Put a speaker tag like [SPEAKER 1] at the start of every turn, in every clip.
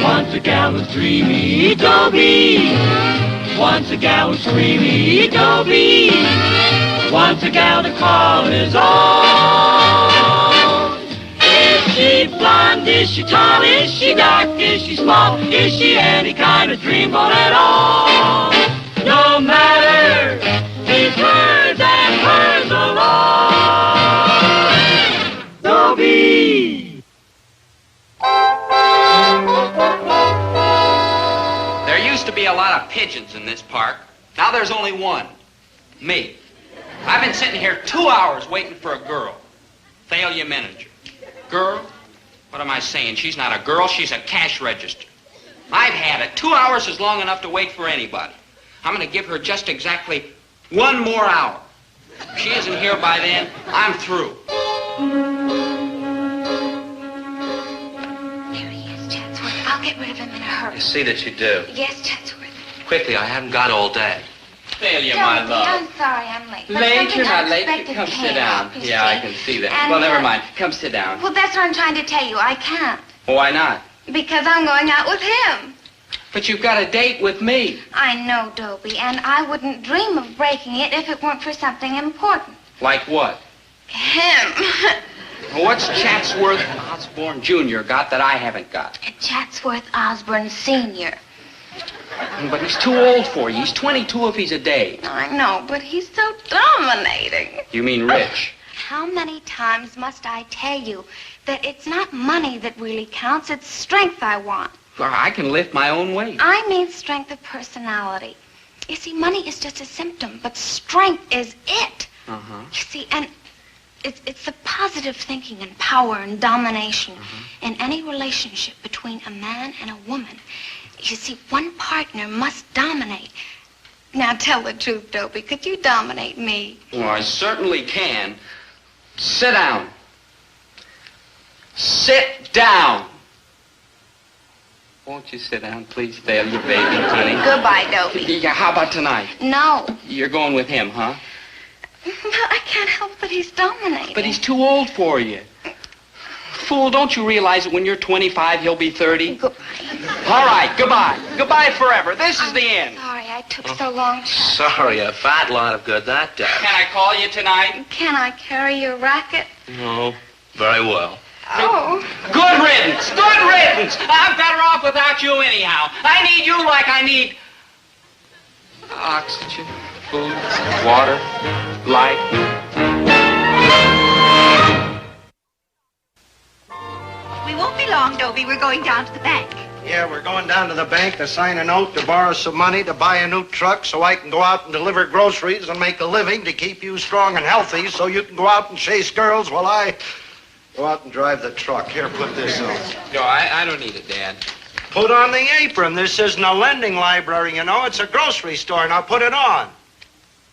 [SPEAKER 1] Once a gal was dreamy, Dobie. Once a gal was creamy, Dobie. Once a gal to call his own. Is she blonde? Is she tall? Is she dark? Is she small? Is she any kind of dreamboat at all? No matter, he's hers and hers alone. Dobie.
[SPEAKER 2] There used to be a lot of pigeons in this park. Now there's only one. Me. I've been sitting here 2 hours waiting for a girl. Thalia Manager. Girl? What am I saying? She's not a girl, she's a cash register. I've had it. 2 hours is long enough to wait for anybody. I'm going to give her just exactly 1 more hour. If she isn't here by then, I'm through.
[SPEAKER 3] There he is, Chatsworth. I'll get rid of him in a hurry.
[SPEAKER 4] You see that you do.
[SPEAKER 3] Yes, Chatsworth.
[SPEAKER 4] Quickly, I haven't got all day.
[SPEAKER 2] Thalia, my love.
[SPEAKER 3] I'm sorry I'm late. But
[SPEAKER 2] Late? You're not late.
[SPEAKER 3] unexpected
[SPEAKER 2] Come
[SPEAKER 3] came
[SPEAKER 2] sit down.
[SPEAKER 3] up, you
[SPEAKER 2] Yeah, I
[SPEAKER 3] see.
[SPEAKER 2] can see that.
[SPEAKER 3] And,
[SPEAKER 2] Well, never mind. Come sit down.
[SPEAKER 3] Well, that's what I'm trying to tell you. I can't.
[SPEAKER 2] Why not?
[SPEAKER 3] Because I'm going out with him.
[SPEAKER 2] But you've got a date with me.
[SPEAKER 3] I know, Dobie, and I wouldn't dream of breaking it if it weren't for something important.
[SPEAKER 2] Like what?
[SPEAKER 3] Him.
[SPEAKER 2] What's Chatsworth Osborne Jr. got that I haven't got?
[SPEAKER 3] Chatsworth Osborne Sr.
[SPEAKER 2] But he's too old for you. He's 22 if he's a day.
[SPEAKER 3] I know, but he's so dominating.
[SPEAKER 2] You mean rich?
[SPEAKER 3] How many times must I tell you that it's not money that really counts, it's strength I want.
[SPEAKER 2] Well, I can lift my own weight.
[SPEAKER 3] I mean strength of personality. You see, money is just a symptom, but strength is it.
[SPEAKER 2] Uh-huh.
[SPEAKER 3] You see, and it's the positive thinking and power and domination in any relationship between a man and a woman. You see, one partner must dominate. Now tell the truth, Dobie. Could you dominate me?
[SPEAKER 2] Well, I certainly can. Sit down. Sit down. Won't you sit down, please, Thalia, baby, honey?
[SPEAKER 3] Goodbye, Dobie.
[SPEAKER 2] Yeah, how about tonight?
[SPEAKER 3] No.
[SPEAKER 2] You're going with him, huh?
[SPEAKER 3] But I can't help but he's dominating.
[SPEAKER 2] But he's too old for you. Fool, don't you realize that when you're 25, he'll be 30?
[SPEAKER 3] Goodbye.
[SPEAKER 2] All right, goodbye. Goodbye forever. This is the end.
[SPEAKER 3] Sorry I took so long to...
[SPEAKER 4] Sorry, a fat lot of good that does.
[SPEAKER 2] Can I call you tonight?
[SPEAKER 3] Can I carry your racket?
[SPEAKER 4] No, very well.
[SPEAKER 3] Oh.
[SPEAKER 2] Good riddance. Good riddance. I'm better off without you anyhow. I need you like I need oxygen, food, water, light.
[SPEAKER 5] We won't be long, Dobie. We're going down to the bank.
[SPEAKER 6] Yeah, we're going down to the bank to sign a note to borrow some money to buy a new truck so I can go out and deliver groceries and make a living to keep you strong and healthy so you can go out and chase girls while I go out and drive the truck. Here, put this on.
[SPEAKER 2] No, I don't need it, Dad.
[SPEAKER 6] Put on the apron. This isn't a lending library, you know. It's a grocery store. Now put it on.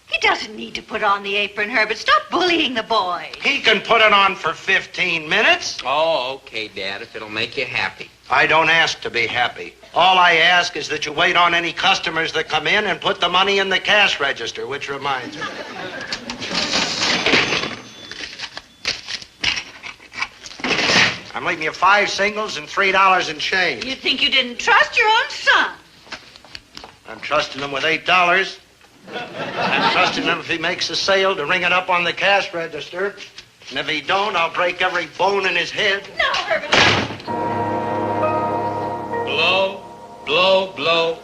[SPEAKER 5] He doesn't need to put on the apron, Herbert. Stop bullying the boy.
[SPEAKER 6] He can put it on for 15 minutes.
[SPEAKER 2] Oh, okay, Dad, if it'll make you happy.
[SPEAKER 6] I don't ask to be happy. All I ask is that you wait on any customers that come in and put the money in the cash register, which reminds me. I'm leaving you 5 singles and $3 in change.
[SPEAKER 5] You'd think you didn't trust your own son.
[SPEAKER 6] I'm trusting him with $8. I'm trusting him if he makes a sale to ring it up on the cash register. And if he don't, I'll break every bone in his head.
[SPEAKER 5] No, Herbert.
[SPEAKER 2] Blow, blow, blow.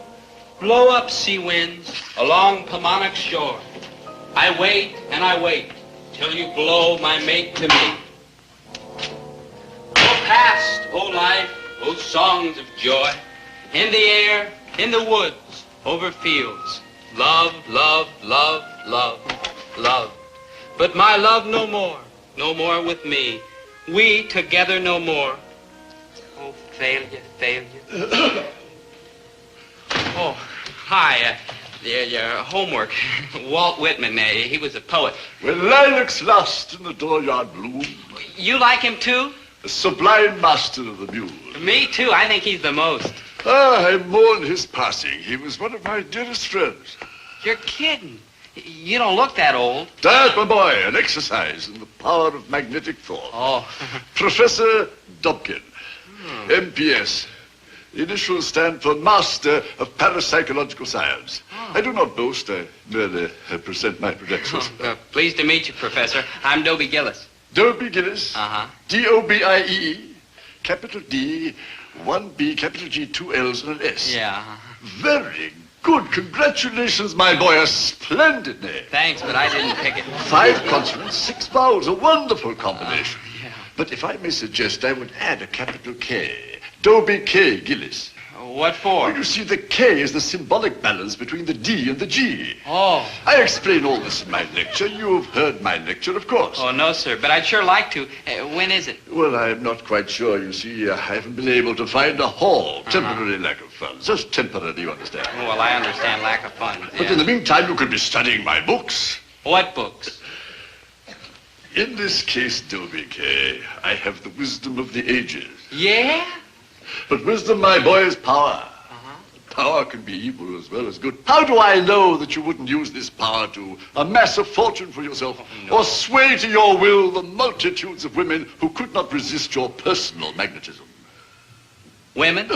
[SPEAKER 2] Blow up, sea winds, along Paumanok shore. I wait and I wait till you blow my mate to me. Oh, past, oh life, oh songs of joy. In the air, in the woods, over fields. Love, love, love, love, love. But my love no more with me. We together no more. Oh, failure, failure. Oh, hi, your homework. Walt Whitman, he was a poet.
[SPEAKER 7] When lilacs last in the dooryard bloom.
[SPEAKER 2] You like him too?
[SPEAKER 7] A sublime master of the muse.
[SPEAKER 2] Me too, I think he's the most.
[SPEAKER 7] Ah, I mourn his passing. He was one of my dearest friends.
[SPEAKER 2] You're kidding. You don't look that old.
[SPEAKER 7] That, my boy, an exercise in the power of magnetic thought.
[SPEAKER 2] Oh.
[SPEAKER 7] Professor Dobkin, MPS. The initials stand for Master of Parapsychological Science. I do not boast. I merely present my credentials.
[SPEAKER 2] Pleased to meet you, Professor. I'm Dobie Gillis.
[SPEAKER 7] Dobie Gillis.
[SPEAKER 2] Uh-huh.
[SPEAKER 7] D-O-B-I-E. Capital D, 1B, capital G, 2 L's and an S.
[SPEAKER 2] Yeah.
[SPEAKER 7] Very good. Congratulations, my boy. A splendid name.
[SPEAKER 2] Thanks, but I didn't pick it.
[SPEAKER 7] 5 consonants, 6 vowels. A wonderful combination.
[SPEAKER 2] Yeah.
[SPEAKER 7] But if I may suggest, I would add a capital K. Dobie K. Gillis.
[SPEAKER 2] What for?
[SPEAKER 7] Well, you see, the K is the symbolic balance between the D and the G.
[SPEAKER 2] Oh.
[SPEAKER 7] I explain all this in my lecture. You've heard my lecture, of course.
[SPEAKER 2] Oh, no, sir, but I'd sure like to. When is it?
[SPEAKER 7] Well, I'm not quite sure. You see, I haven't been able to find a hall. Temporary lack of funds. Just temporary, you understand.
[SPEAKER 2] Oh, well, I understand lack of funds.
[SPEAKER 7] But in the meantime, you could be studying my books.
[SPEAKER 2] What books?
[SPEAKER 7] In this case, Dobie K., I have the wisdom of the ages.
[SPEAKER 2] Yeah?
[SPEAKER 7] But wisdom, my boy, is power. Power can be evil as well as good. How do I know that you wouldn't use this power to amass a fortune for yourself or sway to your will the multitudes of women who could not resist your personal magnetism?
[SPEAKER 2] Women?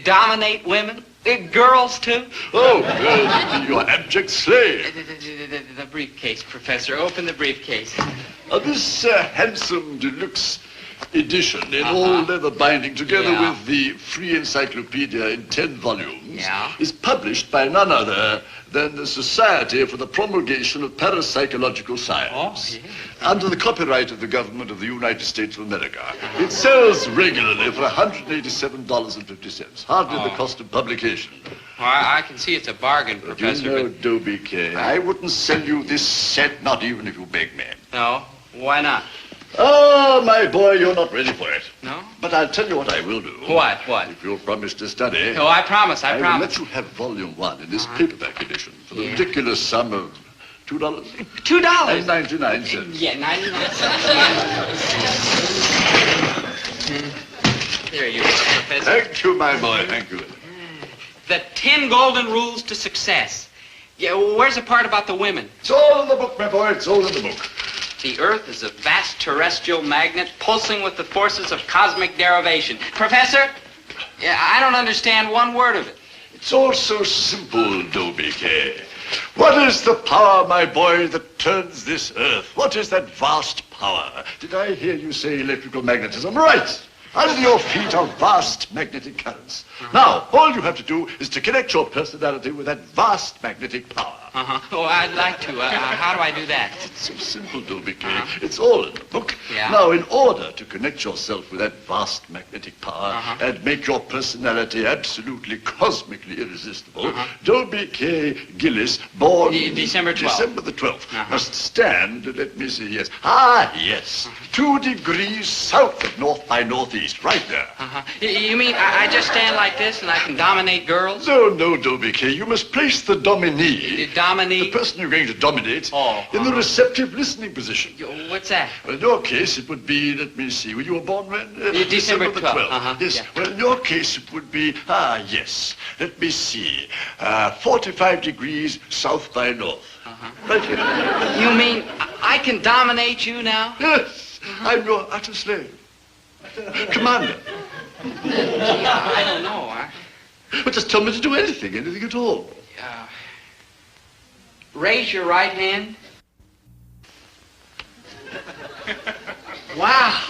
[SPEAKER 2] Dominate women? Girls, too?
[SPEAKER 7] Oh, girls be your abject slave.
[SPEAKER 2] The briefcase, Professor. Open the briefcase.
[SPEAKER 7] This handsome deluxe edition in all leather binding together with the free encyclopedia in 10 volumes is published by none other than the Society for the Promulgation of Parapsychological Science under the copyright of the government of the United States of America. It sells regularly for $187.50, hardly the cost of publication.
[SPEAKER 2] Well, I can see it's a bargain,
[SPEAKER 7] But
[SPEAKER 2] Professor.
[SPEAKER 7] you know, Dobie K., I wouldn't sell you this set, not even if you begged me.
[SPEAKER 2] No? Why not?
[SPEAKER 7] Oh, my boy, you're not ready for it.
[SPEAKER 2] No?
[SPEAKER 7] But I'll tell you what I will do.
[SPEAKER 2] What?
[SPEAKER 7] If you'll promise to study.
[SPEAKER 2] Oh, I promise.
[SPEAKER 7] I will let you have volume 1 in this paperback edition for the ridiculous sum of $2. $2.99.
[SPEAKER 2] Yeah, 99 cents. There you go, Professor.
[SPEAKER 7] Thank you, my boy. Thank you.
[SPEAKER 2] The 10 golden rules to success. Yeah, where's the part about the women?
[SPEAKER 7] It's all in the book, my boy. It's all in the book.
[SPEAKER 2] The Earth is a vast terrestrial magnet pulsing with the forces of cosmic derivation. Professor, I don't understand one word of it.
[SPEAKER 7] It's all so simple, Dobie K. What is the power, my boy, that turns this Earth? What is that vast power? Did I hear you say electrical magnetism? Right. Under your feet are vast magnetic currents. Now, all you have to do is to connect your personality with that vast magnetic power.
[SPEAKER 2] Oh, I'd like to. How do I do that?
[SPEAKER 7] It's so simple, Dobie K. It's all in the book.
[SPEAKER 2] Yeah.
[SPEAKER 7] Now, in order to connect yourself with that vast magnetic power and make your personality absolutely cosmically irresistible, Dobie K. Gillis, born
[SPEAKER 2] December 12th.
[SPEAKER 7] December the 12th, must stand, let me see, yes. Yes. 2 degrees south of north by northeast, right there.
[SPEAKER 2] You mean I just stand like this and I can dominate girls?
[SPEAKER 7] No, Dobie K. You must place the dominee,
[SPEAKER 2] Dominate?
[SPEAKER 7] the person you're going to dominate, in the receptive listening position.
[SPEAKER 2] What's that?
[SPEAKER 7] Well, in your case, it would be, let me see, you were born when?
[SPEAKER 2] December
[SPEAKER 7] the
[SPEAKER 2] 12th.
[SPEAKER 7] Yes,
[SPEAKER 2] Yeah.
[SPEAKER 7] well, in your case, it would be, yes, let me see, 45 degrees south by north. Right here.
[SPEAKER 2] You mean I can dominate you now?
[SPEAKER 7] Yes, I'm your utter slave. Commander.
[SPEAKER 2] I don't know.
[SPEAKER 7] But just tell me to do anything at all.
[SPEAKER 2] Raise your right hand. Wow.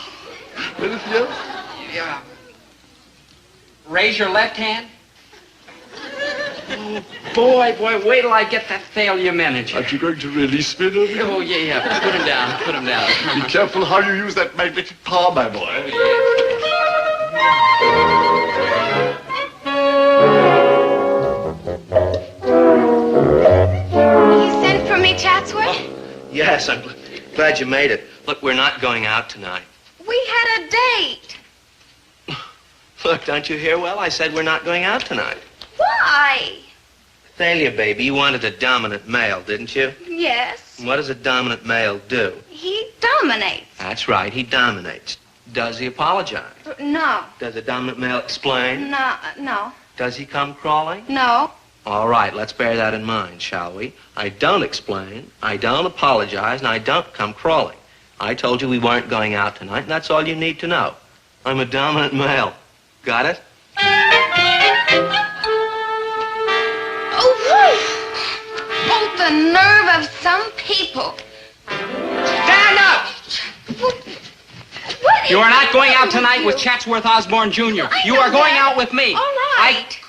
[SPEAKER 7] Anything else?
[SPEAKER 2] Yeah. Raise your left hand. Oh, boy, wait till I get that failure manager.
[SPEAKER 7] Aren't you going to release me, Dobie?
[SPEAKER 2] Oh, yeah. Put him down.
[SPEAKER 7] Be careful how you use that magnetic power, my boy.
[SPEAKER 3] You sent for me, Chatsworth?
[SPEAKER 4] Yes, I'm glad you made it. Look, we're not going out tonight.
[SPEAKER 3] We had a date.
[SPEAKER 4] Look, don't you hear well? I said we're not going out tonight.
[SPEAKER 3] Why?
[SPEAKER 4] Thalia, baby, you wanted a dominant male, didn't you?
[SPEAKER 3] Yes.
[SPEAKER 4] What does a dominant male do?
[SPEAKER 3] He dominates.
[SPEAKER 4] That's right, he dominates. Does he apologize?
[SPEAKER 3] No.
[SPEAKER 4] Does a dominant male explain?
[SPEAKER 3] No.
[SPEAKER 4] Does he come crawling?
[SPEAKER 3] No.
[SPEAKER 4] All right, let's bear that in mind, shall we? I don't explain, I don't apologize, and I don't come crawling. I told you we weren't going out tonight, and that's all you need to know. I'm a dominant male. Got it?
[SPEAKER 3] Oh, the nerve of some people.
[SPEAKER 2] Stand up!
[SPEAKER 3] What
[SPEAKER 2] You are not going out
[SPEAKER 3] is
[SPEAKER 2] tonight
[SPEAKER 3] you?
[SPEAKER 2] with Chatsworth Osborne Jr.
[SPEAKER 3] I
[SPEAKER 2] You
[SPEAKER 3] know
[SPEAKER 2] are going
[SPEAKER 3] that.
[SPEAKER 2] out with me.
[SPEAKER 3] All right.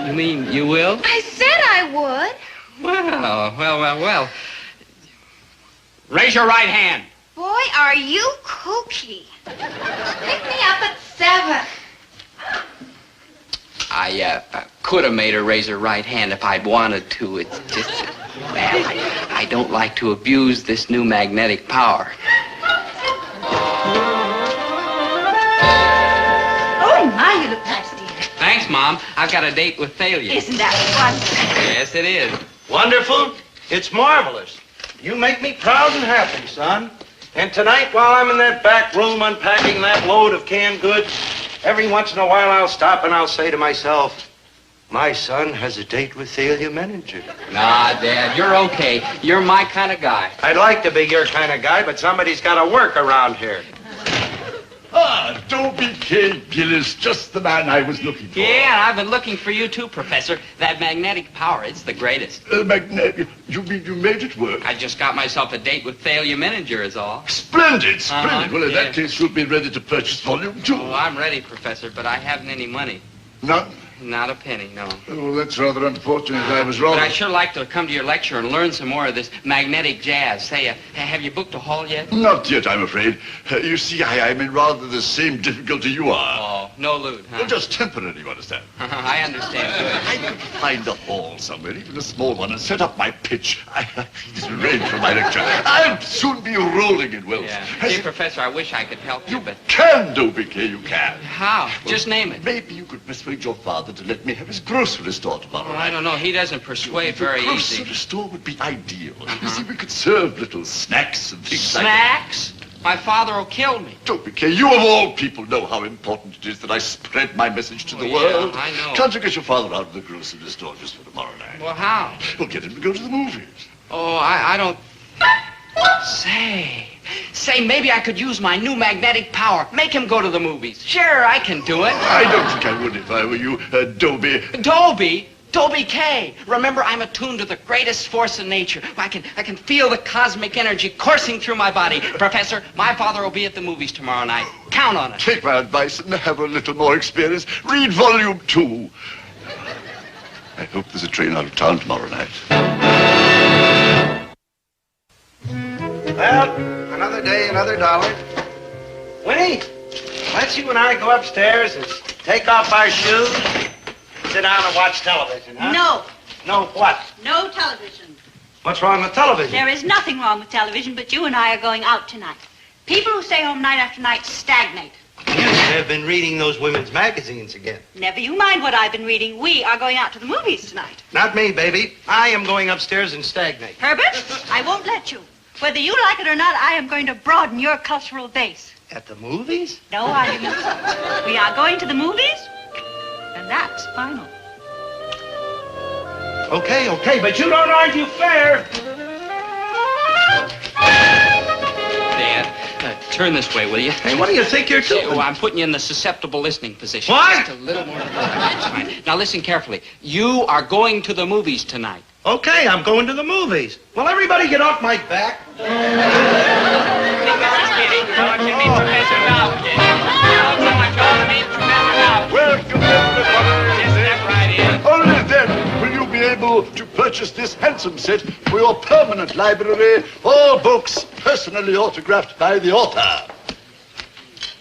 [SPEAKER 2] You mean you will?
[SPEAKER 3] I said I would.
[SPEAKER 2] Well. Raise your right hand.
[SPEAKER 3] Boy, are you kooky. Pick me up at 7.
[SPEAKER 2] I could have made her raise her right hand if I'd wanted to. It's just, well, I don't like to abuse this new magnetic power.
[SPEAKER 5] Oh, my, you look nice, dear.
[SPEAKER 2] Thanks, Mom. I've got a date with Thalia.
[SPEAKER 5] Isn't that wonderful?
[SPEAKER 2] Yes, it is.
[SPEAKER 6] Wonderful? It's marvelous. You make me proud and happy, son. And tonight, while I'm in that back room unpacking that load of canned goods, every once in a while I'll stop and I'll say to myself, my son has a date with Thalia Menninger.
[SPEAKER 2] Nah, Dad, you're okay. You're my kind of guy.
[SPEAKER 6] I'd like to be your kind of guy, but somebody's got to work around here.
[SPEAKER 7] Ah, Dobie Gillis, just the man I was looking for.
[SPEAKER 2] Yeah, and I've been looking for you too, Professor. That magnetic power, it's the greatest.
[SPEAKER 7] Magnetic. You mean you made it work?
[SPEAKER 2] I just got myself a date with Thalia Menninger is all.
[SPEAKER 7] Splendid, splendid. Well, in
[SPEAKER 2] yeah.
[SPEAKER 7] that case, you'll be ready to purchase volume 2.
[SPEAKER 2] Oh, I'm ready, Professor, but I haven't any money.
[SPEAKER 7] None?
[SPEAKER 2] Not a penny, no.
[SPEAKER 7] Oh, that's rather unfortunate. I was wrong.
[SPEAKER 2] But I'd sure like to come to your lecture and learn some more of this magnetic jazz. Say, have you booked a hall yet?
[SPEAKER 7] Not yet, I'm afraid. You see, I'm in rather the same difficulty you are.
[SPEAKER 2] Oh, no loot, huh?
[SPEAKER 7] Well, just temporary, you understand.
[SPEAKER 2] I understand. Good.
[SPEAKER 7] I could find a hall somewhere, even a small one, and set up my pitch. I need to arrange for my lecture. I'll soon be rolling in wealth.
[SPEAKER 2] Yeah. Hey, Professor, I wish I could help you, but...
[SPEAKER 7] Can, Dobie, you can.
[SPEAKER 2] How? Just name it.
[SPEAKER 7] Maybe you could persuade your father to let me have his grocery store tomorrow
[SPEAKER 2] Well,
[SPEAKER 7] night.
[SPEAKER 2] I don't know. He doesn't persuade very
[SPEAKER 7] The grocery
[SPEAKER 2] easy.
[SPEAKER 7] store would be ideal. You see, we could serve little snacks and things like that.
[SPEAKER 2] Snacks? My father will kill me.
[SPEAKER 7] Dobie, you of all people know how important it is that I spread my message to the
[SPEAKER 2] yeah,
[SPEAKER 7] world.
[SPEAKER 2] I know.
[SPEAKER 7] Can't you get your father out of the grocery store just for tomorrow night?
[SPEAKER 2] Well, how?
[SPEAKER 7] We'll get him to go to the movies.
[SPEAKER 2] Oh, I don't... Say, maybe I could use my new magnetic power. Make him go to the movies. Sure, I can do it.
[SPEAKER 7] I don't think I would if I were you, Dobie.
[SPEAKER 2] Dobie K. Remember, I'm attuned to the greatest force in nature. I can feel the cosmic energy coursing through my body. Professor, my father will be at the movies tomorrow night. Count on it.
[SPEAKER 7] Take my advice and have a little more experience. Read volume 2. I hope there's a train out of town tomorrow night.
[SPEAKER 6] Well, another day, another dollar. Winnie, let's you and I go upstairs and take off our shoes, sit down and watch television, huh?
[SPEAKER 5] No.
[SPEAKER 6] No what?
[SPEAKER 5] No television.
[SPEAKER 6] What's wrong with television?
[SPEAKER 5] There is nothing wrong with television, but you and I are going out tonight. People who stay home night after night stagnate.
[SPEAKER 6] You have been reading those women's magazines again.
[SPEAKER 5] Never you mind what I've been reading. We are going out to the movies tonight.
[SPEAKER 6] Not me, baby. I am going upstairs and stagnate.
[SPEAKER 5] Herbert, I won't let you. Whether you like it or not, I am going to broaden your cultural base.
[SPEAKER 6] At the movies?
[SPEAKER 5] No arguments. We are going to the movies, and that's final.
[SPEAKER 6] Okay, but you don't argue fair.
[SPEAKER 2] Dad, turn this way, will you?
[SPEAKER 6] Hey, what do you think you're doing?
[SPEAKER 2] Oh, I'm putting you in the susceptible listening position.
[SPEAKER 6] What?
[SPEAKER 2] Just a little more. That's fine. Now listen carefully. You are going to the movies tonight.
[SPEAKER 6] Okay, I'm going to the movies. Will everybody get off my back?
[SPEAKER 7] Welcome, everybody.
[SPEAKER 2] Step right in.
[SPEAKER 7] Only then will you be able to purchase this handsome set for your permanent library. All books personally autographed by the author.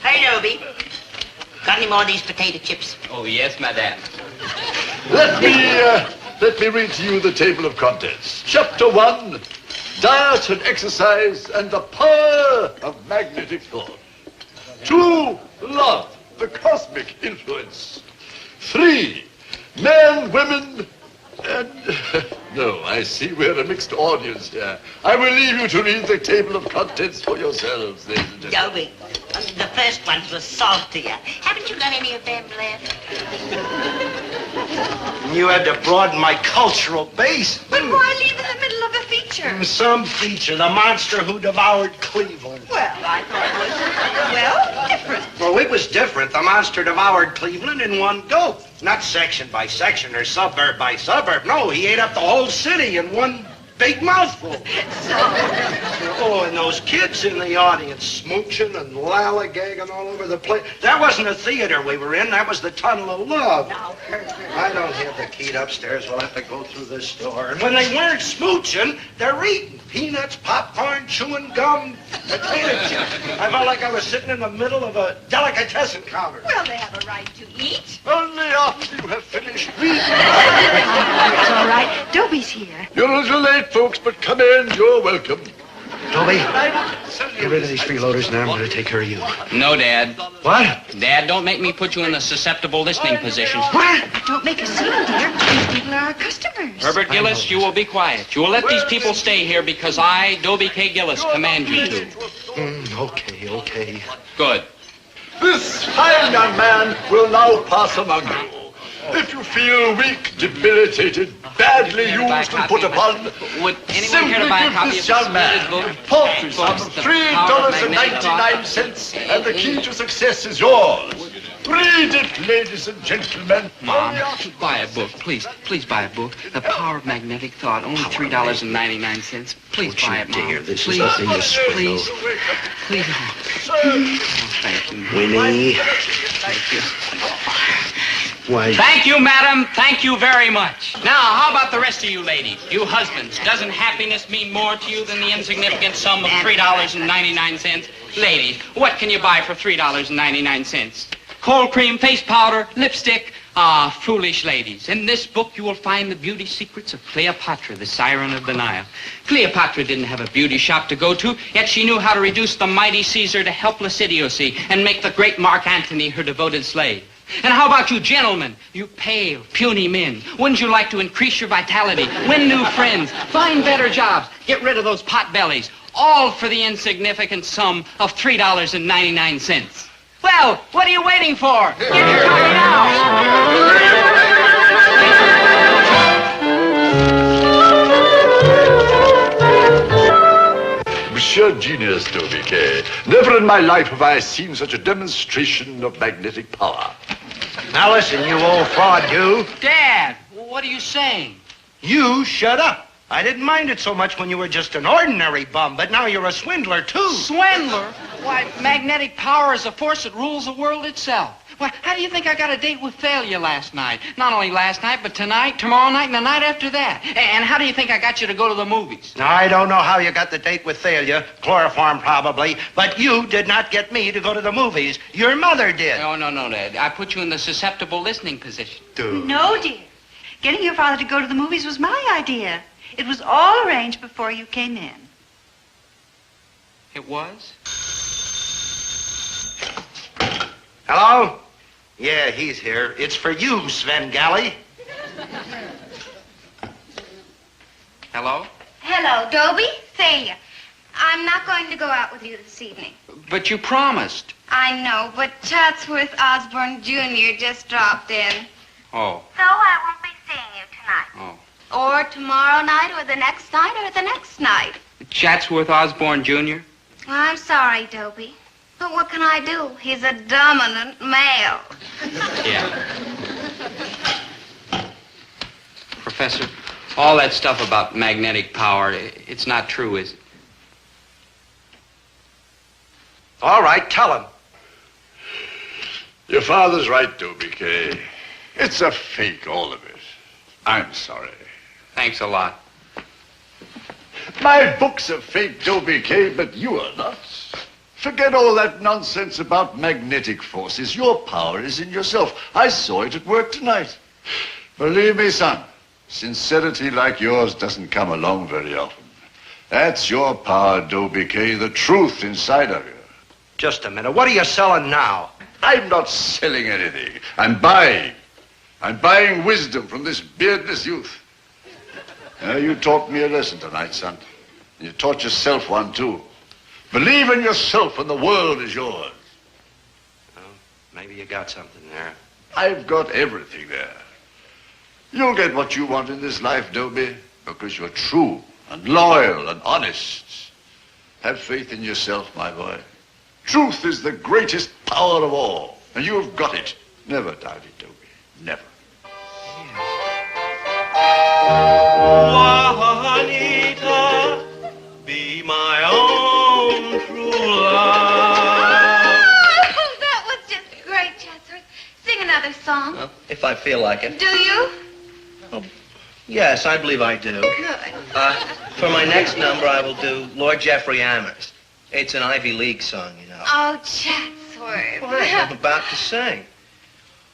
[SPEAKER 8] Hey, Dobie. Got any more of these potato chips?
[SPEAKER 2] Oh, yes, madame.
[SPEAKER 7] Let me read to you the table of contents. Chapter 1, diet and exercise and the power of magnetic thought. 2, love, the cosmic influence. 3, men, women, and... No, I see we're a mixed audience here. I will leave you to read the table of contents for yourselves, ladies and gentlemen.
[SPEAKER 8] Dobie, the first ones were saltier. Haven't you got any of them left?
[SPEAKER 6] You had to broaden my cultural base.
[SPEAKER 5] But why leave in the middle of a feature?
[SPEAKER 6] Some feature, the monster who devoured Cleveland.
[SPEAKER 5] Well, I thought it was, different.
[SPEAKER 6] Oh, it was different. The monster devoured Cleveland in one go. Not section by section or suburb by suburb. No, he ate up the whole city in one big mouthful. Oh, and those kids in the audience smooching and lollygagging all over the place. That wasn't a theater we were in. That was the Tunnel of Love.
[SPEAKER 5] Now, Herbert.
[SPEAKER 6] I don't have the key upstairs. We'll have to go through this door. And when they weren't smooching, they're eating peanuts, popcorn, chewing gum, potato chips. I felt like I was sitting in the middle of a delicatessen counter.
[SPEAKER 5] Well, they have a right to eat.
[SPEAKER 7] Only after you have finished reading.
[SPEAKER 5] It's all right. Dobie's here.
[SPEAKER 7] You're a little late, folks, but come in. You're welcome.
[SPEAKER 6] Dobie, get rid of these freeloaders and I'm going to take care of you.
[SPEAKER 2] No, Dad.
[SPEAKER 6] What?
[SPEAKER 2] Dad, don't make me put you in the susceptible listening position.
[SPEAKER 6] What?
[SPEAKER 5] Don't make a scene, dear. These people are our customers.
[SPEAKER 2] Herbert Gillis, you will be quiet. You will let these people stay here because I, Dobie K. Gillis, command you to.
[SPEAKER 6] Okay.
[SPEAKER 2] Good.
[SPEAKER 7] This fine young man will now pass among you. If you feel weak, debilitated, badly used and put upon,
[SPEAKER 2] Would anyone
[SPEAKER 7] simply
[SPEAKER 2] care to buy a
[SPEAKER 7] give
[SPEAKER 2] copy
[SPEAKER 7] this
[SPEAKER 2] of
[SPEAKER 7] young man
[SPEAKER 2] book?
[SPEAKER 7] a paltry sum
[SPEAKER 2] Books,
[SPEAKER 7] of
[SPEAKER 2] The Power of Magnetic
[SPEAKER 7] $3.99, and the key to success is yours. Read it, ladies and gentlemen.
[SPEAKER 2] Mom, buy a book, please. Please buy a book. The Power of Magnetic Thought, only $3.99. Please buy it, Mom.
[SPEAKER 6] Dear, this is
[SPEAKER 2] Please,
[SPEAKER 6] the biggest
[SPEAKER 2] please, please. Oh, thank you, Mom.
[SPEAKER 6] Winnie.
[SPEAKER 2] Thank you.
[SPEAKER 6] Why?
[SPEAKER 2] Thank you, madam. Thank you very much. Now, how about the rest of you ladies? You husbands, doesn't happiness mean more to you than the insignificant sum of $3.99? Ladies, what can you buy for $3.99? Cold cream, face powder, lipstick. Ah, foolish ladies. In this book, you will find the beauty secrets of Cleopatra, the siren of the Nile. Cleopatra didn't have a beauty shop to go to, yet she knew how to reduce the mighty Caesar to helpless idiocy and make the great Mark Antony her devoted slave. And how about you gentlemen, you pale, puny men? Wouldn't you like to increase your vitality, win new friends, find better jobs, get rid of those pot bellies, all for the insignificant sum of $3.99? Well, what are you waiting for? Get your copy now.
[SPEAKER 7] Sheer genius, Dobie K. Never in my life have I seen such a demonstration of magnetic power.
[SPEAKER 6] Now listen, you old fraud, you.
[SPEAKER 2] Dad, what are you saying?
[SPEAKER 6] You shut up. I didn't mind it so much when you were just an ordinary bum, but now you're a swindler, too.
[SPEAKER 2] Swindler? Why, magnetic power is a force that rules the world itself. Why, how do you think I got a date with failure last night? Not only last night, but tonight, tomorrow night, and the night after that. And how do you think I got you to go to the movies?
[SPEAKER 6] Now, I don't know how you got the date with failure, chloroform probably, but you did not get me to go to the movies. Your mother did.
[SPEAKER 2] No, Dad. I put you in the susceptible listening position.
[SPEAKER 6] Dude.
[SPEAKER 5] No, dear. Getting your father to go to the movies was my idea. It was all arranged before you came in.
[SPEAKER 2] It was?
[SPEAKER 6] Hello? Yeah, he's here. It's for you, Sven Galley.
[SPEAKER 2] Hello?
[SPEAKER 3] Hello, Dobie. Thalia. I'm not going to go out with you this evening.
[SPEAKER 2] But you promised.
[SPEAKER 3] I know, but Chatsworth Osborne Jr. just dropped in.
[SPEAKER 2] Oh.
[SPEAKER 3] So I won't be seeing you tonight.
[SPEAKER 2] Oh.
[SPEAKER 3] Or tomorrow night, or the next night, or the next night.
[SPEAKER 2] Chatsworth Osborne Jr.?
[SPEAKER 3] I'm sorry, Dobie. But what can I do? He's a dominant male.
[SPEAKER 2] Yeah. Professor, all that stuff about magnetic power, it's not true, is it?
[SPEAKER 6] All right, tell him.
[SPEAKER 7] Your father's right, Dobie K. It's a fake, all of it. I'm sorry.
[SPEAKER 2] Thanks a lot.
[SPEAKER 7] My books are fake, Dobie K, but you are not. Forget all that nonsense about magnetic forces. Your power is in yourself. I saw it at work tonight. Believe me, son, sincerity like yours doesn't come along very often. That's your power, Dobie K, the truth inside of you.
[SPEAKER 6] Just a minute. What are you selling now?
[SPEAKER 7] I'm not selling anything. I'm buying. I'm buying wisdom from this beardless youth. You taught me a lesson tonight, son. You taught yourself one, too. Believe in yourself and the world is yours.
[SPEAKER 6] Well, maybe you got something there.
[SPEAKER 7] I've got everything there. You'll get what you want in this life, Dobie, because you're true and loyal and honest. Have faith in yourself, my boy. Truth is the greatest power of all, and you have got it. Never doubt it, Dobie. Never.
[SPEAKER 4] Juanita, be my own true love.
[SPEAKER 3] Oh, that was just great, Chatsworth. Sing another song.
[SPEAKER 4] Well, if I feel like it.
[SPEAKER 3] Do you?
[SPEAKER 4] Yes, I believe I do.
[SPEAKER 3] Good.
[SPEAKER 4] For my next number, I will do Lord Jeffrey Amherst. It's an Ivy League song, you know.
[SPEAKER 3] Oh, Chatsworth.
[SPEAKER 4] I'm about to sing.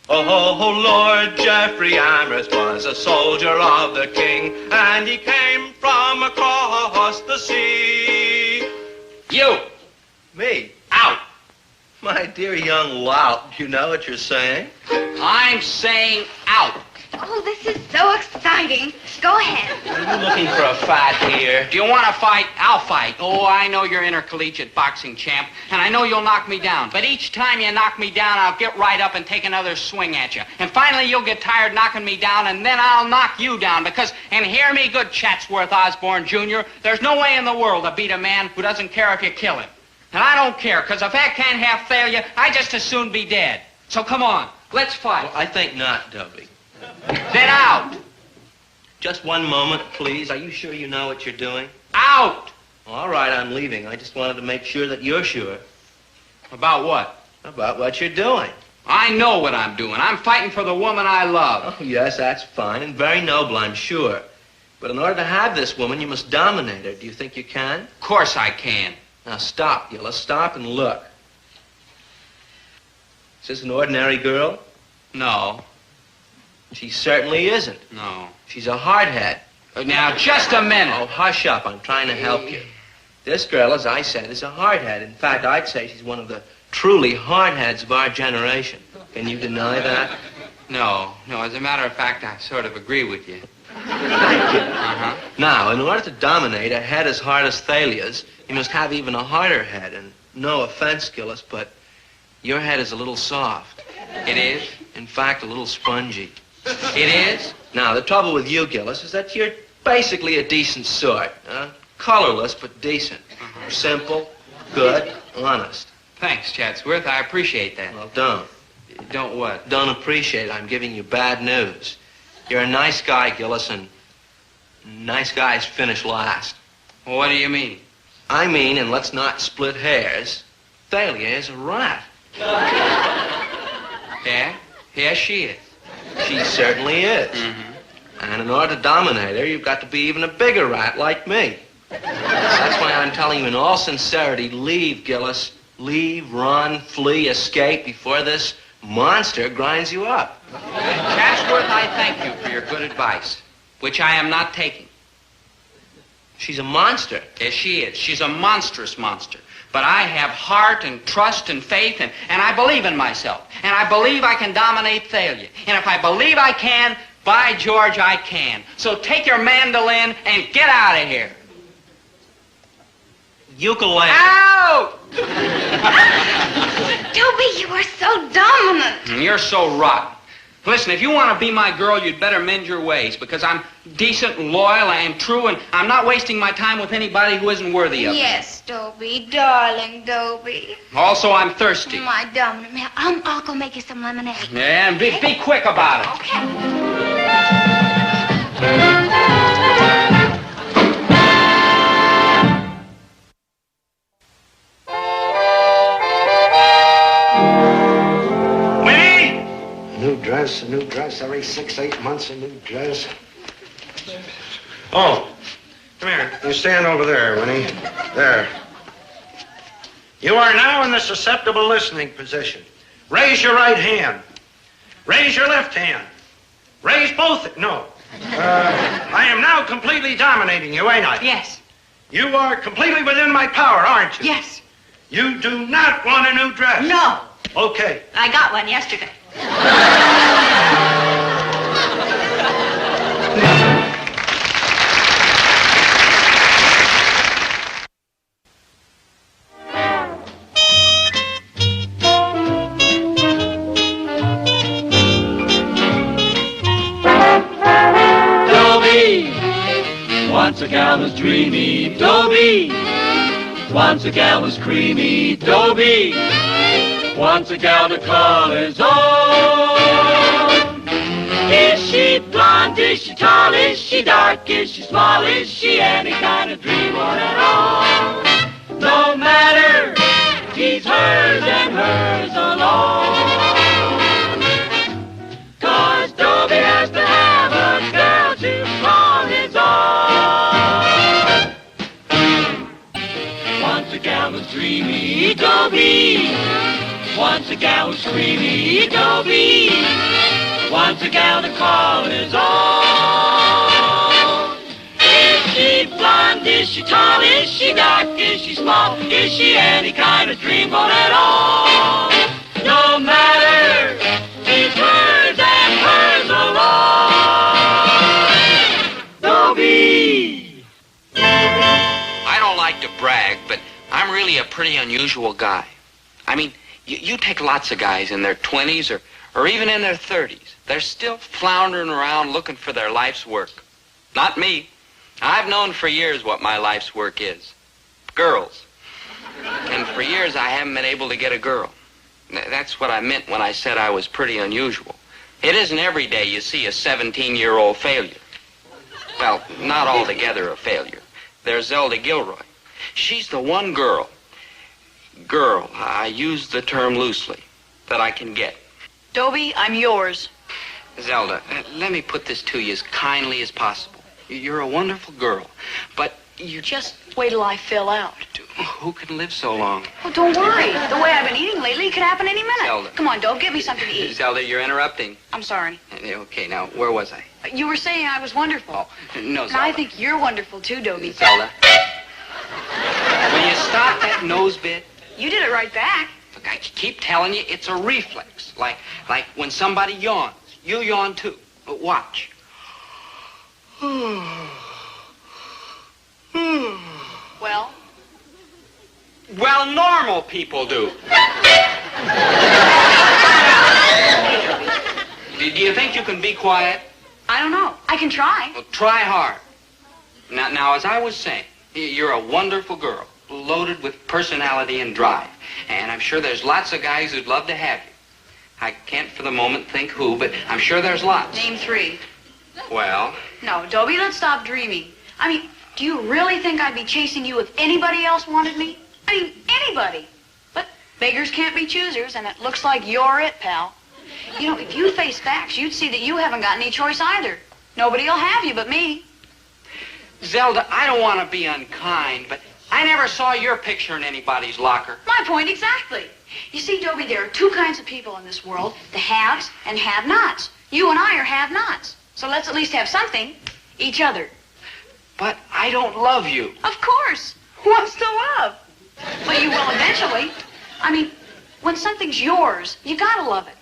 [SPEAKER 4] Oh, Lord Jeffrey Amherst was a soldier of the king, and he came from across the sea.
[SPEAKER 2] You!
[SPEAKER 4] Me?
[SPEAKER 2] Out!
[SPEAKER 4] My dear young lout, you know what you're saying?
[SPEAKER 2] I'm saying out.
[SPEAKER 3] Oh, this is so exciting. Go ahead.
[SPEAKER 4] Are you looking for a fight here?
[SPEAKER 2] Do you want to fight? I'll fight. Oh, I know you're intercollegiate boxing champ, and I know you'll knock me down. But each time you knock me down, I'll get right up and take another swing at you. And finally, you'll get tired knocking me down, and then I'll knock you down. Because, and hear me good, Chatsworth Osborne Jr., there's no way in the world to beat a man who doesn't care if you kill him. And I don't care, because if I can't have failure, I just as soon be dead. So come on, let's fight.
[SPEAKER 4] Well, I think not, Dobie.
[SPEAKER 2] Then out.
[SPEAKER 4] Just one moment, please. Are you sure you know what you're doing?
[SPEAKER 2] Out.
[SPEAKER 4] All right, I'm leaving. I just wanted to make sure that you're sure
[SPEAKER 2] About what?
[SPEAKER 4] about what you're doing.
[SPEAKER 2] I know what I'm doing. I'm fighting for the woman I love.
[SPEAKER 4] Oh, yes, that's fine and very noble, I'm sure. But in order to have this woman, you must dominate her. Do you think you can?
[SPEAKER 2] Of course I can.
[SPEAKER 4] Now, stop, Gillis. Stop and look. Is this an ordinary girl?
[SPEAKER 2] No.
[SPEAKER 4] She certainly isn't.
[SPEAKER 2] No.
[SPEAKER 4] She's a hardhead.
[SPEAKER 2] Now, just a minute.
[SPEAKER 4] Oh, hush up. I'm trying to help you. This girl, as I said, is a hardhead. In fact, I'd say she's one of the truly hardheads of our generation. Can you deny that?
[SPEAKER 2] No. As a matter of fact, I sort of agree with you.
[SPEAKER 4] Thank you.
[SPEAKER 2] Uh-huh.
[SPEAKER 4] Now, in order to dominate a head as hard as Thalia's, you must have even a harder head. And no offense, Gillis, but your head is a little soft.
[SPEAKER 2] It is?
[SPEAKER 4] In fact, a little spongy.
[SPEAKER 2] It is?
[SPEAKER 4] Now, the trouble with you, Gillis, is that you're basically a decent sort. Colorless, but decent. Simple, good, honest.
[SPEAKER 2] Thanks, Chatsworth. I appreciate that.
[SPEAKER 4] Well, don't.
[SPEAKER 2] Don't what?
[SPEAKER 4] Don't appreciate it. I'm giving you bad news. You're a nice guy, Gillis, and nice guys finish last.
[SPEAKER 2] Well, what do you mean?
[SPEAKER 4] I mean, and let's not split hairs, Thalia is a rat.
[SPEAKER 2] Yeah? Yes, she is.
[SPEAKER 4] She certainly is.
[SPEAKER 2] Mm-hmm.
[SPEAKER 4] And in order to dominate her, you've got to be even a bigger rat like me. That's why I'm telling you in all sincerity, leave, Gillis. Leave, run, flee, escape before this monster grinds you up.
[SPEAKER 2] Chatsworth, I thank you for your good advice, which I am not taking.
[SPEAKER 4] She's a monster.
[SPEAKER 2] Yes, she is. She's a monstrous monster. But I have heart and trust and faith, and I believe in myself. And I believe I can dominate Thalia. And if I believe I can, by George, I can. So take your mandolin and get out of here.
[SPEAKER 4] Ukulele.
[SPEAKER 2] Out!
[SPEAKER 3] Dobie, you are so dominant.
[SPEAKER 2] And you're so rotten. Listen, if you want to be my girl, you'd better mend your ways, because I'm decent and loyal and true, and I'm not wasting my time with anybody who isn't worthy of it.
[SPEAKER 3] Yes, Dobie, darling Dobie.
[SPEAKER 2] Also, I'm thirsty.
[SPEAKER 3] My dominant man. I'll go make you some lemonade.
[SPEAKER 2] Yeah, and be quick about it.
[SPEAKER 3] Okay.
[SPEAKER 6] A new dress, every 6-8 months, a new dress. Oh, come here. You stand over there, Winnie. There. You are now in the susceptible listening position. Raise your right hand. Raise your left hand. Raise both. No. I am now completely dominating you, ain't I?
[SPEAKER 5] Yes.
[SPEAKER 6] You are completely within my power, aren't you?
[SPEAKER 5] Yes.
[SPEAKER 6] You do not want a new dress.
[SPEAKER 5] No.
[SPEAKER 6] Okay.
[SPEAKER 5] I got one yesterday.
[SPEAKER 1] Dobie, once a gal was dreamy. Dobie, Once a gal was creamy, Dobie. Once a gal to call his own. Is she blonde? Is she tall? Is she dark? Is she small? Is she any kind of dreamboat at all? No matter, she's hers and hers alone. 'Cause Dobie has to have a girl to call his own. Once a gal was dreamy, Dobie. Once a gal was creamy, Dobie. Once a gal to call his own. Is she blonde? Is she tall? Is she dark? Is she small? Is she any kind of dreamboat at all? No matter, she's hers and hers alone. Dobie.
[SPEAKER 4] I don't like to brag, but I'm really a pretty unusual guy. I mean, you take lots of guys in their 20s or even in their 30s. They're still floundering around looking for their life's work. Not me. I've known for years what my life's work is. Girls. And for years I haven't been able to get a girl. That's what I meant when I said I was pretty unusual. It isn't every day you see a 17-year-old failure. Well, not altogether a failure. There's Zelda Gilroy. She's the one girl, I use the term loosely, that I can get.
[SPEAKER 5] Dobie, I'm yours.
[SPEAKER 4] Zelda, let me put this to you as kindly as possible. You're a wonderful girl, but you
[SPEAKER 5] Just wait till I fill out.
[SPEAKER 4] Who can live so long?
[SPEAKER 5] Oh, don't worry. The way I've been eating lately, it could happen any minute.
[SPEAKER 4] Zelda.
[SPEAKER 5] Come on, Dobe, give me something to eat.
[SPEAKER 4] Zelda, you're interrupting.
[SPEAKER 5] I'm sorry.
[SPEAKER 4] Okay, now, where was I?
[SPEAKER 5] You were saying I was wonderful.
[SPEAKER 4] Oh, no,
[SPEAKER 5] And
[SPEAKER 4] Zelda.
[SPEAKER 5] I think you're wonderful too, Dobie.
[SPEAKER 4] Zelda. Will you stop that nose bit?
[SPEAKER 5] You did it right back.
[SPEAKER 4] Look, I keep telling you, it's a reflex. Like when somebody yawns. You yawn too. But watch.
[SPEAKER 5] Well,
[SPEAKER 4] Well, normal people do. Do you think you can be quiet?
[SPEAKER 5] I don't know. I can try.
[SPEAKER 4] Well, try hard. Now, as I was saying, you're a wonderful girl, loaded with personality and drive. And I'm sure there's lots of guys who'd love to have you. I can't for the moment think who, but I'm sure there's lots.
[SPEAKER 5] Name 3.
[SPEAKER 4] Well,
[SPEAKER 5] No, Dobie, let's stop dreaming. I mean, do you really think I'd be chasing you if anybody else wanted me? I mean, anybody. But beggars can't be choosers, and it looks like you're it, pal. You know, if you face facts, you'd see that you haven't got any choice either. Nobody'll have you but me.
[SPEAKER 4] Zelda, I don't want to be unkind, but I never saw your picture in anybody's locker.
[SPEAKER 5] My point exactly. You see, Dobie, there are 2 kinds of people in this world, the haves and have-nots. You and I are have-nots. So let's at least have something, each other.
[SPEAKER 4] But I don't love you.
[SPEAKER 5] Of course. Who wants to love? Well, you will eventually. I mean, when something's yours, you gotta love it.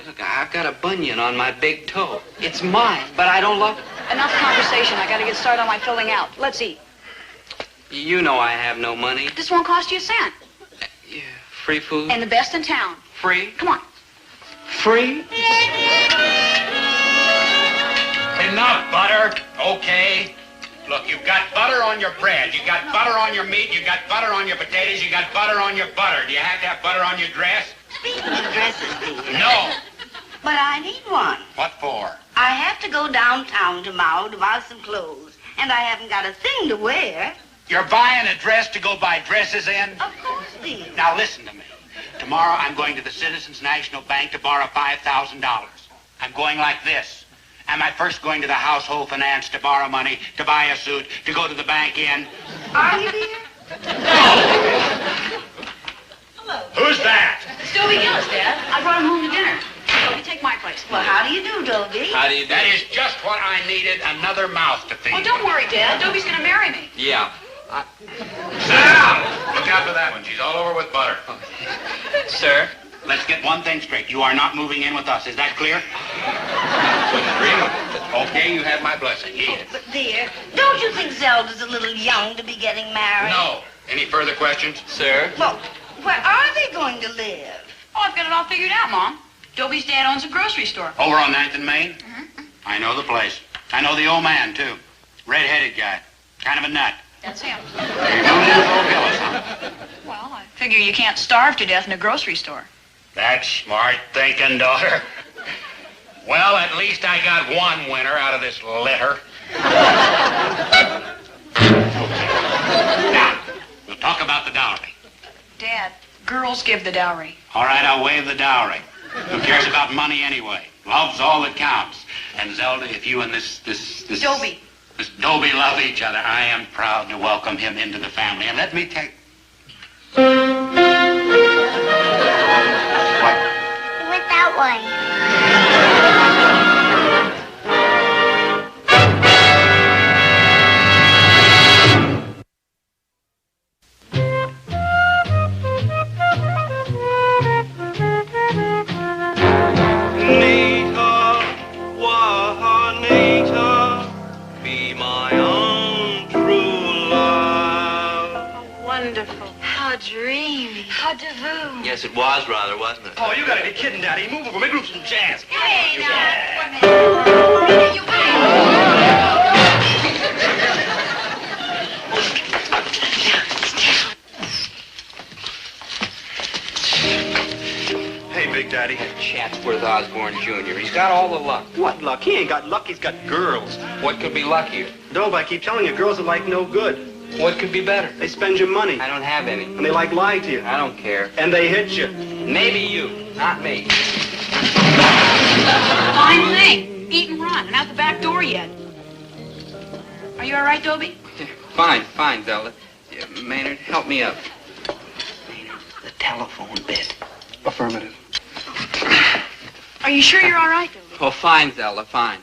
[SPEAKER 4] Look, I've got a bunion on my big toe. It's mine, but I don't love it.
[SPEAKER 5] Enough conversation. I gotta get started on my filling out. Let's eat.
[SPEAKER 4] You know I have no money.
[SPEAKER 5] This won't cost you a cent.
[SPEAKER 4] Yeah, free food?
[SPEAKER 5] And the best in town.
[SPEAKER 4] Free?
[SPEAKER 5] Come on.
[SPEAKER 4] Free?
[SPEAKER 9] Enough butter, okay? Look, you've got butter on your bread, you got butter on your meat, you got butter on your potatoes, you got butter on your butter. Do you have to have butter on your dress?
[SPEAKER 8] Speaking of dresses, dear.
[SPEAKER 9] No.
[SPEAKER 8] But I need one.
[SPEAKER 9] What for?
[SPEAKER 8] I have to go downtown tomorrow to buy some clothes, and I haven't got a thing to wear.
[SPEAKER 9] You're buying a dress to go buy dresses in?
[SPEAKER 8] Of course, dear.
[SPEAKER 9] Now listen to me. Tomorrow I'm going to the Citizens National Bank to borrow $5,000. I'm going like this. Am I first going to the household finance to borrow money, to buy a suit, to go to the bank in?
[SPEAKER 8] Are you, dear?
[SPEAKER 9] Who's that?
[SPEAKER 5] It's Dobie Gillis, Dad. I brought him home to dinner. Dobie, take my place.
[SPEAKER 8] Well, how do you do, Dobie?
[SPEAKER 4] How do you do?
[SPEAKER 9] That is just what I needed, another mouth to feed.
[SPEAKER 5] Oh, don't worry, Dad. Dobie's gonna marry me.
[SPEAKER 4] Yeah.
[SPEAKER 9] Sit down! Look out for that one. She's all over with butter.
[SPEAKER 4] Sir?
[SPEAKER 9] Let's get one thing straight. You are not moving in with us. Is that clear?
[SPEAKER 4] Wouldn't dream of it.
[SPEAKER 9] Okay, you have my blessing. Eat it.
[SPEAKER 8] But, dear, don't you think Zelda's a little young to be getting married?
[SPEAKER 9] No. Any further questions?
[SPEAKER 4] Sir?
[SPEAKER 8] Well, where are they going to live?
[SPEAKER 5] Oh, I've got it all figured out, Mom. Dobie's dad owns a grocery store.
[SPEAKER 9] Over on 9th and Main? I know the place. I know the old man, too. Red-headed guy. Kind of a nut.
[SPEAKER 5] That's him.
[SPEAKER 9] You know Gillis, huh?
[SPEAKER 5] Well, I figure you can't starve to death in a grocery store.
[SPEAKER 9] That's smart thinking, daughter. Well, at least I got one winner out of this litter. Now, we'll talk about the dowry.
[SPEAKER 5] Dad, girls give the dowry.
[SPEAKER 9] All right, I'll waive the dowry. Who cares about money anyway? Love's all that counts. And Zelda, if you and this
[SPEAKER 5] Dobie.
[SPEAKER 9] This Dobie love each other, I am proud to welcome him into the family. And let me tell you... What?
[SPEAKER 10] Went that way.
[SPEAKER 4] Yes, it was rather, wasn't it?
[SPEAKER 11] Oh, you gotta be kidding, Daddy. Move over, make room for some jazz.
[SPEAKER 5] Hey, now, you
[SPEAKER 11] Hey, Big Daddy.
[SPEAKER 2] Chatsworth Osborne Jr. He's got all the luck.
[SPEAKER 11] What luck? He ain't got luck, he's got girls.
[SPEAKER 2] What could be luckier?
[SPEAKER 11] Dobe, I keep telling you, girls are like no good.
[SPEAKER 2] What could be better?
[SPEAKER 11] They spend your money.
[SPEAKER 2] I don't have any.
[SPEAKER 11] And they like lying to you.
[SPEAKER 2] I don't care.
[SPEAKER 11] And they hit you.
[SPEAKER 2] Maybe you, not me.
[SPEAKER 5] Fine thing. Eat and run, and out the back door yet. Are you all right, Dobie?
[SPEAKER 2] Fine, Zelda. Maynard, help me up.
[SPEAKER 4] Maynard, the telephone bit.
[SPEAKER 11] Affirmative.
[SPEAKER 5] Are you sure you're all right, Dobie?
[SPEAKER 2] Oh, fine, Zelda, fine.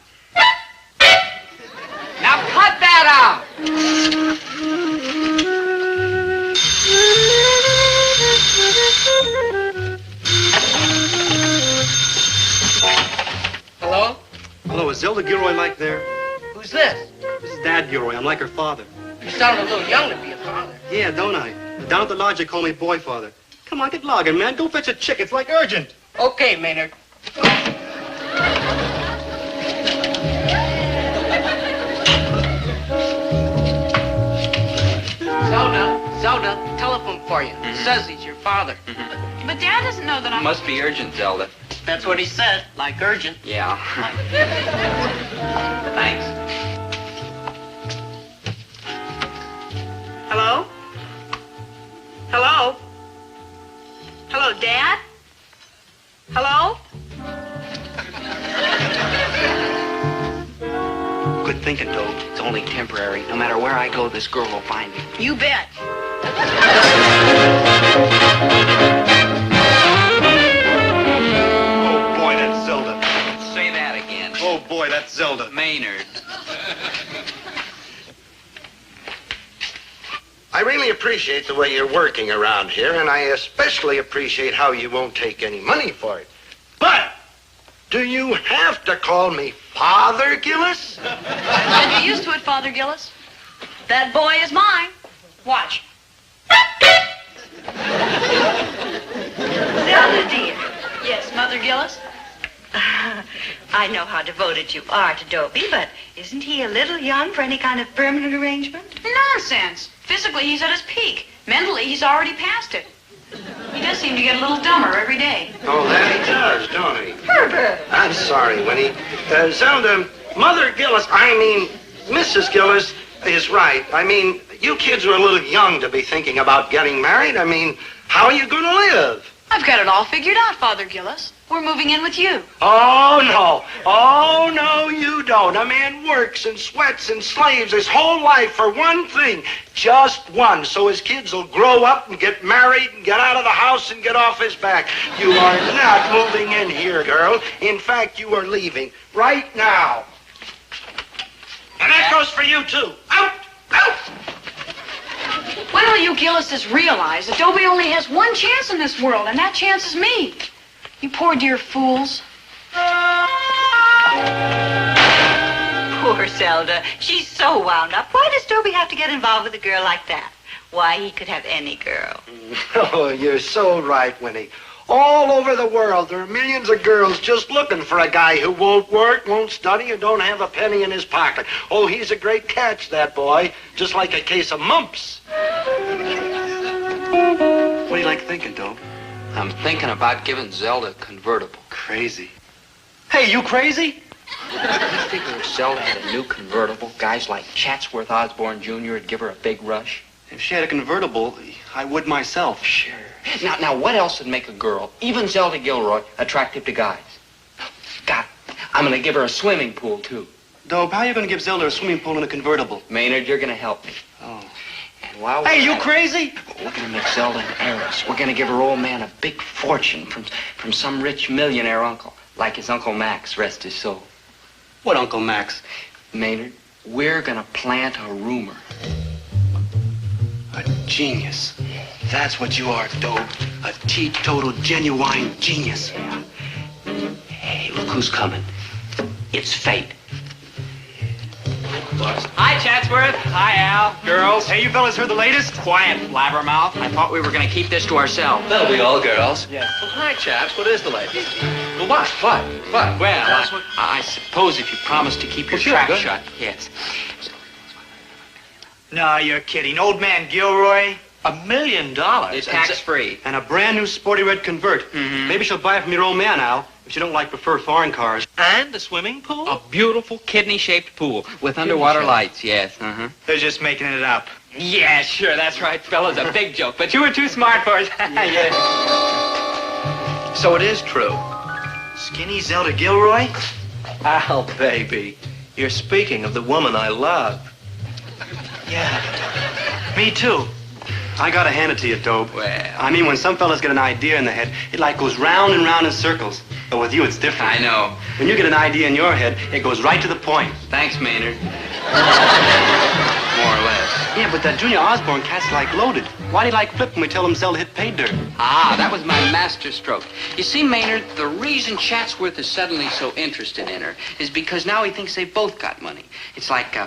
[SPEAKER 2] Now cut that out! Hello?
[SPEAKER 11] Hello, is Zelda Gilroy like there?
[SPEAKER 12] Who's this?
[SPEAKER 11] This is Dad Gilroy. I'm like her father.
[SPEAKER 12] You sound a little young to be a father.
[SPEAKER 11] Yeah, don't I? Down at the lodge, they call me boy father. Come on, get logging, man. Go fetch a chick. It's like urgent.
[SPEAKER 12] Okay, Maynard. Zelda, telephone for you. Says he's your father.
[SPEAKER 5] But Dad doesn't know that I'm...
[SPEAKER 2] Must be urgent, Zelda.
[SPEAKER 12] That's what he said, like urgent.
[SPEAKER 2] Yeah. Thanks.
[SPEAKER 5] Hello? Hello? Hello, Dad? Hello?
[SPEAKER 4] Good thinking, Dobe. It's only temporary. No matter where I go, this girl will find me.
[SPEAKER 5] You bet.
[SPEAKER 11] Oh, boy, that's Zelda.
[SPEAKER 2] Say that again.
[SPEAKER 11] Oh, boy, that's Zelda.
[SPEAKER 2] Maynard.
[SPEAKER 6] I really appreciate the way you're working around here, and I especially appreciate how you won't take any money for it. But do you have to call me Father Gillis?
[SPEAKER 5] Get used to it, Father Gillis. That boy is mine. Watch.
[SPEAKER 8] Zelda, dear.
[SPEAKER 5] Yes, Mother Gillis?
[SPEAKER 8] I know how devoted you are to Dobie, but isn't he a little young for any kind of permanent arrangement?
[SPEAKER 5] Nonsense. Physically, he's at his peak. Mentally, he's already past it. He does seem to get a little dumber every day.
[SPEAKER 6] Oh, that he does, don't he?
[SPEAKER 8] Herbert!
[SPEAKER 6] I'm sorry, Winnie. Zelda, Mother Gillis, Mrs. Gillis is right. You kids are a little young to be thinking about getting married. How are you going to live?
[SPEAKER 5] I've got it all figured out, Father Gillis. We're moving in with you.
[SPEAKER 6] Oh, no. Oh, no, you don't. A man works and sweats and slaves his whole life for one thing. Just one. So his kids will grow up and get married and get out of the house and get off his back. You are not moving in here, girl. In fact, you are leaving right now. And that goes for you, too. Out! Out!
[SPEAKER 5] When will you Gillises realize that Dobie only has one chance in this world, and that chance is me? You poor dear fools.
[SPEAKER 8] Poor Zelda. She's so wound up. Why does Dobie have to get involved with a girl like that? Why, he could have any girl.
[SPEAKER 6] Oh, you're so right, Winnie. All over the world, there are millions of girls just looking for a guy who won't work, won't study, and don't have a penny in his pocket. Oh, he's a great catch, that boy. Just like a case of mumps.
[SPEAKER 11] like thinking, Dobe?
[SPEAKER 2] I'm thinking about giving Zelda a convertible.
[SPEAKER 11] Crazy. Hey, you crazy?
[SPEAKER 2] You figure if Zelda had a new convertible, guys like Chatsworth Osborne Jr. would give her a big rush?
[SPEAKER 11] If she had a convertible, I would myself.
[SPEAKER 2] Sure. Now, what else would make a girl, even Zelda Gilroy, attractive to guys? God, I'm going to give her a swimming pool, too.
[SPEAKER 11] Dobe, how are you going to give Zelda a swimming pool in a convertible?
[SPEAKER 2] Maynard, you're going to help me.
[SPEAKER 11] Oh.
[SPEAKER 2] And while
[SPEAKER 11] Hey, you crazy?
[SPEAKER 2] We're going to make Zelda an heiress. We're going to give her old man a big fortune from some rich millionaire uncle, like his Uncle Max, rest his soul.
[SPEAKER 11] What Uncle Max?
[SPEAKER 2] Maynard, we're going to plant a rumor.
[SPEAKER 11] A genius. That's what you are, Dobe. A teetotal, genuine genius.
[SPEAKER 2] Yeah. Hey, look who's coming. It's fate.
[SPEAKER 13] Hi, Chatsworth. Hi, Al. Girls.
[SPEAKER 11] Hey, you fellas heard the latest?
[SPEAKER 13] Quiet, blabbermouth. I thought we were going to keep this to ourselves.
[SPEAKER 4] That'll be all, girls.
[SPEAKER 13] Yes.
[SPEAKER 4] Well, hi, chaps. What is the latest? Well, what?
[SPEAKER 2] Well, I suppose if you promise to keep your trap shut, yes.
[SPEAKER 13] No, you're kidding. Old man Gilroy.
[SPEAKER 4] $1 million?
[SPEAKER 13] It's tax-free.
[SPEAKER 11] And a brand new sporty red convert.
[SPEAKER 2] Mm-hmm.
[SPEAKER 11] Maybe she'll buy it from your old man, Al, if she don't prefer foreign cars.
[SPEAKER 4] And a swimming pool?
[SPEAKER 2] A beautiful kidney-shaped pool with underwater lights, yes. Uh-huh.
[SPEAKER 13] They're just making it up. Yeah, sure, that's right, fellas. A big joke, but you were too smart for it. Yeah.
[SPEAKER 4] So it is true.
[SPEAKER 11] Skinny Zelda Gilroy?
[SPEAKER 4] Al, baby, you're speaking of the woman I love.
[SPEAKER 11] Yeah. Me too. I gotta hand it to you, Dobe.
[SPEAKER 2] Well.
[SPEAKER 11] I mean, when some fellas get an idea in the head, it goes round and round in circles. But with you, it's different.
[SPEAKER 2] I know.
[SPEAKER 11] When you get an idea in your head, it goes right to the point.
[SPEAKER 2] Thanks, Maynard. More or less.
[SPEAKER 11] Yeah, but that Junior Osborne cat's loaded. Why'd he flip when we tell him Zelda hit pay dirt?
[SPEAKER 2] Ah, that was my master stroke. You see, Maynard, the reason Chatsworth is suddenly so interested in her is because now he thinks they've both got money. It's like,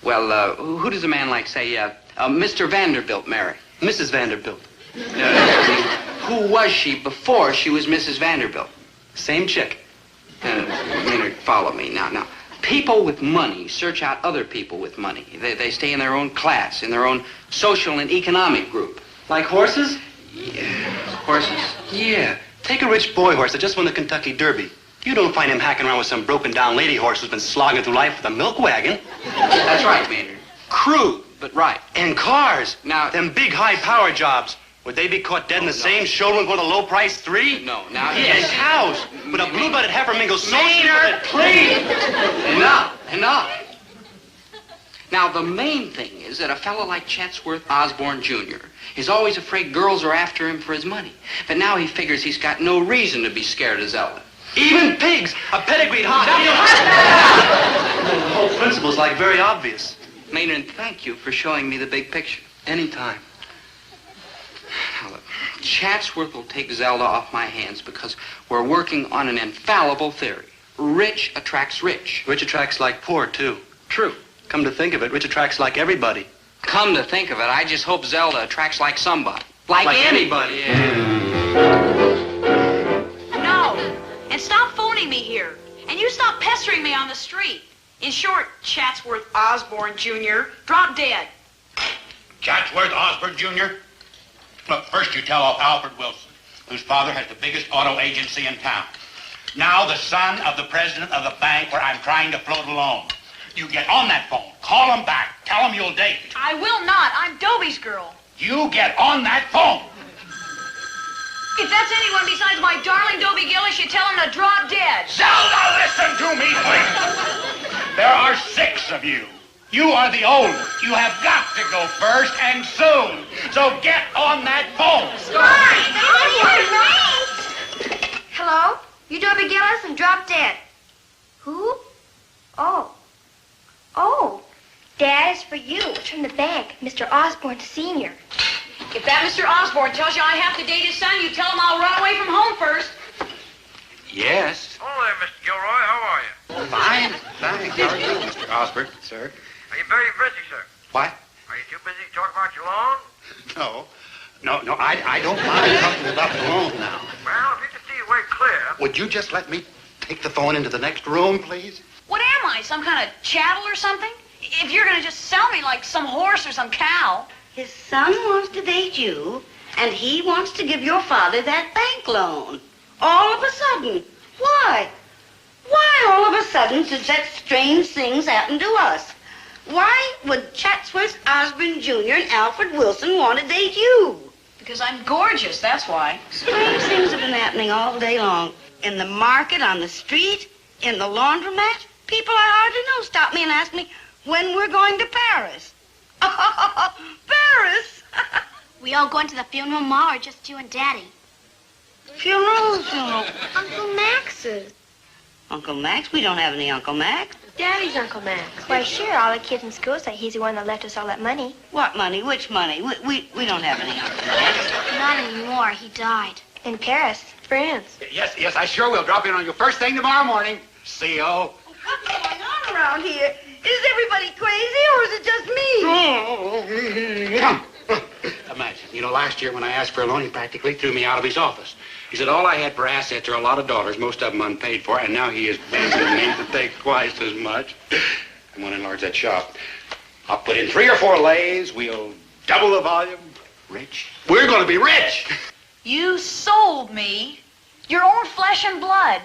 [SPEAKER 2] who does a man like, say, Mr. Vanderbilt marry?
[SPEAKER 11] Mrs. Vanderbilt.
[SPEAKER 2] Who was she before she was Mrs. Vanderbilt?
[SPEAKER 11] Same chick.
[SPEAKER 2] Maynard, follow me. Now, people with money search out other people with money. They stay in their own class, in their own social and economic group.
[SPEAKER 11] Like horses?
[SPEAKER 2] Yeah. Horses?
[SPEAKER 11] Yeah. Take a rich boy horse that just won the Kentucky Derby. You don't find him hacking around with some broken-down lady horse who's been slogging through life with a milk wagon.
[SPEAKER 2] That's right, Maynard. Crude, but right.
[SPEAKER 11] And cars.
[SPEAKER 2] Now,
[SPEAKER 11] them big high-power jobs. Would they be caught dead in the same showroom going to low-price 3?
[SPEAKER 2] No, now...
[SPEAKER 11] Yeah, and cows. With a blue-blooded heifer mingle so
[SPEAKER 2] Maynard,
[SPEAKER 11] please!
[SPEAKER 2] Enough. Now, the main thing is that a fellow like Chatsworth Osborne Jr. is always afraid girls are after him for his money. But now he figures he's got no reason to be scared of Zelda.
[SPEAKER 11] Even pigs! A pedigreed hot! The whole principle's very obvious.
[SPEAKER 2] Maynard, thank you for showing me the big picture.
[SPEAKER 11] Anytime.
[SPEAKER 2] Now, look, Chatsworth will take Zelda off my hands because we're working on an infallible theory. Rich attracts rich.
[SPEAKER 11] Rich attracts poor, too.
[SPEAKER 2] True.
[SPEAKER 11] Come to think of it, rich attracts everybody.
[SPEAKER 2] Come to think of it, I just hope Zelda attracts like somebody. Like
[SPEAKER 11] anybody.
[SPEAKER 2] Yeah.
[SPEAKER 5] No. And stop phoning me here. And you stop pestering me on the street. In short, Chatsworth Osborne Jr. Drop dead.
[SPEAKER 9] Chatsworth Osborne Jr.? Look, first you tell off Alfred Wilson, whose father has the biggest auto agency in town. Now the son of the president of the bank where I'm trying to float a loan. You get on that phone, call him back, tell him you'll date.
[SPEAKER 5] I will not. I'm Dobie's girl.
[SPEAKER 9] You get on that phone.
[SPEAKER 5] If that's anyone besides my darling Dobie Gillis, you tell him to drop dead.
[SPEAKER 9] Zelda, listen to me, please. There are 6 of you. You are the oldest. You have got to go first, and soon. So get on that phone.
[SPEAKER 10] Hello? You Dobie Gillis and drop dead. Who? Oh. Dad is for you. It's from the bank, Mr. Osborne Sr.
[SPEAKER 5] If that Mr. Osborne tells you I have to date his son, you tell him I'll run away from home first.
[SPEAKER 2] Yes.
[SPEAKER 14] Hello there, Mr. Gilroy. How are you?
[SPEAKER 2] Fine, thanks. How are you, Mr. Osborne, sir?
[SPEAKER 14] Are you very busy, sir?
[SPEAKER 2] What?
[SPEAKER 14] Are you too busy to talk about your lawn?
[SPEAKER 6] No, I don't mind talking about the loan now.
[SPEAKER 14] Well, if you can see your way clear...
[SPEAKER 6] Would you just let me take the phone into the next room, please?
[SPEAKER 5] What am I, some kind of chattel or something? If you're going to just sell me like some horse or some cow.
[SPEAKER 10] His son wants to date you,
[SPEAKER 15] And he wants to give your father that bank loan. All of a sudden. Why? Why all of a sudden did such strange things happen to us? Why would Chatsworth Osborne Jr. and Alfred Wilson want to date you?
[SPEAKER 5] Because I'm gorgeous, that's why.
[SPEAKER 15] Strange things have been happening all day long. In the market, on the street, in the laundromat. People I hardly know stop me and ask me when we're going to Paris. Paris!
[SPEAKER 10] We all going to the funeral, Ma, or just you and Daddy?
[SPEAKER 15] Funeral?
[SPEAKER 10] Uncle Max's.
[SPEAKER 15] Uncle Max? We don't have any Uncle Max.
[SPEAKER 10] Daddy's Uncle Max. Why, sure, all the kids in school say he's the one that left us all that money.
[SPEAKER 15] What money? Which money? We don't have any Uncle Max.
[SPEAKER 10] Not anymore. He died. In Paris, France.
[SPEAKER 9] Yes, I sure will. Drop in on you first thing tomorrow morning. C.O.
[SPEAKER 15] What's going on around here? Is everybody crazy, or is it just me?
[SPEAKER 9] Imagine, last year when I asked for a loan, he practically threw me out of his office. He said all I had for assets are a lot of dollars, most of them unpaid for, and now he is begging me to take twice as much. I want to enlarge that shop. I'll put in 3 or 4 lathes. We'll double the volume. Rich. We're going to be rich.
[SPEAKER 5] You sold me your own flesh and blood.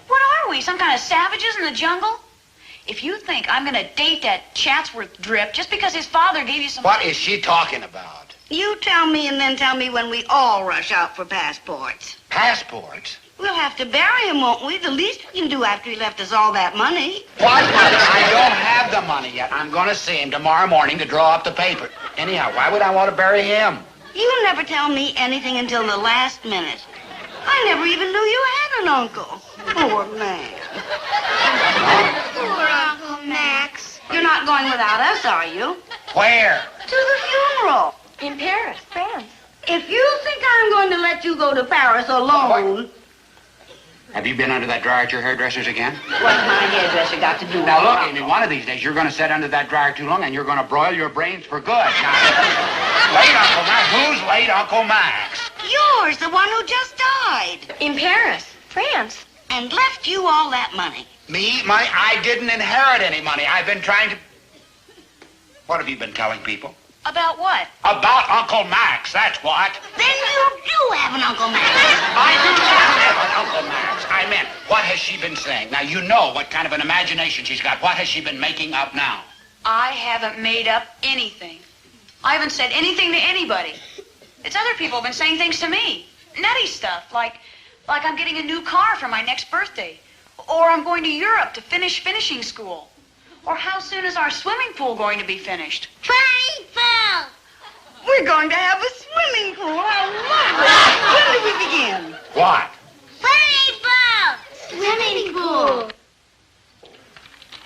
[SPEAKER 5] What are we, some kind of savages in the jungle? If you think I'm going to date that Chatsworth drip just because his father gave you some...
[SPEAKER 9] What is she talking about?
[SPEAKER 15] You tell me and then tell me when we all rush out for passports.
[SPEAKER 9] Passports?
[SPEAKER 15] We'll have to bury him, won't we? The least we can do after he left us all that money.
[SPEAKER 9] What money? I don't have the money yet. I'm going to see him tomorrow morning to draw up the paper. Anyhow, why would I want to bury him?
[SPEAKER 15] You never tell me anything until the last minute. I never even knew you had an uncle. Poor man.
[SPEAKER 10] Poor Uncle Max.
[SPEAKER 15] You're not going without us, are you?
[SPEAKER 9] Where?
[SPEAKER 15] To the funeral.
[SPEAKER 10] In Paris, France.
[SPEAKER 15] If you think I'm going to let you go to Paris alone...
[SPEAKER 9] Have you been under that dryer at your hairdresser's again?
[SPEAKER 15] What's my hairdresser got to do with it?
[SPEAKER 9] Now, look, Amy, one of these days you're going to sit under that dryer too long and you're going to broil your brains for good. Now, late Uncle Max? Who's late Uncle Max?
[SPEAKER 15] Yours, the one who just died.
[SPEAKER 10] In Paris, France.
[SPEAKER 15] And left you all that money.
[SPEAKER 9] Me? I didn't inherit any money. I've been trying to... What have you been telling people?
[SPEAKER 5] About what?
[SPEAKER 9] About Uncle Max, that's what.
[SPEAKER 15] Then you do have an Uncle Max.
[SPEAKER 9] I do not have an Uncle Max. I meant, what has she been saying? Now, you know what kind of an imagination she's got. What has she been making up now?
[SPEAKER 5] I haven't made up anything. I haven't said anything to anybody. It's other people have been saying things to me. Nutty stuff, like I'm getting a new car for my next birthday. Or I'm going to Europe to finish finishing school. Or how soon is our swimming pool going to be finished?
[SPEAKER 10] Swimming pool!
[SPEAKER 15] We're going to have a swimming pool. How lovely. When do we begin?
[SPEAKER 9] What?
[SPEAKER 10] Swimming pool!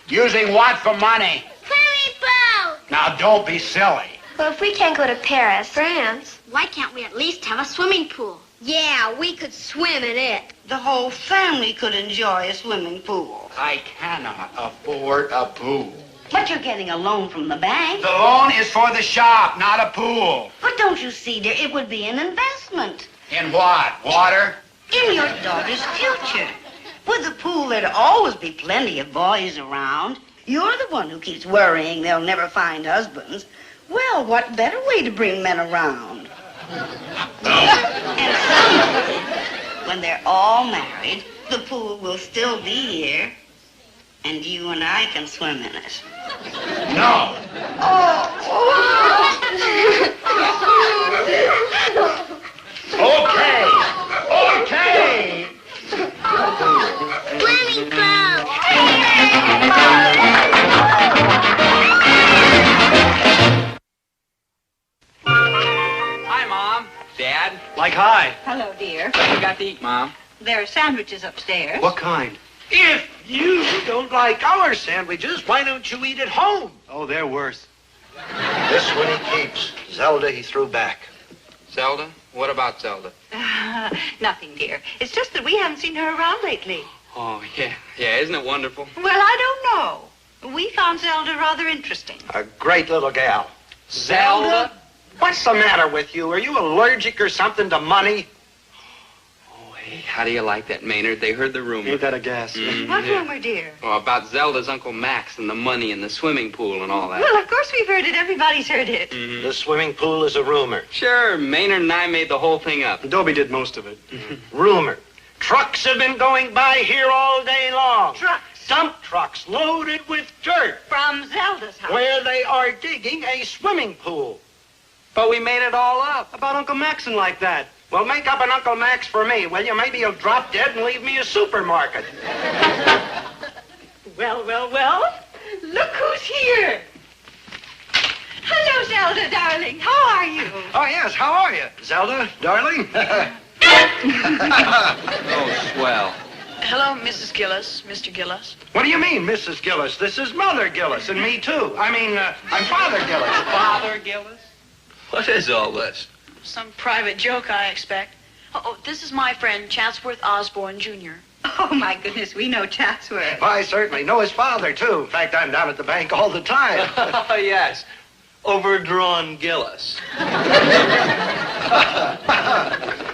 [SPEAKER 9] Using what for money?
[SPEAKER 10] Swimming pool!
[SPEAKER 9] Now, don't be silly.
[SPEAKER 10] Well, if we can't go to Paris, France, why can't we at least have a swimming pool? Yeah, we could swim in it.
[SPEAKER 15] The whole family could enjoy a swimming pool.
[SPEAKER 9] I cannot afford a pool.
[SPEAKER 15] But you're getting a loan from the bank.
[SPEAKER 9] The loan is for the shop, not a pool.
[SPEAKER 15] But don't you see, dear, it would be an investment.
[SPEAKER 9] In what? Water?
[SPEAKER 15] In your daughter's future. With a pool, there'd always be plenty of boys around. You're the one who keeps worrying they'll never find husbands. Well, what better way to bring men around? And someday, when they're all married, the pool will still be here, and you and I can swim in it.
[SPEAKER 9] No. Okay.
[SPEAKER 10] Swimming pool!
[SPEAKER 13] Hi, Mom. Dad.
[SPEAKER 6] Like hi.
[SPEAKER 15] Hello, dear.
[SPEAKER 13] What you got to eat, Mom?
[SPEAKER 15] There are sandwiches upstairs.
[SPEAKER 6] What kind? If you don't like our sandwiches, why don't you eat at home?
[SPEAKER 11] Oh, they're worse.
[SPEAKER 6] This one he keeps. Zelda he threw back.
[SPEAKER 13] Zelda? What about Zelda?
[SPEAKER 8] Nothing, dear. It's just that we haven't seen her around lately.
[SPEAKER 13] Oh, yeah. Yeah, isn't it wonderful?
[SPEAKER 8] Well, I don't know. We found Zelda rather interesting.
[SPEAKER 6] A great little gal.
[SPEAKER 13] Zelda?
[SPEAKER 6] What's the matter with you? Are you allergic or something to money?
[SPEAKER 13] Oh,
[SPEAKER 2] Hey, how do you like that, Maynard? They heard the rumor.
[SPEAKER 11] Ain't that a gas?
[SPEAKER 5] What rumor, dear?
[SPEAKER 2] Oh, about Zelda's Uncle Max and the money and the swimming pool and all that.
[SPEAKER 5] Well, of course we've heard it. Everybody's heard it.
[SPEAKER 6] The swimming pool is a rumor.
[SPEAKER 2] Sure, Maynard and I made the whole thing up.
[SPEAKER 11] Dobie did most of it.
[SPEAKER 6] Rumor. Trucks have been going by here all day long.
[SPEAKER 5] Trucks?
[SPEAKER 6] Dump trucks loaded with dirt.
[SPEAKER 5] From Zelda's house.
[SPEAKER 6] Where they are digging a swimming pool.
[SPEAKER 2] But we made it all up.
[SPEAKER 11] About Uncle Max and like that.
[SPEAKER 6] Well, make up an Uncle Max for me, will you? Maybe he'll drop dead and leave me a supermarket.
[SPEAKER 5] Well, well, well. Look who's here. Hello, Zelda, darling. How are you?
[SPEAKER 6] Oh, yes, how are you, Zelda, darling?
[SPEAKER 2] Oh, swell.
[SPEAKER 5] Hello, Mrs. Gillis, Mr. Gillis.
[SPEAKER 6] What do you mean, Mrs. Gillis? This is Mother Gillis, and me, too. I'm Father Gillis.
[SPEAKER 2] Father Gillis?
[SPEAKER 4] What is all this?
[SPEAKER 5] Some private joke, I expect. Oh, this is my friend, Chatsworth Osborne, Jr.
[SPEAKER 8] Oh, my goodness, we know Chatsworth.
[SPEAKER 6] I certainly know his father, too. In fact, I'm down at the bank all the time.
[SPEAKER 4] Oh, yes. Overdrawn Gillis.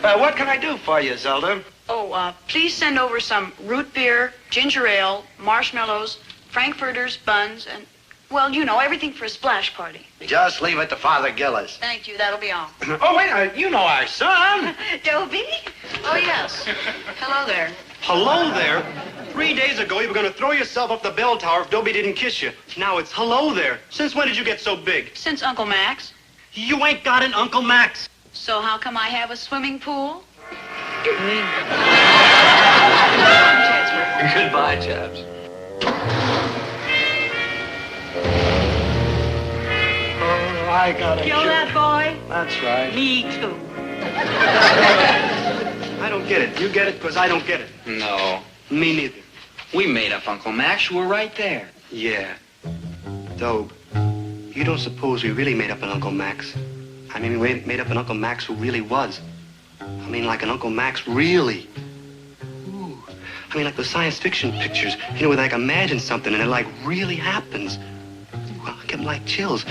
[SPEAKER 6] What can I do for you, Zelda?
[SPEAKER 5] Oh, please send over some root beer, ginger ale, marshmallows, frankfurters, buns, and, well, you know, everything for a splash party.
[SPEAKER 6] Just leave it to Father Gillis.
[SPEAKER 5] Thank you, that'll be all.
[SPEAKER 6] Oh, wait, you know our son.
[SPEAKER 5] Dobie? Oh, yes. Hello there.
[SPEAKER 11] Hello there? 3 days ago, you were going to throw yourself off the bell tower if Dobie didn't kiss you. Now it's hello there. Since when did you get so big?
[SPEAKER 5] Since Uncle Max.
[SPEAKER 11] You ain't got an Uncle Max.
[SPEAKER 5] So how come I have a swimming pool?
[SPEAKER 4] Goodbye, chaps.
[SPEAKER 6] Oh, I got it.
[SPEAKER 8] Kill that boy?
[SPEAKER 6] That's right.
[SPEAKER 8] Me too.
[SPEAKER 11] I don't get it. You get it because I don't get it.
[SPEAKER 2] No.
[SPEAKER 11] Me neither.
[SPEAKER 2] We made up Uncle Max. You were right there.
[SPEAKER 11] Yeah. Dobe, you don't suppose we really made up an Uncle Max? I mean, we made up an Uncle Max who really was. I mean, like an Uncle Max really. Ooh. I mean, like the science fiction pictures, you know, where they like imagine something and it like really happens. Ooh, I get like chills.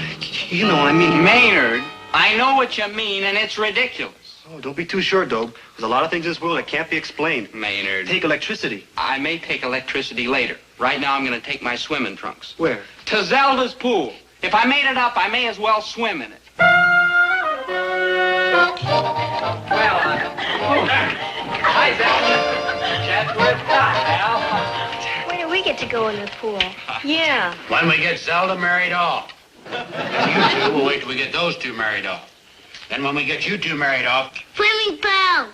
[SPEAKER 11] You know, I mean...
[SPEAKER 2] Maynard, I know what you mean, and it's ridiculous.
[SPEAKER 11] Oh, don't be too sure, Dobe. There's a lot of things in this world that can't be explained.
[SPEAKER 2] Maynard.
[SPEAKER 11] Take electricity.
[SPEAKER 2] I may take electricity later. Right now, I'm going to take my swimming trunks.
[SPEAKER 11] Where?
[SPEAKER 2] To Zelda's pool. If I made it up, I may as well swim in it. Well, hi, Zelda. Chatsworth, hi, Al.
[SPEAKER 10] When do we get to go in the pool?
[SPEAKER 8] Yeah.
[SPEAKER 9] When we get Zelda married off. And you two will wait till we get those two married off. Then when we get you two married off,
[SPEAKER 10] Swimming pool.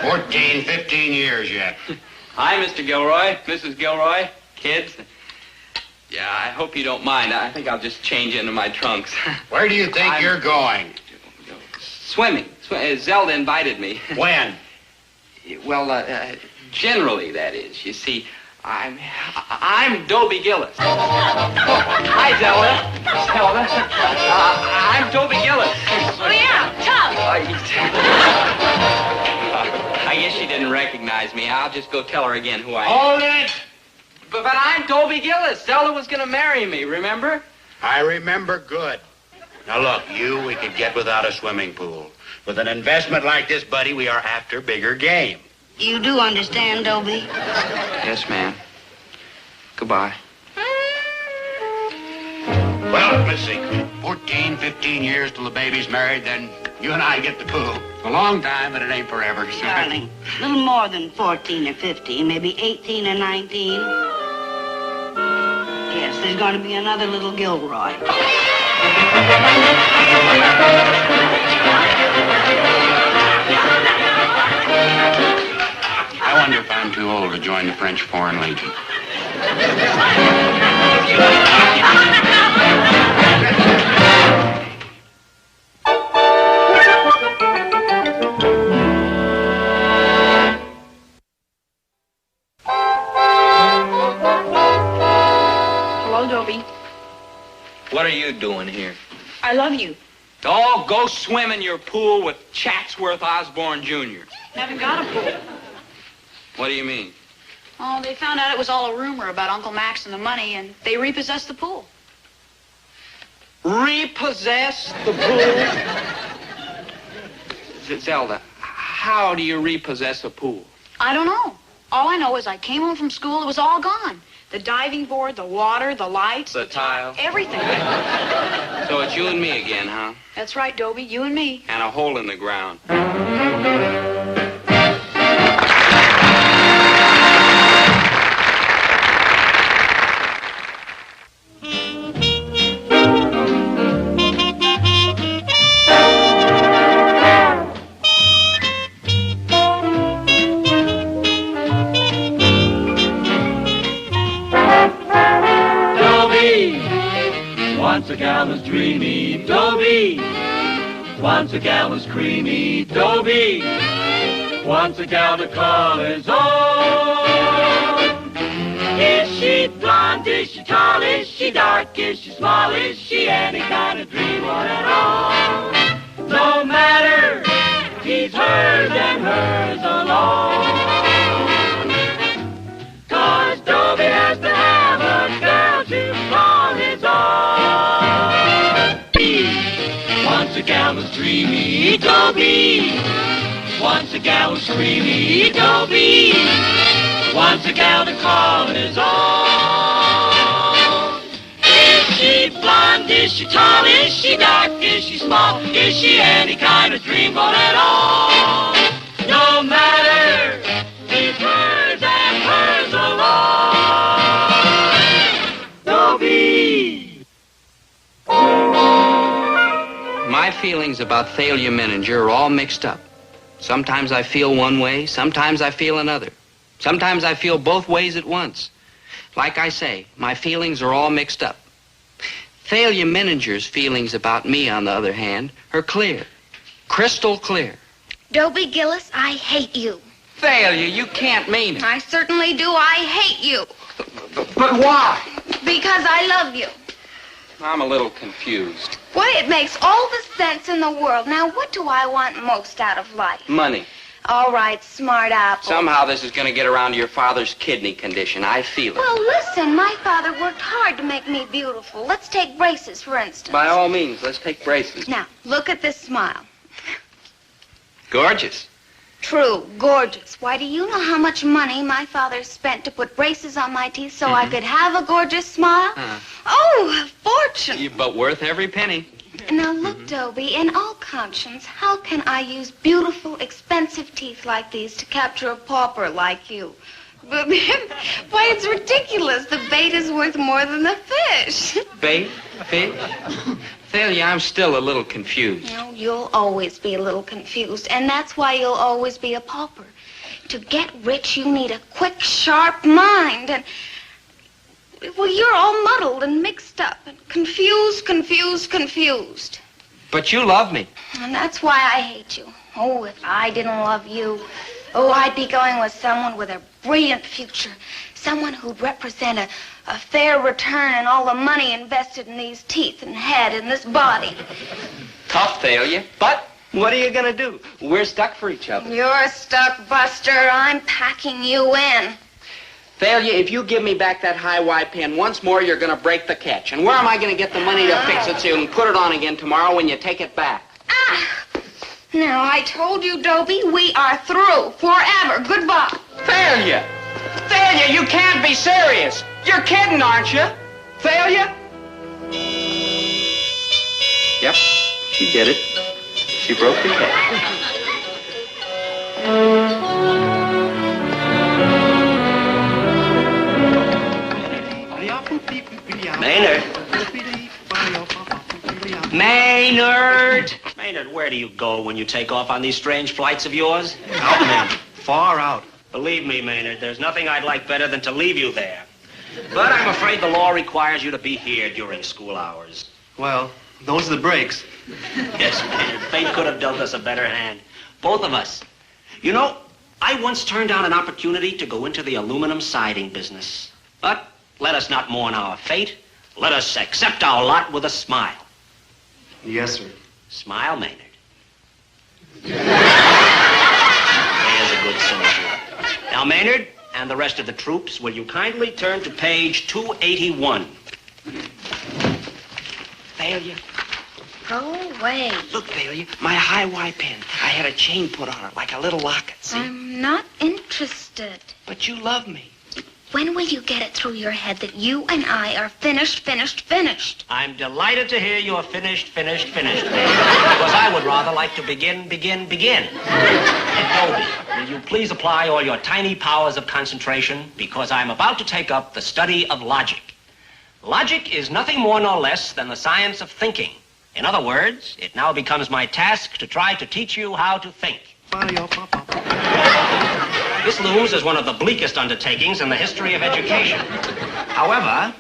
[SPEAKER 9] 14, 15 years yet.
[SPEAKER 2] Hi, Mr. Gilroy, Mrs. Gilroy, kids. Yeah, I hope you don't mind. I think I'll just change into my trunks.
[SPEAKER 9] Where do you think you're going?
[SPEAKER 2] Swimming. Zelda invited me.
[SPEAKER 9] When?
[SPEAKER 2] Well, generally, that is. You see, I'm Dobie Gillis. Hi, Zelda. Zelda. I'm Dobie Gillis.
[SPEAKER 8] Oh, yeah, tough.
[SPEAKER 2] I guess she didn't recognize me. I'll just go tell her again who I am.
[SPEAKER 9] Hold it!
[SPEAKER 2] But I'm Dobie Gillis. Zelda was going to marry me, remember?
[SPEAKER 9] I remember good. Now look, we could get without a swimming pool. With an investment like this, buddy, we are after bigger game.
[SPEAKER 15] You do understand, Dobie?
[SPEAKER 2] Yes, ma'am. Goodbye.
[SPEAKER 9] Well, let's see. 14, 15 years till the baby's married, then you and I get the pool. It's a long time, but it ain't forever. So.
[SPEAKER 15] Darling, a little more than 14 or 15, maybe 18 or 19. Yes, there's going to be another little Gilroy.
[SPEAKER 9] I wonder if I'm too old to join the French Foreign Legion.
[SPEAKER 5] Hello, Dobie.
[SPEAKER 4] What are you doing here?
[SPEAKER 5] I love you.
[SPEAKER 2] Oh, go swim in your pool with Chatsworth Osborne, Jr.
[SPEAKER 5] Haven't got a pool.
[SPEAKER 2] What do you mean?
[SPEAKER 5] Oh, they found out it was all a rumor about Uncle Max and the money, and they repossessed the pool.
[SPEAKER 2] Repossess the pool? Zelda,
[SPEAKER 13] How do you repossess a pool?
[SPEAKER 5] I don't know. All I know is I came home from school, it was all gone. The diving board, the water, the lights.
[SPEAKER 13] The tile.
[SPEAKER 5] Everything.
[SPEAKER 13] So it's you and me again, huh?
[SPEAKER 5] That's right, Dobie, you and me.
[SPEAKER 13] And a hole in the ground.
[SPEAKER 1] Once a gal was dreamy, Dobie. Once a gal was creamy, Dobie. Once a gal to call his own. Is she blonde? Is she tall? Is she dark? Is she small? Is she any kind of dream one at all? No matter, he's hers and hers alone. 'Cause Dobie has to have a girl to call his own. Once a gal was dreamy, Dobie. Once a gal was creamy, Dobie. Once a gal to call his own. Is she blonde? Is she tall? Is she dark? Is she small? Is she any kind of dreamboat at all? No matter, he's hers and hers alone. Dobie.
[SPEAKER 2] My feelings about Thalia Menninger are all mixed up. Sometimes I feel one way, sometimes I feel another. Sometimes I feel both ways at once. Like I say, my feelings are all mixed up. Thalia Menninger's feelings about me, on the other hand, are clear. Crystal clear.
[SPEAKER 3] Dobie Gillis, I hate you.
[SPEAKER 2] Thalia, you can't mean it.
[SPEAKER 3] I certainly do. I hate you.
[SPEAKER 2] But why?
[SPEAKER 3] Because I love you.
[SPEAKER 13] I'm a little confused.
[SPEAKER 3] Why, it makes all the sense in the world. Now, what do I want most out of life?
[SPEAKER 2] Money.
[SPEAKER 3] All right, smart apple.
[SPEAKER 2] Somehow this is going to get around to your father's kidney condition. I feel it.
[SPEAKER 3] Well, listen, my father worked hard to make me beautiful. Let's take braces, for instance.
[SPEAKER 2] By all means, let's take braces.
[SPEAKER 3] Now, look at this smile.
[SPEAKER 2] Gorgeous.
[SPEAKER 3] True, gorgeous. Why, do you know how much money my father spent to put braces on my teeth so I could have a gorgeous smile? Oh, a fortune.
[SPEAKER 2] But worth every penny.
[SPEAKER 3] Now, look, Dobie, in all conscience, how can I use beautiful, expensive teeth like these to capture a pauper like you? But, why, it's ridiculous. The bait is worth more than the fish.
[SPEAKER 2] Bait? Fish? Thalia, I'm still a little confused.
[SPEAKER 3] No, you'll always be a little confused, and that's why you'll always be a pauper. To get rich, you need a quick, sharp mind, and... well, you're all muddled and mixed up and confused.
[SPEAKER 2] But you love me.
[SPEAKER 3] And that's why I hate you. Oh, if I didn't love you, I'd be going with someone with a brilliant future. Someone who'd represent a fair return on all the money invested in these teeth and head and this body.
[SPEAKER 2] Tough, Thalia. But what are you going to do? We're stuck for each other.
[SPEAKER 3] You're stuck, Buster. I'm packing you in.
[SPEAKER 2] Thalia, if you give me back that high Y pen once more, you're going to break the catch. And where am I going to get the money to fix it so you can put it on again tomorrow when you take it back?
[SPEAKER 3] Now, I told you, Dobie, we are through. Forever. Goodbye.
[SPEAKER 2] Thalia! Thalia, you can't be serious. You're kidding, aren't you? Thalia? Yep, she did it. She broke the catch.
[SPEAKER 16] Maynard.
[SPEAKER 2] Maynard!
[SPEAKER 16] Maynard, where do you go when you take off on these strange flights of yours?
[SPEAKER 11] Out, man. Far out.
[SPEAKER 16] Believe me, Maynard, there's nothing I'd like better than to leave you there. But I'm afraid the law requires you to be here during school hours.
[SPEAKER 11] Well, those are the breaks.
[SPEAKER 16] Yes, Maynard, fate could have dealt us a better hand. Both of us. You know, I once turned down an opportunity to go into the aluminum siding business. But let us not mourn our fate. Let us accept our lot with a smile.
[SPEAKER 11] Yes, sir.
[SPEAKER 16] Smile, Maynard. There's a good soldier. Now, Maynard and the rest of the troops, will you kindly turn to page 281?
[SPEAKER 2] Thalia,
[SPEAKER 3] Go away.
[SPEAKER 16] Look, Thalia, my high Y pin. I had a chain put on it, like a little locket, see?
[SPEAKER 3] I'm not interested.
[SPEAKER 16] But you love me.
[SPEAKER 3] When will you get it through your head that you and I are finished?
[SPEAKER 16] I'm delighted to hear you're finished. Because I would rather like to begin. And Dobie, will you please apply all your tiny powers of concentration, because I'm about to take up the study of logic. Logic is nothing more nor less than the science of thinking. In other words, it now becomes my task to try to teach you how to think. This looms as one of the bleakest undertakings in the history of education. However,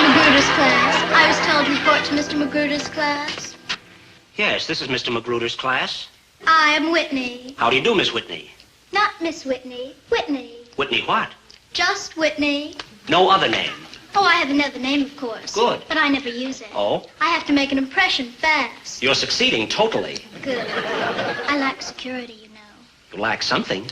[SPEAKER 10] Magruder's class. I was told to report to Mr. Magruder's class.
[SPEAKER 16] yes, this is Mr. Magruder's class.
[SPEAKER 10] I am Whitney.
[SPEAKER 16] How do you do, Miss Whitney?
[SPEAKER 10] Not Miss Whitney. Whitney.
[SPEAKER 16] Whitney what?
[SPEAKER 10] Just Whitney.
[SPEAKER 16] No other name.
[SPEAKER 10] Oh, I have another name, of course.
[SPEAKER 16] Good.
[SPEAKER 10] But I never use it.
[SPEAKER 16] Oh?
[SPEAKER 10] I have to make an impression fast.
[SPEAKER 16] You're succeeding totally.
[SPEAKER 10] Good. I lack security, you know.
[SPEAKER 16] You lack something.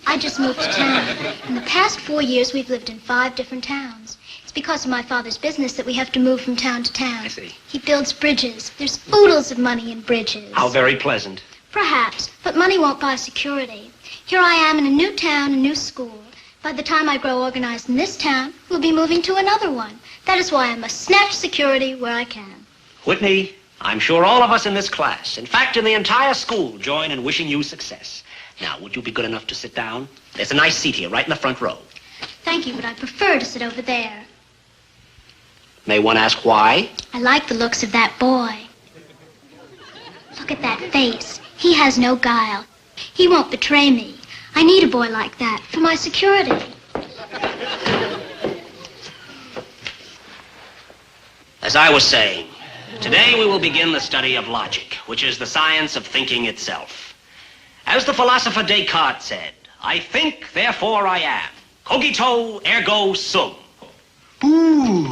[SPEAKER 10] I just moved to town. In the past 4 years, we've lived in 5 different towns. It's because of my father's business that we have to move from town to town.
[SPEAKER 16] I see.
[SPEAKER 10] He builds bridges. There's oodles of money in bridges.
[SPEAKER 16] How very pleasant.
[SPEAKER 10] Perhaps, but money won't buy security. Here I am in a new town, a new school. By the time I grow organized in this town, we'll be moving to another one. That is why I must snatch security where I can.
[SPEAKER 16] Whitney, I'm sure all of us in this class, in fact, in the entire school, join in wishing you success. Now, would you be good enough to sit down? There's a nice seat here, right in the front row.
[SPEAKER 10] Thank you, but I prefer to sit over there.
[SPEAKER 16] May one ask why?
[SPEAKER 10] I like the looks of that boy. Look at that face. He has no guile. He won't betray me. I need a boy like that for my security.
[SPEAKER 16] As I was saying, today we will begin the study of logic, which is the science of thinking itself. As the philosopher Descartes said, I think, therefore I am. Cogito, ergo sum.
[SPEAKER 11] Ooh.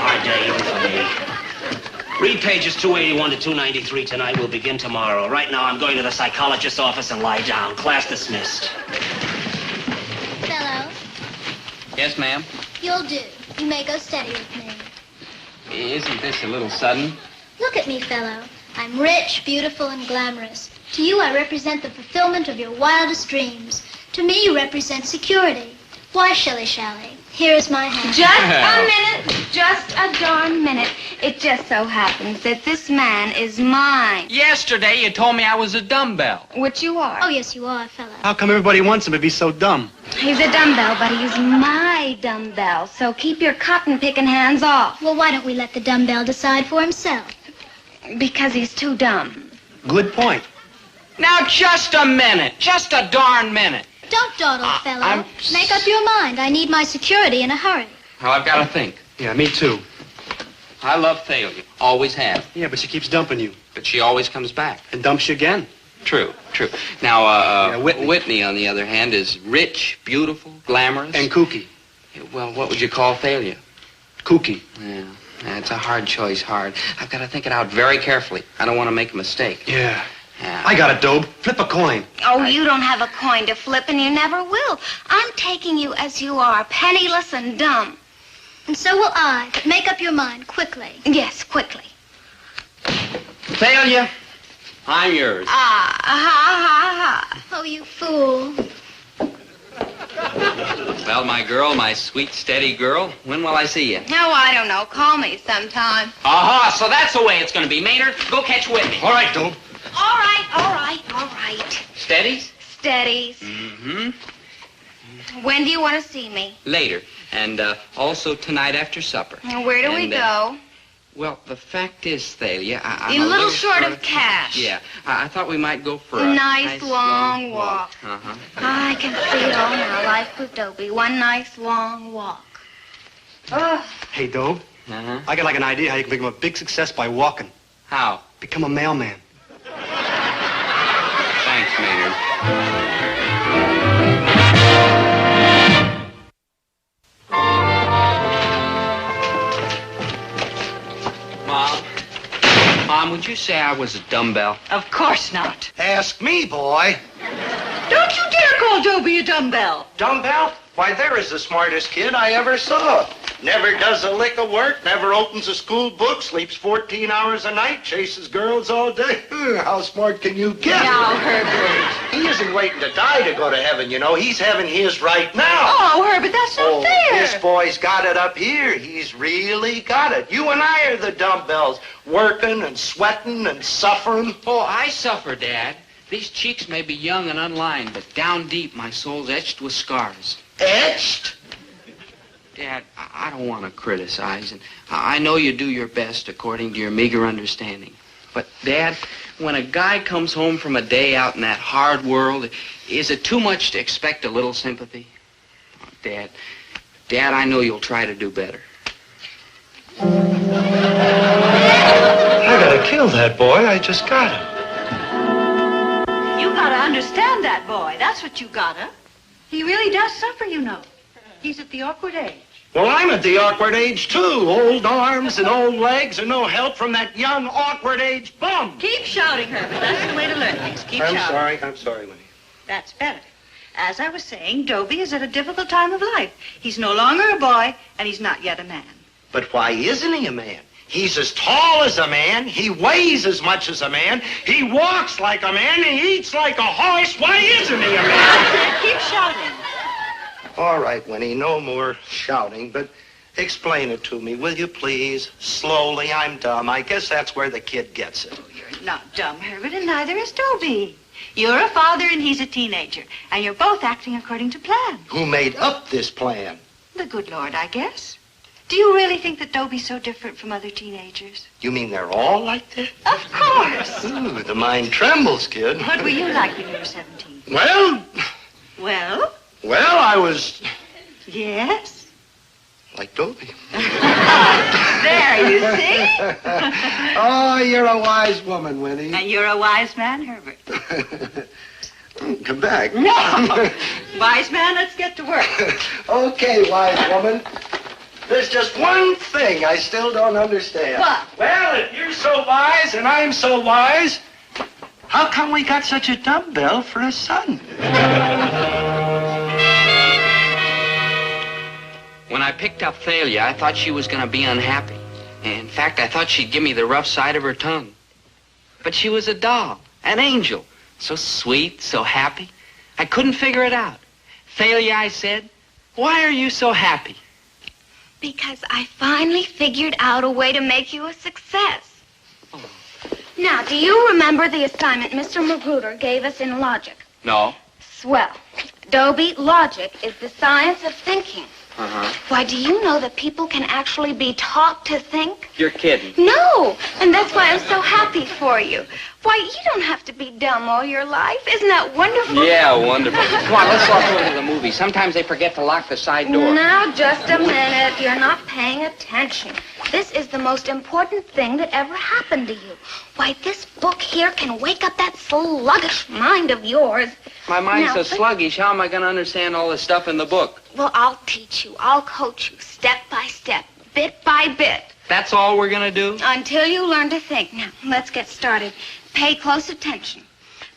[SPEAKER 16] Hard day even for me. Read pages 281 to 293 tonight. We'll begin tomorrow. Right now, I'm going to the psychologist's office and lie down. Class dismissed.
[SPEAKER 10] Fellow,
[SPEAKER 13] Yes, ma'am?
[SPEAKER 10] you'll do. You may go steady with me.
[SPEAKER 13] Isn't this a little sudden?
[SPEAKER 10] Look at me, fellow. I'm rich, beautiful, and glamorous. To you, I represent the fulfillment of your wildest dreams. To me, you represent security. Why shilly-shally? Here is my hand.
[SPEAKER 3] Just a minute. Just a darn minute. It just so happens that this man is mine.
[SPEAKER 13] Yesterday you told me I was a dumbbell.
[SPEAKER 3] Which you are.
[SPEAKER 10] Oh, yes, you are, fellow.
[SPEAKER 11] How come everybody wants him if he's so dumb?
[SPEAKER 3] He's a dumbbell, but he's my dumbbell. So keep your cotton-picking hands off.
[SPEAKER 10] Well, why don't we let the dumbbell decide for himself?
[SPEAKER 3] Because he's too dumb.
[SPEAKER 11] Good point.
[SPEAKER 13] Now, just a minute. Just a darn minute.
[SPEAKER 10] Don't dawdle, fellow. Make up your mind. I need my security in a hurry.
[SPEAKER 13] Well, I've got to think.
[SPEAKER 11] Yeah, me too.
[SPEAKER 13] I love Thalia. Always have.
[SPEAKER 11] Yeah, but she keeps dumping you.
[SPEAKER 13] But she always comes back.
[SPEAKER 11] And dumps you again.
[SPEAKER 13] True. Now,
[SPEAKER 11] Whitney.
[SPEAKER 13] Whitney, on the other hand, is rich, beautiful, glamorous.
[SPEAKER 11] And kooky.
[SPEAKER 13] Well, what would you call Thalia?
[SPEAKER 11] Kooky.
[SPEAKER 13] Yeah, it's a hard choice, hard. I've got to think it out very carefully. I don't want to make a mistake.
[SPEAKER 11] Yeah.
[SPEAKER 13] Yeah.
[SPEAKER 11] I got it, Dobe. Flip a coin.
[SPEAKER 3] Oh, you don't have a coin to flip, and you never will. I'm taking you as you are, penniless and dumb.
[SPEAKER 10] And so will I. But make up your mind quickly.
[SPEAKER 3] Yes, quickly.
[SPEAKER 13] Thalia, I'm yours.
[SPEAKER 3] Ah, ha, ha, ha.
[SPEAKER 10] Oh, you fool.
[SPEAKER 13] Well, my girl, my sweet, steady girl, when will I see you?
[SPEAKER 3] Oh, I don't know. Call me sometime.
[SPEAKER 13] Aha, so that's the way it's going to be. Maynard, go catch Whitney.
[SPEAKER 11] All right, Dobe.
[SPEAKER 3] All right, all right, all right.
[SPEAKER 13] Steadies?
[SPEAKER 3] Steadies.
[SPEAKER 13] Mm-hmm.
[SPEAKER 3] When do you want to see me?
[SPEAKER 13] Later. And also tonight after supper.
[SPEAKER 3] Now, where do we go?
[SPEAKER 13] Well, the fact is, Thalia, I'm
[SPEAKER 3] You're a little short of cash.
[SPEAKER 13] Yeah, I thought we might go for
[SPEAKER 3] A
[SPEAKER 13] a
[SPEAKER 3] nice long walk.
[SPEAKER 13] Uh-huh.
[SPEAKER 3] I can see it all now. Life with Dobie. One nice long walk. Oh.
[SPEAKER 11] Hey, Dobe.
[SPEAKER 13] Uh-huh.
[SPEAKER 11] I got like an idea how you can become a big success by walking.
[SPEAKER 13] How?
[SPEAKER 11] Become a mailman.
[SPEAKER 13] Thanks, Maynard. Mom,
[SPEAKER 4] Mom, would you say I was a dumbbell?
[SPEAKER 8] Of course not.
[SPEAKER 6] Ask me, boy.
[SPEAKER 8] Don't you dare call Dobie a dumbbell.
[SPEAKER 6] Dumbbell? Why, there is the smartest kid I ever saw. Never does a lick of work, never opens a school book, sleeps 14 hours a night, chases girls all day. How smart can you get?
[SPEAKER 8] Now, Herbert.
[SPEAKER 6] He isn't waiting to die to go to heaven, you know. He's having his right now.
[SPEAKER 8] Oh, Herbert, that's not fair.
[SPEAKER 6] This boy's got it up here. He's really got it. You and I are the dumbbells, working and sweating and suffering.
[SPEAKER 4] Oh, I suffer, Dad. These cheeks may be young and unlined, but down deep, my soul's etched with scars.
[SPEAKER 6] Etched?
[SPEAKER 4] Dad, I don't want to criticize, and I know you do your best according to your meager understanding. But, Dad, when a guy comes home from a day out in that hard world, is it too much to expect a little sympathy? Oh, Dad, I know you'll try to do better.
[SPEAKER 6] I gotta kill that boy. I just got him.
[SPEAKER 8] You gotta understand that boy. That's what you gotta. He really does suffer, you know. He's at the awkward age.
[SPEAKER 6] Well, I'm at the awkward age, too. Old arms and old legs and no help from that young awkward age bum.
[SPEAKER 8] Keep shouting, Herbert. That's the way to learn things. Keep shouting.
[SPEAKER 6] I'm sorry, Winnie.
[SPEAKER 8] That's better. As I was saying, Dobie is at a difficult time of life. He's no longer a boy, and he's not yet a man.
[SPEAKER 6] But why isn't he a man? He's as tall as a man. He weighs as much as a man. He walks like a man. He eats like a horse. Why isn't he a man?
[SPEAKER 8] Keep shouting.
[SPEAKER 6] All right, Winnie, no more shouting, but explain it to me, will you please? Slowly, I'm dumb. I guess that's where the kid gets it.
[SPEAKER 8] Oh, you're not dumb, Herbert, and neither is Dobie. You're a father and he's a teenager, and you're both acting according to plan.
[SPEAKER 6] Who made up this plan?
[SPEAKER 8] The good Lord, I guess. Do you really think that Dobie's so different from other teenagers?
[SPEAKER 6] You mean they're all like that?
[SPEAKER 8] Of course.
[SPEAKER 6] Ooh, the mind trembles, kid.
[SPEAKER 8] What were you like when you were 17?
[SPEAKER 6] Well, I was...
[SPEAKER 8] Yes?
[SPEAKER 6] Like Dobie.
[SPEAKER 8] There, you see?
[SPEAKER 6] Oh, you're a wise woman, Winnie.
[SPEAKER 8] And you're a wise man, Herbert.
[SPEAKER 6] Come back.
[SPEAKER 8] No! Wise man, let's get to work.
[SPEAKER 6] Okay, wise woman. There's just one thing I still don't understand.
[SPEAKER 8] What?
[SPEAKER 6] Well, if you're so wise and I'm so wise, how come we got such a dumbbell for a son?
[SPEAKER 4] When I picked up Thalia, I thought she was going to be unhappy. In fact, I thought she'd give me the rough side of her tongue. But she was a doll, an angel, so sweet, so happy. I couldn't figure it out. Thalia, I said, why are you so happy?
[SPEAKER 3] Because I finally figured out a way to make you a success.
[SPEAKER 4] Oh.
[SPEAKER 3] Now, do you remember the assignment Mr. Magruder gave us in logic?
[SPEAKER 4] No.
[SPEAKER 3] Swell. Dobie, logic is the science of thinking.
[SPEAKER 4] Uh-huh.
[SPEAKER 3] Why, do you know that people can actually be taught to think?
[SPEAKER 4] You're kidding.
[SPEAKER 3] No, and that's why I'm so happy for you. Why, you don't have to be dumb all your life. Isn't that wonderful?
[SPEAKER 4] Yeah, wonderful. Come on, let's walk over to the movie. Sometimes they forget to lock the side door.
[SPEAKER 3] Now, just a minute. You're not paying attention. This is the most important thing that ever happened to you. Why, this book here can wake up that sluggish mind of yours.
[SPEAKER 4] My mind's
[SPEAKER 3] Now,
[SPEAKER 4] so sluggish, how am I going to understand all this stuff in the book?
[SPEAKER 3] Well, I'll teach you. I'll coach you step by step, bit by bit.
[SPEAKER 4] That's all we're going to do?
[SPEAKER 3] Until you learn to think. Now, let's get started. Pay close attention.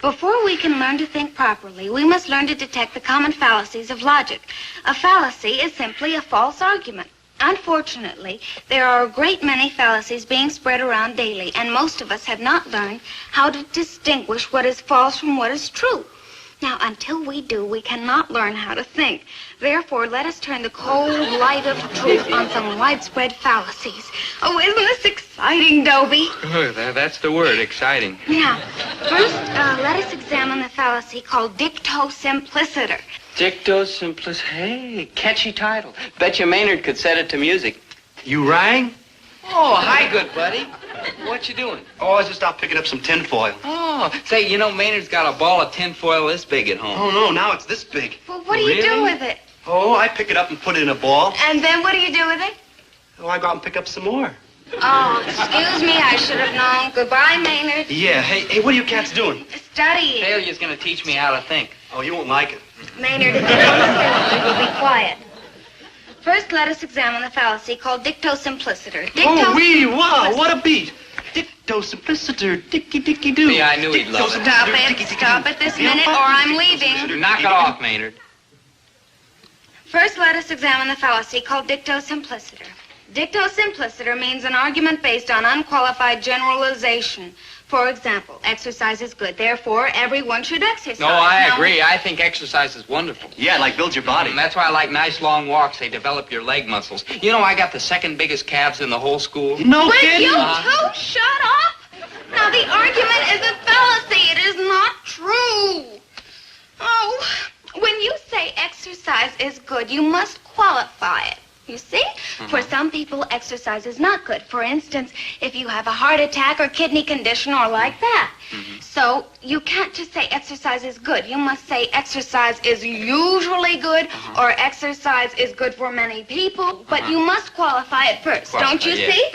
[SPEAKER 3] Before we can learn to think properly, we must learn to detect the common fallacies of logic. A fallacy is simply a false argument. Unfortunately, there are a great many fallacies being spread around daily, and most of us have not learned how to distinguish what is false from what is true. Now, until we do, we cannot learn how to think. Therefore, let us turn the cold light of truth on some widespread fallacies. Oh, isn't this exciting, Dobie?
[SPEAKER 4] Oh, that's the word, exciting.
[SPEAKER 3] Now, first, let us examine the fallacy called dictosimpliciter.
[SPEAKER 4] Dictosimpliciter. Hey, catchy title. Bet you Maynard could set it to music.
[SPEAKER 11] You rang?
[SPEAKER 4] Oh, hi, good buddy. What you doing?
[SPEAKER 11] Oh, I was just out picking up some tinfoil.
[SPEAKER 4] Oh, say, you know, Maynard's got a ball of tinfoil this big at home.
[SPEAKER 11] Oh, no, now it's this big.
[SPEAKER 3] Well, what do you do with it?
[SPEAKER 11] Oh, I pick it up and put it in a ball.
[SPEAKER 3] And then what do you do with it?
[SPEAKER 11] Oh, I go out and pick up some more.
[SPEAKER 3] Oh, excuse me, I should have known. Goodbye, Maynard.
[SPEAKER 11] Yeah, hey, what are you cats doing?
[SPEAKER 3] Studying.
[SPEAKER 4] Thalia's going to teach me how to think.
[SPEAKER 11] Oh, you won't like it.
[SPEAKER 3] Maynard, if you don't listen, we'll be quiet. First, let us examine the fallacy called dictosimpliciter.
[SPEAKER 11] Oh, wee, wow, what a beat. Dicto-simpliciter, dicky-dicky-doo.
[SPEAKER 13] Yeah, I knew he'd love it.
[SPEAKER 3] Stop it this minute, or I'm leaving.
[SPEAKER 13] Knock it off, Maynard.
[SPEAKER 3] First, let us examine the fallacy called dicto-simpliciter. Dicto-simpliciter means an argument based on unqualified generalization. For example, exercise is good, therefore everyone should exercise.
[SPEAKER 13] No, I agree. I think exercise is wonderful.
[SPEAKER 11] Yeah, like build your body.
[SPEAKER 13] That's why I like nice long walks. They develop your leg muscles. You know, I got the second biggest calves in the whole school.
[SPEAKER 11] No
[SPEAKER 3] Will
[SPEAKER 11] kidding.
[SPEAKER 3] you two shut up? Now, the argument is a fallacy. It is not true. Oh, when you say exercise is good, you must qualify it. You see? For some people, exercise is not good. For instance, if you have a heart attack or kidney condition or like that. So you can't just say exercise is good. You must say exercise is usually good or exercise is good for many people. But you must qualify it first, don't you see?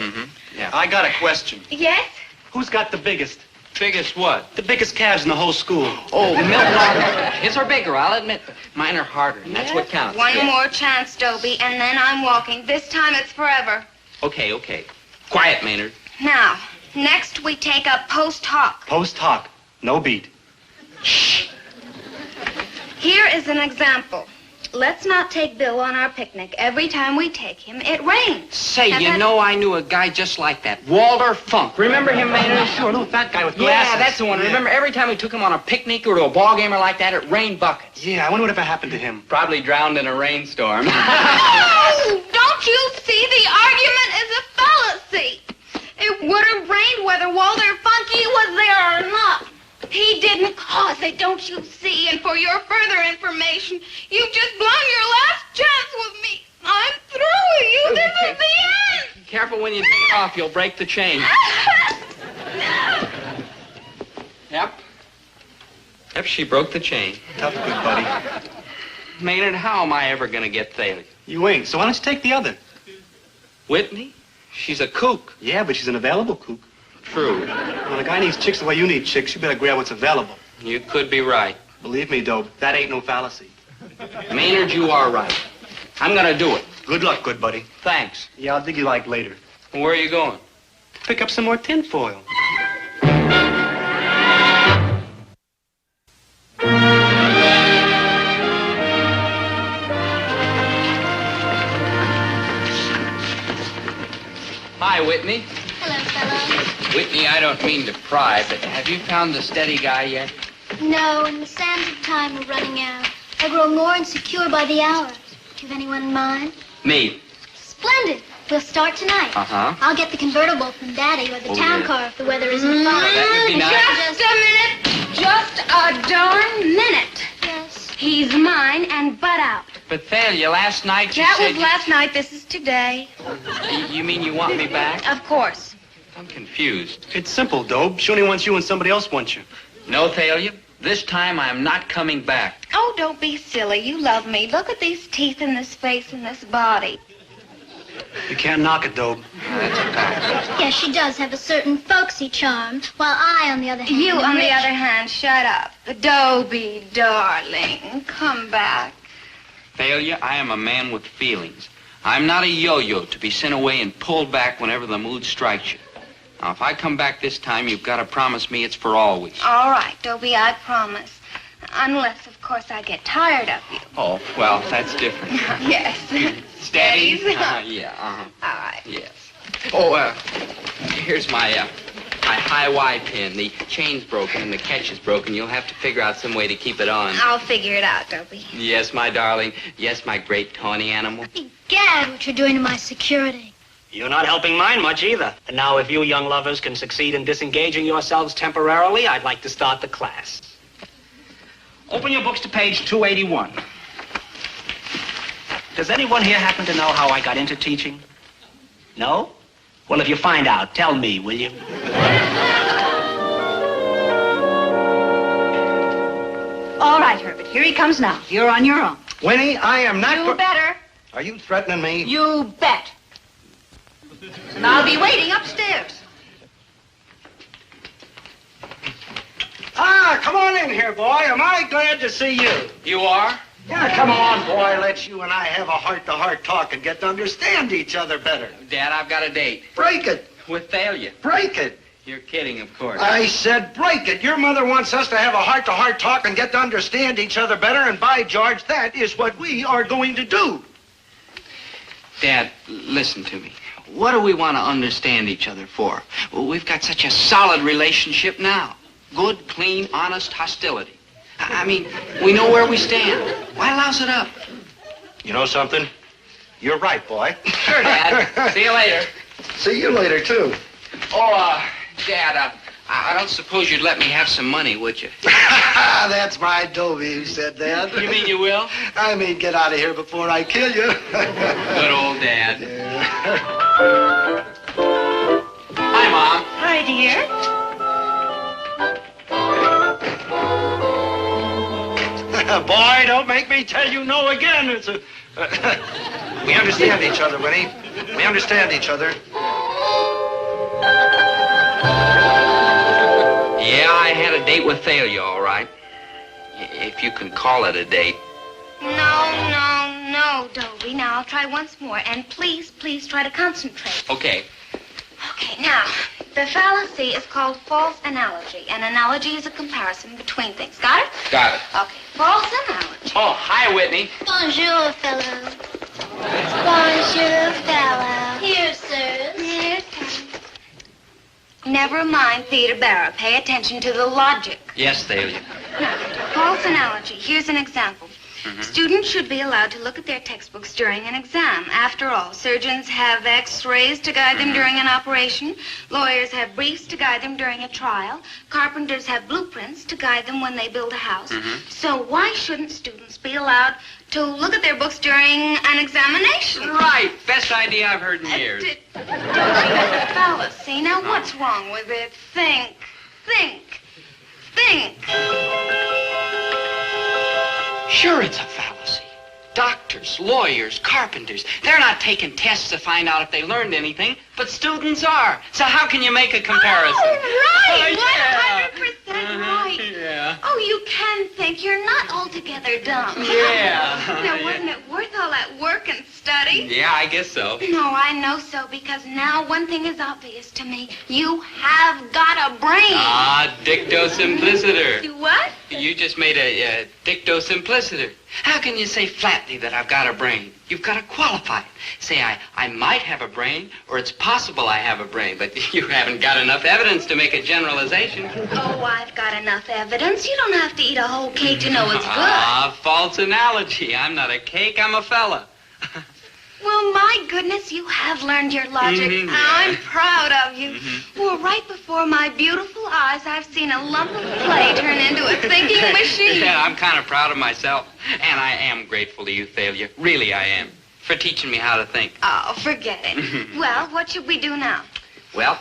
[SPEAKER 11] Yeah. I got a question.
[SPEAKER 3] Yes?
[SPEAKER 11] Who's got the biggest?
[SPEAKER 13] Biggest what?
[SPEAKER 11] The biggest calves in the whole school.
[SPEAKER 13] Oh, Milton. His are bigger, I'll admit. Mine are harder, and that's what counts.
[SPEAKER 3] One more chance, Dobie, and then I'm walking. This time it's forever.
[SPEAKER 13] Okay, okay. Quiet, Maynard.
[SPEAKER 3] Now, next we take up post hoc.
[SPEAKER 11] Post hoc. No beat.
[SPEAKER 3] Here is an example. Let's not take Bill on our picnic. Every time we take him, it rains.
[SPEAKER 13] Say,
[SPEAKER 3] And
[SPEAKER 13] you
[SPEAKER 3] that-
[SPEAKER 13] know I knew a guy just like that. Walter Funk. Remember him, Maynard?
[SPEAKER 11] Sure, little fat guy with glasses.
[SPEAKER 13] Yeah, that's the one.
[SPEAKER 11] Yeah.
[SPEAKER 13] Remember, every time we took him on a picnic or to a ball game or like that, it rained buckets.
[SPEAKER 11] Yeah, I wonder whatever happened to him.
[SPEAKER 13] Probably drowned in a rainstorm.
[SPEAKER 3] Oh, don't you see? The argument is a fallacy. It would have rained whether Walter Funky was there or not. He didn't cause it, don't you see? And for your further information, you've just blown your last chance with me. I'm through with you. This is the end.
[SPEAKER 13] Careful when you take it off. You'll break the chain. Yep. Yep, she broke the chain.
[SPEAKER 11] Tough good, buddy.
[SPEAKER 13] Maynard, how am I ever going to get Thalia?
[SPEAKER 11] You ain't, so why don't you take the other?
[SPEAKER 13] Whitney? She's a kook.
[SPEAKER 11] Yeah, but she's an available kook.
[SPEAKER 13] True.
[SPEAKER 11] When a guy needs chicks the way you need chicks, you better grab what's available.
[SPEAKER 13] You could be right.
[SPEAKER 11] Believe me, Dobe, that ain't no fallacy.
[SPEAKER 13] Maynard, you are right. I'm going to do it.
[SPEAKER 11] Good luck, good buddy.
[SPEAKER 13] Thanks.
[SPEAKER 11] Yeah, I'll dig you like later.
[SPEAKER 13] Where are you going?
[SPEAKER 11] Pick up some more tinfoil.
[SPEAKER 13] Hi, Whitney.
[SPEAKER 10] Hello, fellows.
[SPEAKER 13] Whitney, I don't mean to pry, but have you found the steady guy yet?
[SPEAKER 10] No, and the sands of time are running out. I grow more insecure by the hour. Do you have anyone in mind?
[SPEAKER 13] Me.
[SPEAKER 10] Splendid. We'll start tonight.
[SPEAKER 13] Uh-huh.
[SPEAKER 10] I'll get the convertible from Daddy or the
[SPEAKER 13] Oh,
[SPEAKER 10] town
[SPEAKER 13] yeah.
[SPEAKER 10] car if the weather isn't fine.
[SPEAKER 13] That would be nice.
[SPEAKER 3] Just a minute. Just a darn minute.
[SPEAKER 10] Yes.
[SPEAKER 3] He's mine and butt out.
[SPEAKER 13] But Thalia, last night you
[SPEAKER 3] That
[SPEAKER 13] said...
[SPEAKER 3] was last night. This is today.
[SPEAKER 13] You mean you want me back?
[SPEAKER 3] Of course.
[SPEAKER 13] I'm confused.
[SPEAKER 11] It's simple, Dobe. She only wants you and somebody else wants you.
[SPEAKER 13] No, Thalia. This time I am not coming back.
[SPEAKER 3] Oh, don't be silly. You love me. Look at these teeth in this face and this body.
[SPEAKER 11] You can't knock it, Dobe.
[SPEAKER 13] That's a fact.
[SPEAKER 10] Yes, she does have a certain folksy charm, while I, on the other hand,
[SPEAKER 3] You,
[SPEAKER 10] am
[SPEAKER 3] on the
[SPEAKER 10] rich.
[SPEAKER 3] other hand, shut up. Dobie, darling, come back.
[SPEAKER 13] Thalia, I am a man with feelings. I'm not a yo-yo to be sent away and pulled back whenever the mood strikes you. Now, if I come back this time, you've got to promise me it's for always.
[SPEAKER 3] All right, Dobie, I promise. Unless, of course, I get tired of you.
[SPEAKER 13] Oh, well, that's different.
[SPEAKER 3] Yes.
[SPEAKER 13] Steadies?
[SPEAKER 3] Steadies.
[SPEAKER 13] Yeah, uh-huh.
[SPEAKER 3] All right.
[SPEAKER 13] Yes. Oh, here's my high-Y pin. The chain's broken and the catch is broken. You'll have to figure out some way to keep it on.
[SPEAKER 3] I'll figure it out, Dobie.
[SPEAKER 13] Yes, my darling. Yes, my great tawny animal.
[SPEAKER 10] Gad, what you're doing to my security.
[SPEAKER 16] You're not helping mine much either. And now if you young lovers can succeed in disengaging yourselves temporarily, I'd like to start the class. Open your books to page 281. Does anyone here happen to know how I got into teaching? No? Well, if you find out, tell me, will you?
[SPEAKER 5] All right, Herbert, here he comes now. You're on your own.
[SPEAKER 6] Winnie, I am not...
[SPEAKER 5] You better.
[SPEAKER 6] Are you threatening me?
[SPEAKER 5] You bet. And I'll be waiting upstairs.
[SPEAKER 6] Ah, come on in here, boy. Am I glad to see you?
[SPEAKER 13] You are?
[SPEAKER 6] Yeah, come on, boy. Let you and I have a heart-to-heart talk and get to understand each other better.
[SPEAKER 13] Dad, I've got a date.
[SPEAKER 6] Break it.
[SPEAKER 13] With Thalia.
[SPEAKER 6] Break it.
[SPEAKER 13] You're kidding, of course.
[SPEAKER 6] I said break it. Your mother wants us to have a heart-to-heart talk and get to understand each other better, and by George, that is what we are going to do.
[SPEAKER 13] Dad, listen to me. What do we want to understand each other for? Well, we've got such a solid relationship now. Good, clean, honest hostility. I mean, we know where we stand. Why louse it up?
[SPEAKER 6] You know something? You're right, boy.
[SPEAKER 13] Sure, Dad. See you later.
[SPEAKER 6] See you later, too.
[SPEAKER 13] Oh, Dad, I don't suppose you'd let me have some money, would you?
[SPEAKER 6] That's my Dobie who said that.
[SPEAKER 13] You mean you will?
[SPEAKER 6] I mean, get out of here before I kill you.
[SPEAKER 13] Good old Dad. Hi, Mom.
[SPEAKER 15] Hi, dear.
[SPEAKER 6] Boy, don't make me tell you no again. It's a... we understand each other, Winnie. We understand each other.
[SPEAKER 13] Yeah, I had a date with Thalia, all right. If you can call it a date.
[SPEAKER 3] No, Dobie. Now, I'll try once more. And please try to concentrate.
[SPEAKER 13] Okay.
[SPEAKER 3] Okay, now, the fallacy is called false analogy. An analogy is a comparison between things. Got it?
[SPEAKER 13] Got it.
[SPEAKER 3] Okay, false analogy.
[SPEAKER 13] Oh, hi, Whitney.
[SPEAKER 10] Bonjour, fellow. Bonjour, fellow. Here, sirs.
[SPEAKER 3] Yes, never mind Theodore Barra. Pay attention to the logic.
[SPEAKER 13] Yes, Thalia.
[SPEAKER 3] Now, false analogy. Here's an example. Students should be allowed to look at their textbooks during an exam. After all, surgeons have x-rays to guide them during an operation. Lawyers have briefs to guide them during a trial. Carpenters have blueprints to guide them when they build a house. So why shouldn't students be allowed to look at their books during an examination?
[SPEAKER 13] Right. Best idea I've heard in years.
[SPEAKER 3] Don't you know the fallacy? Now, what's wrong with it? Think.
[SPEAKER 13] Sure, it's a fallacy. Doctors, lawyers, carpenters, they're not taking tests to find out if they learned anything, but students are. So how can you make a comparison?
[SPEAKER 3] Oh, right.
[SPEAKER 13] Oh,
[SPEAKER 3] 100% right.
[SPEAKER 13] Yeah.
[SPEAKER 3] Oh, you can think. You're not altogether dumb.
[SPEAKER 13] Yeah.
[SPEAKER 3] Now, wasn't it worth all that work and study?
[SPEAKER 13] Yeah, I guess so.
[SPEAKER 3] No, I know so, because now one thing is obvious to me. You have got a brain.
[SPEAKER 13] Ah, dicto simpliciter.
[SPEAKER 3] You what?
[SPEAKER 13] You just made a dicto simpliciter. How can you say flatly that I've got a brain? You've got to qualify it. Say I might have a brain, or it's possible I have a brain, but you haven't got enough evidence to make a generalization.
[SPEAKER 3] Oh, I've got enough evidence. You don't have to eat a whole cake to know it's good.
[SPEAKER 13] Ah, false analogy. I'm not a cake, I'm a fella.
[SPEAKER 3] Well, my goodness, you have learned your logic. I'm proud of you. Well, right before my beautiful eyes, I've seen a lump of clay turn into a thinking machine.
[SPEAKER 13] Yeah, I'm kind of proud of myself. And I am grateful to you, Thalia. Really, I am. For teaching me how to think.
[SPEAKER 3] Oh, forget it. Well, what should we do now?
[SPEAKER 13] Well,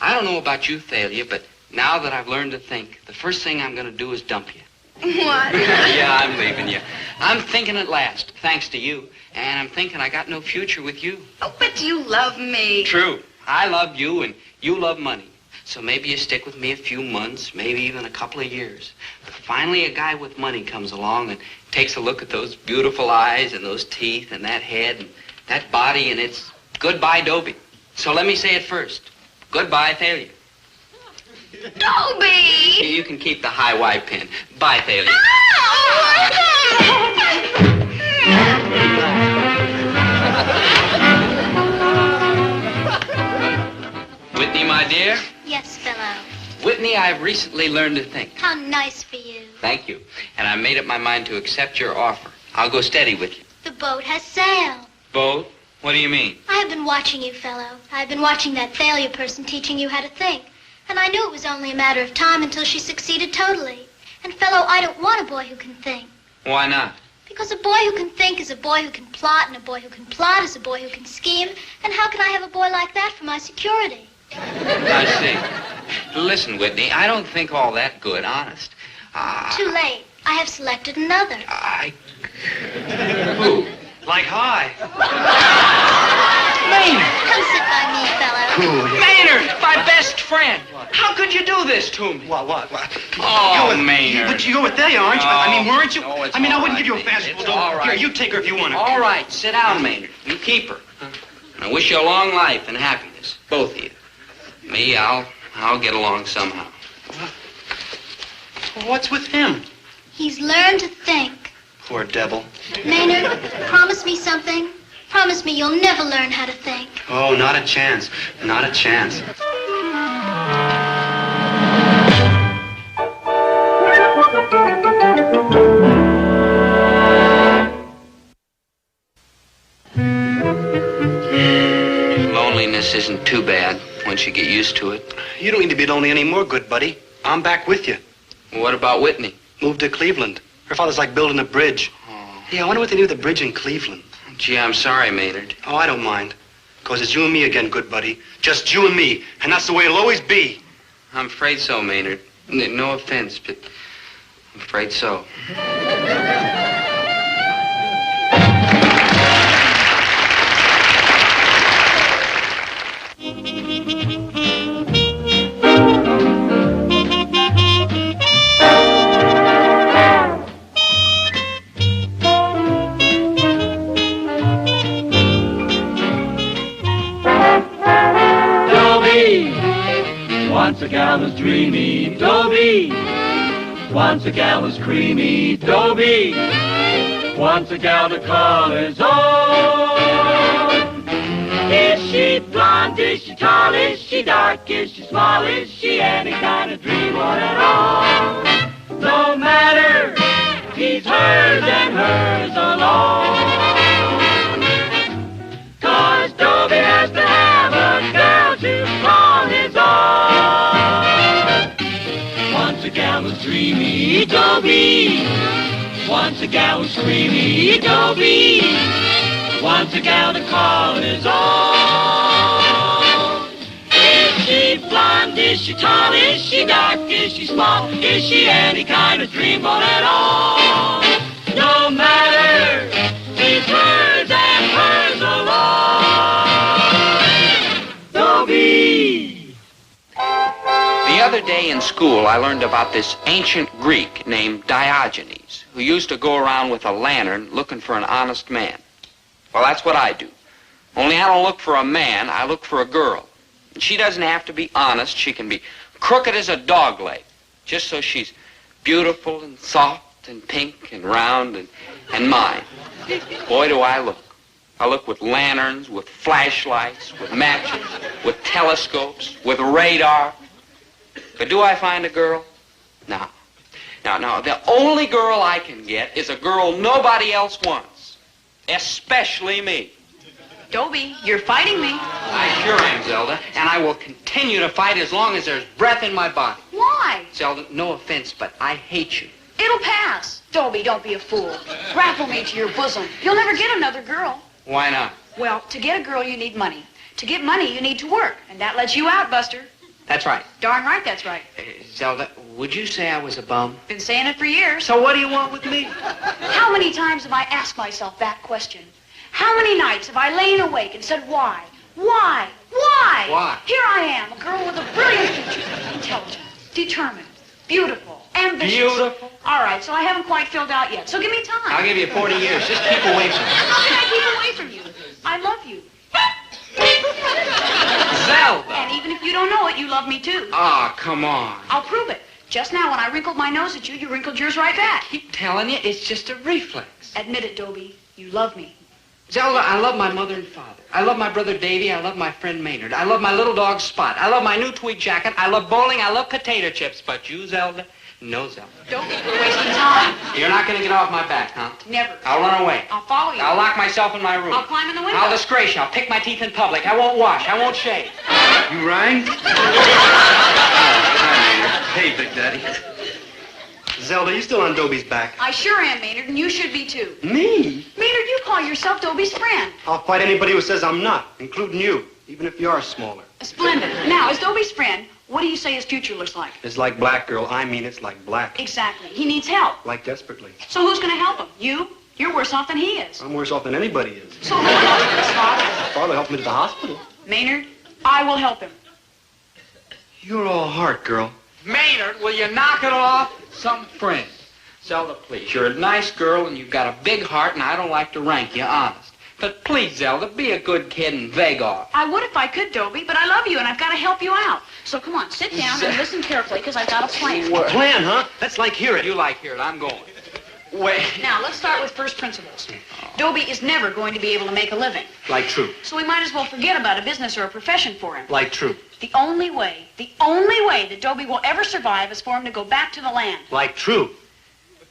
[SPEAKER 13] I don't know about you, Thalia, but now that I've learned to think, the first thing I'm going to do is dump you.
[SPEAKER 3] What?
[SPEAKER 13] Yeah, I'm leaving you. I'm thinking at last, thanks to you. And I'm thinking I got no future with you.
[SPEAKER 3] Oh, but you love me.
[SPEAKER 13] True. I love you, and you love money. So maybe you stick with me a few months, maybe even a couple of years. But finally a guy with money comes along and takes a look at those beautiful eyes and those teeth and that head and that body, and it's goodbye, Dobie. So let me say it first. Goodbye, Thalia.
[SPEAKER 3] Dobie!
[SPEAKER 13] You can keep the high Y pin. Bye, Thalia. Whitney, my dear.
[SPEAKER 10] Yes, fellow.
[SPEAKER 13] Whitney, I've recently learned to think.
[SPEAKER 10] How nice for you.
[SPEAKER 13] Thank you. And I made up my mind to accept your offer. I'll go steady with you.
[SPEAKER 10] The boat has sailed.
[SPEAKER 13] Both? What do you mean?
[SPEAKER 10] I have been watching you, fellow. I've been watching that Thalia person teaching you how to think. And I knew it was only a matter of time until she succeeded totally. And, fellow, I don't want a boy who can think.
[SPEAKER 13] Why not?
[SPEAKER 10] Because a boy who can think is a boy who can plot, and a boy who can plot is a boy who can scheme. And how can I have a boy like that for my security?
[SPEAKER 13] I see. Listen, Whitney, I don't think all that good, honest.
[SPEAKER 10] Too late. I have selected another.
[SPEAKER 13] Who?
[SPEAKER 11] Like hi.
[SPEAKER 13] Maynard!
[SPEAKER 10] Come sit by me, fellow.
[SPEAKER 13] Maynard, my best friend. How could you do this to me?
[SPEAKER 11] What?
[SPEAKER 13] Oh, Maynard.
[SPEAKER 11] But you were with Thalia, aren't you? I mean, weren't you?
[SPEAKER 13] No, it's
[SPEAKER 11] I mean, I
[SPEAKER 13] all
[SPEAKER 11] wouldn't
[SPEAKER 13] right,
[SPEAKER 11] give you a
[SPEAKER 13] Maynard.
[SPEAKER 11] fanciful
[SPEAKER 13] It's
[SPEAKER 11] dog.
[SPEAKER 13] all right.
[SPEAKER 11] Here, you take her if you want her.
[SPEAKER 13] All right, sit down, Maynard. You keep her. I wish you a long life and happiness, both of you. Me, I'll I'll get along somehow.
[SPEAKER 11] What's with him?
[SPEAKER 10] He's learned to think.
[SPEAKER 11] Poor devil.
[SPEAKER 10] Maynard, promise me something. Promise me you'll never learn how to think.
[SPEAKER 11] Oh, not a chance. Not a chance.
[SPEAKER 13] Loneliness isn't too bad once you get used to it.
[SPEAKER 11] You don't need to be lonely anymore, good buddy. I'm back with you.
[SPEAKER 13] What about Whitney?
[SPEAKER 11] Moved to Cleveland. Her father's like building a bridge. Oh. Yeah, I wonder what they do with the bridge in Cleveland.
[SPEAKER 13] Gee, I'm sorry, Maynard.
[SPEAKER 11] Oh, I don't mind. Because it's you and me again, good buddy. Just you and me. And that's the way it'll always be.
[SPEAKER 13] I'm afraid so, Maynard. No offense, but I'm afraid so.
[SPEAKER 1] Once a gal was dreamy, Dobie. Once a gal was creamy, Dobie. Once a gal to call his own. Is she blonde? Is she tall? Is she dark? Is she small? Is she any kind of dream or at all? No matter, he's hers and hers alone. 'Cause Dobie has to have a girl to call his own. Once a gal was dreamy, Dobie. Once a gal was creamy, Dobie. Once a gal to call his own. Is she blonde? Is she tall? Is she dark? Is she small? Is she any kind of dreamboat at all? No matter, he's hers and hers alone. Dobie.
[SPEAKER 13] The other day in school, I learned about this ancient Greek named Diogenes, who used to go around with a lantern looking for an honest man. Well, that's what I do. Only I don't look for a man, I look for a girl. And she doesn't have to be honest. She can be crooked as a dog leg, just so she's beautiful and soft and pink and round and mine. Boy, do I look. I look with lanterns, with flashlights, with matches, with telescopes, with radar. But do I find a girl? No. No, the only girl I can get is a girl nobody else wants, especially me.
[SPEAKER 5] Dobie, you're fighting me.
[SPEAKER 13] I sure am, Zelda, and I will continue to fight as long as there's breath in my body.
[SPEAKER 5] Why?
[SPEAKER 13] Zelda, no offense, but I hate you.
[SPEAKER 5] It'll pass. Dobie, don't be a fool. Grapple me to your bosom. You'll never get another girl.
[SPEAKER 13] Why not?
[SPEAKER 5] Well, to get a girl, you need money. To get money, you need to work. And that lets you out, Buster.
[SPEAKER 13] That's right.
[SPEAKER 5] Darn right that's right.
[SPEAKER 13] Zelda, would you say I was a bum?
[SPEAKER 5] Been saying it for years.
[SPEAKER 13] So what do you want with me?
[SPEAKER 5] How many times have I asked myself that question? How many nights have I lain awake and said, why? Why? Why?
[SPEAKER 13] Why?
[SPEAKER 5] Here I am, a girl with a brilliant future, intelligent, determined, beautiful, ambitious.
[SPEAKER 13] Beautiful?
[SPEAKER 5] All right, so I haven't quite filled out yet, so give me time.
[SPEAKER 13] I'll give you 40 years. Just keep away from me.
[SPEAKER 5] How can I keep away from you? I love you.
[SPEAKER 13] Zelda!
[SPEAKER 5] And even if you don't know it, you love me too.
[SPEAKER 13] Ah, come on.
[SPEAKER 5] I'll prove it. Just now, when I wrinkled my nose at you, you wrinkled yours right back.
[SPEAKER 13] Keep telling you, it's just a reflex.
[SPEAKER 5] Admit it, Dobie. You love me.
[SPEAKER 13] Zelda, I love my mother and father. I love my brother Davy. I love my friend Maynard. I love my little dog Spot. I love my new tweed jacket. I love bowling. I love potato chips. But you, Zelda? No, Zelda.
[SPEAKER 5] Don't be wasting time.
[SPEAKER 13] You're not going to get off my back, huh?
[SPEAKER 5] Never.
[SPEAKER 13] I'll run away.
[SPEAKER 5] I'll follow you.
[SPEAKER 13] I'll lock myself in my room.
[SPEAKER 5] I'll climb in the window.
[SPEAKER 13] I'll disgrace you. I'll pick my teeth in public. I won't wash. I won't shave.
[SPEAKER 11] You rang? Hey, Big Daddy. Zelda, you still on Dobie's back?
[SPEAKER 5] I sure am, Maynard, and you should be too.
[SPEAKER 11] Me?
[SPEAKER 5] Maynard, you call yourself Dobie's friend.
[SPEAKER 11] I'll fight anybody who says I'm not, including you, even if you are smaller.
[SPEAKER 5] Splendid. Now, as Dobie's friend, what do you say his future looks like?
[SPEAKER 11] It's like black, girl. I mean, it's like black.
[SPEAKER 5] Exactly. He needs help.
[SPEAKER 11] Like desperately.
[SPEAKER 5] So who's going to help him? You? You're worse off than he is.
[SPEAKER 11] I'm worse off than anybody is.
[SPEAKER 5] So who will help him? His father?
[SPEAKER 11] My father helped me to the hospital.
[SPEAKER 5] Maynard, I will help him.
[SPEAKER 11] You're all heart, girl.
[SPEAKER 13] Maynard, will you knock it off? Some friend. Zelda, please. You're a nice girl, and you've got a big heart, and I don't like to rank you, honest. But please, Zelda, be a good kid and beg off.
[SPEAKER 5] I would if I could, Dobie, but I love you and I've got to help you out. So come on, sit down and listen carefully because I've got a plan.
[SPEAKER 11] A plan, huh? Let's like hear it.
[SPEAKER 13] You like hear it. I'm going. Wait.
[SPEAKER 5] Now, let's start with first principles. Dobie is never going to be able to make a living.
[SPEAKER 11] Like true.
[SPEAKER 5] So we might as well forget about a business or a profession for him.
[SPEAKER 11] Like true.
[SPEAKER 5] The only way that Dobie will ever survive is for him to go back to the land.
[SPEAKER 11] Like true.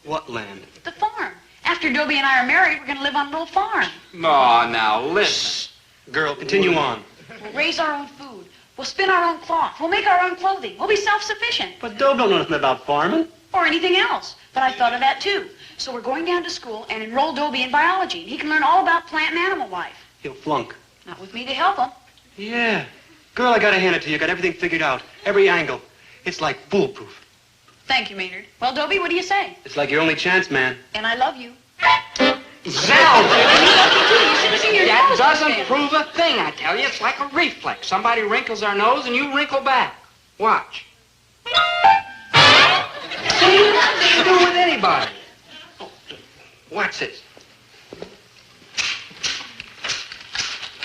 [SPEAKER 11] What land?
[SPEAKER 5] The farm. After Dobie and I are married, we're going to live on a little farm.
[SPEAKER 13] Oh, now listen.
[SPEAKER 11] Girl, continue on.
[SPEAKER 5] We'll raise our own food. We'll spin our own cloth. We'll make our own clothing. We'll be self-sufficient.
[SPEAKER 11] But Dobe don't know nothing about farming.
[SPEAKER 5] Or anything else. But I thought of that, too. So we're going down to school and enroll Dobie in biology. He can learn all about plant and animal life.
[SPEAKER 11] He'll flunk.
[SPEAKER 5] Not with me to help him.
[SPEAKER 11] Yeah. Girl, I gotta hand it to you. Got everything figured out. Every angle. It's like foolproof.
[SPEAKER 5] Thank you, Maynard. Well, Dobie, what do you say?
[SPEAKER 11] It's like your only chance, man.
[SPEAKER 5] And I love you.
[SPEAKER 13] Zelda! That
[SPEAKER 5] nose
[SPEAKER 13] doesn't
[SPEAKER 5] open.
[SPEAKER 13] prove a thing, I tell you. It's like a reflex. Somebody wrinkles their nose and you wrinkle back. Watch. See? You can do it with anybody. Watch this.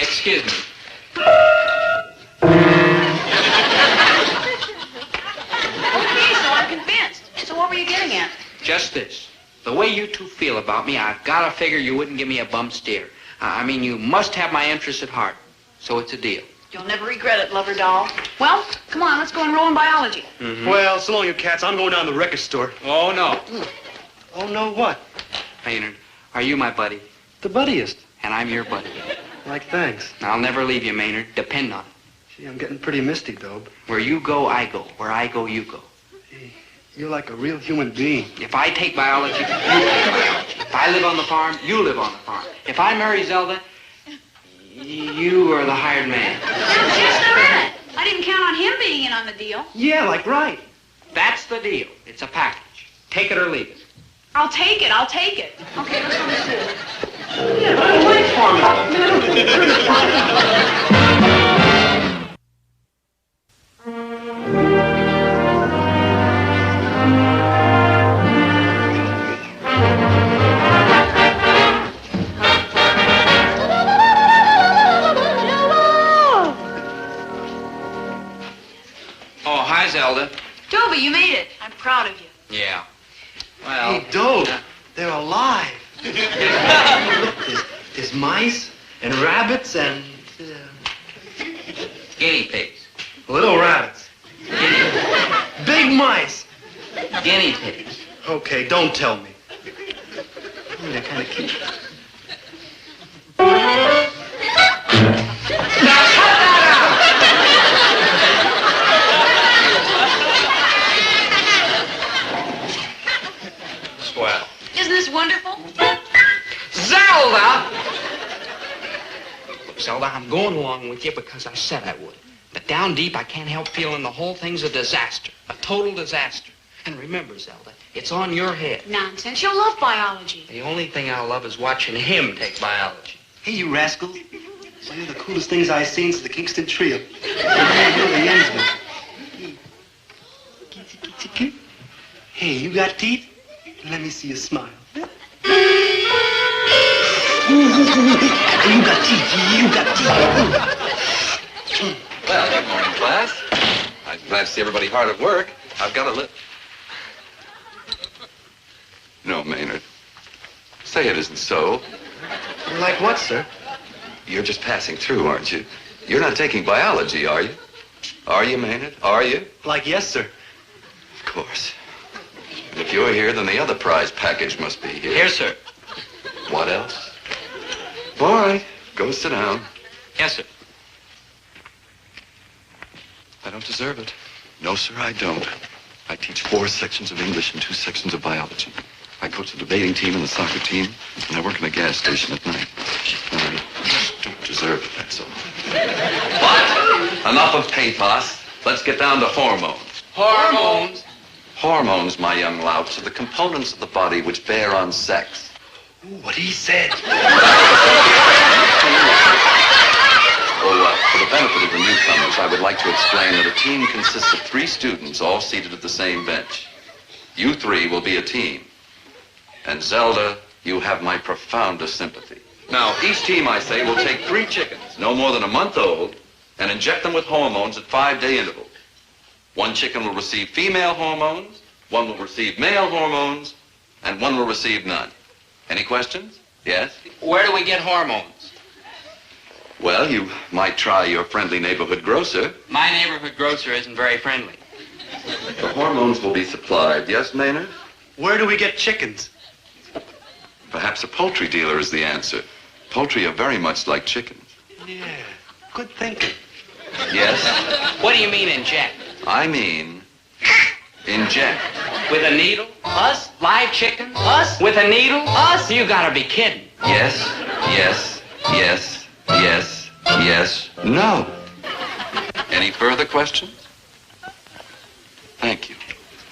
[SPEAKER 13] Excuse me.
[SPEAKER 5] Okay, so I'm convinced. So what were you getting at?
[SPEAKER 13] Just this. The way you two feel about me, I've got to figure you wouldn't give me a bum steer. I mean, you must have my interests at heart. So it's a deal.
[SPEAKER 5] You'll never regret it, lover doll. Well, come on, let's go enroll in biology.
[SPEAKER 13] Mm-hmm.
[SPEAKER 11] Well, so long, you cats. I'm going down to the record store.
[SPEAKER 13] Oh, no.
[SPEAKER 11] Oh, no, what?
[SPEAKER 13] Maynard, are you my buddy?
[SPEAKER 11] The buddiest.
[SPEAKER 13] And I'm your buddy.
[SPEAKER 11] Like, thanks.
[SPEAKER 13] I'll never leave you, Maynard. Depend on it.
[SPEAKER 11] Gee, I'm getting pretty misty, Dobe.
[SPEAKER 13] Where you go, I go. Where I go, you go.
[SPEAKER 11] Hey, you're like a real human being.
[SPEAKER 13] If I take biology, you take biology. If I live on the farm, you live on the farm. If I marry Zelda, you are the hired man.
[SPEAKER 5] Just a minute. I didn't count on him being in on the deal.
[SPEAKER 11] Yeah, like right.
[SPEAKER 13] That's the deal. It's a package. Take it or leave it.
[SPEAKER 5] I'll take it. I'll take it. Okay, let's go to school.
[SPEAKER 11] Yeah, but I don't like farming. I mean, I don't think it's really
[SPEAKER 13] Oh, hi, Zelda.
[SPEAKER 5] Dobie, you made it. I'm proud of you.
[SPEAKER 13] Yeah. Well...
[SPEAKER 11] Hey, Dobe, they're alive. Look, there's mice and rabbits and...
[SPEAKER 13] Guinea pigs.
[SPEAKER 11] little rabbits. Big mice.
[SPEAKER 13] Guinea pigs.
[SPEAKER 11] Okay, don't tell me. Oh, they're kind of cute.
[SPEAKER 13] Swell.
[SPEAKER 5] Isn't this wonderful?
[SPEAKER 13] Zelda! Look, Zelda, I'm going along with you because I said I would. But down deep, I can't help feeling the whole thing's a disaster. A total disaster. And remember, Zelda, it's on your head.
[SPEAKER 5] Nonsense. You'll love biology.
[SPEAKER 13] The only thing I love is watching him take biology.
[SPEAKER 11] Hey, you rascal. One of the coolest things I've seen since the Kingston Trio. You're the Yensman. Hey, you got teeth? Let me see you smile. You got teeth. You got teeth.
[SPEAKER 17] Well, good morning, class. I'm glad to see everybody hard at work. I've got a No, Maynard. Say it isn't so.
[SPEAKER 11] Like what, sir?
[SPEAKER 17] You're just passing through, aren't you? You're not taking biology, are you? Are you, Maynard? Are you?
[SPEAKER 11] Like yes, sir.
[SPEAKER 17] Of course. And if you're here, then the other prize package must be here.
[SPEAKER 13] Here, sir.
[SPEAKER 17] What else? All right. Go sit down.
[SPEAKER 13] Yes, sir.
[SPEAKER 17] I don't deserve it. No, sir, I don't. I teach 4 sections of English and 2 sections of biology. I coach the debating team and the soccer team, and I work in a gas station at night. And I just don't deserve it, that's all. But enough of pathos. Let's get down to hormones.
[SPEAKER 13] Hormones?
[SPEAKER 17] Hormones, my young louts, are the components of the body which bear on sex.
[SPEAKER 11] Ooh, what he said.
[SPEAKER 17] For the benefit of the newcomers, I would like to explain that a team consists of 3 students all seated at the same bench. You 3 will be a team. And Zelda, you have my profoundest sympathy. Now, each team, I say, will take 3 chickens, no more than a month old, and inject them with hormones at 5-day intervals. 1 chicken will receive female hormones, 1 will receive male hormones, and 1 will receive none. Any questions? Yes?
[SPEAKER 13] Where do we get hormones?
[SPEAKER 17] Well, you might try your friendly neighborhood grocer.
[SPEAKER 13] My neighborhood grocer isn't very friendly.
[SPEAKER 17] The hormones will be supplied, yes, Maynard?
[SPEAKER 11] Where do we get chickens?
[SPEAKER 17] Perhaps a poultry dealer is the answer. Poultry are very much like chickens.
[SPEAKER 11] Yeah, good thinking.
[SPEAKER 17] Yes?
[SPEAKER 13] What do you mean inject?
[SPEAKER 17] I mean, inject.
[SPEAKER 13] With a needle? Us? Live chickens? Us? With a needle? Us? You gotta be kidding.
[SPEAKER 17] Yes, yes, yes, yes, yes, no. Any further questions? Thank you.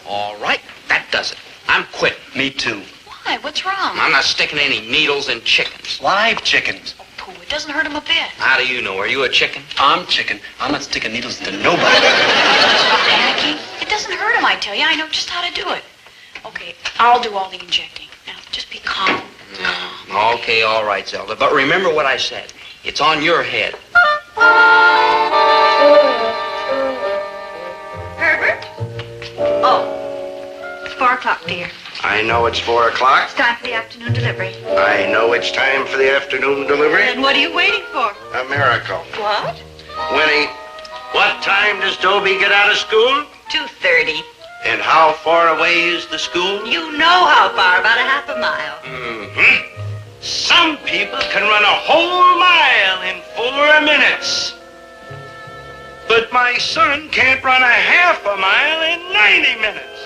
[SPEAKER 13] All right, that does it. I'm quitting.
[SPEAKER 11] Me too.
[SPEAKER 5] Why? What's wrong?
[SPEAKER 13] I'm not sticking any needles in chickens.
[SPEAKER 11] Live chickens.
[SPEAKER 5] Pooh, it doesn't hurt him a bit.
[SPEAKER 13] How do you know? Are you a chicken?
[SPEAKER 11] I'm chicken. I'm not sticking needles into nobody.
[SPEAKER 5] Jackie, it doesn't hurt him, I tell you. I know just how to do it. Okay, I'll do all the injecting. Now, just be calm.
[SPEAKER 13] No. Okay, all right, Zelda. But remember what I said. It's on your head.
[SPEAKER 8] Herbert? Oh, it's 4 o'clock, dear.
[SPEAKER 6] I know it's 4 o'clock.
[SPEAKER 8] It's time for the afternoon delivery.
[SPEAKER 6] I know it's time for the afternoon delivery.
[SPEAKER 8] And what are you waiting for?
[SPEAKER 6] A miracle.
[SPEAKER 8] What?
[SPEAKER 6] Winnie, what time does Dobie get out of school?
[SPEAKER 8] 2:30.
[SPEAKER 6] And how far away is the school?
[SPEAKER 8] You know how far, about a half a mile.
[SPEAKER 6] Mm-hmm. Some people can run a whole mile in 4 minutes. But my son can't run a half a mile in 90 minutes.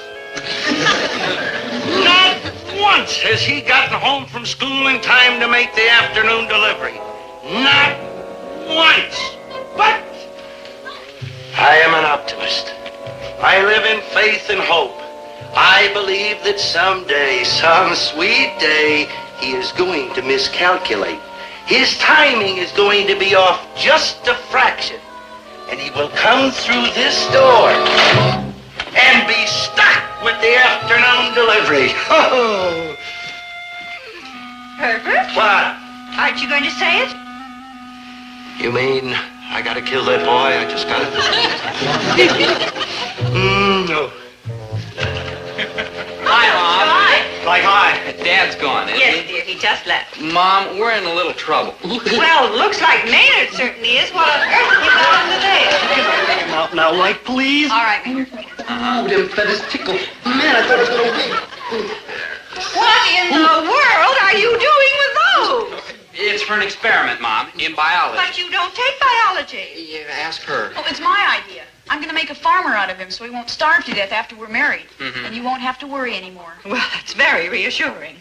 [SPEAKER 6] Not once has he gotten home from school in time to make the afternoon delivery. Not once. But I am an optimist. I live in faith and hope. I believe that someday, some sweet day, he is going to miscalculate. His timing is going to be off just a fraction. And he will come through this door and be stuck with the afternoon delivery. Oh.
[SPEAKER 8] Herbert?
[SPEAKER 6] What?
[SPEAKER 8] Aren't you going to say it?
[SPEAKER 6] You mean I gotta kill that boy? I just gotta... No.
[SPEAKER 13] Hi, Mom.
[SPEAKER 8] Hi.
[SPEAKER 11] Like hi.
[SPEAKER 13] Dad's gone, isn't
[SPEAKER 8] Yes,
[SPEAKER 13] he?
[SPEAKER 8] dear, he just left.
[SPEAKER 13] Mom, we're in a little trouble.
[SPEAKER 8] Well, looks like Maynard certainly is. What on earth have you got under there?
[SPEAKER 11] Now, light, please.
[SPEAKER 5] All right, Maynard.
[SPEAKER 11] Oh, them feathers tickle. Man, I thought it was gonna weep.
[SPEAKER 8] What in the world are you doing with those?
[SPEAKER 13] It's for an experiment, Mom, in biology.
[SPEAKER 8] But you don't take biology.
[SPEAKER 13] You ask her.
[SPEAKER 5] Oh, it's my idea. I'm going to make a farmer out of him so he won't starve to death after we're married.
[SPEAKER 13] Mhm.
[SPEAKER 5] And you won't have to worry anymore.
[SPEAKER 8] Well, that's very reassuring.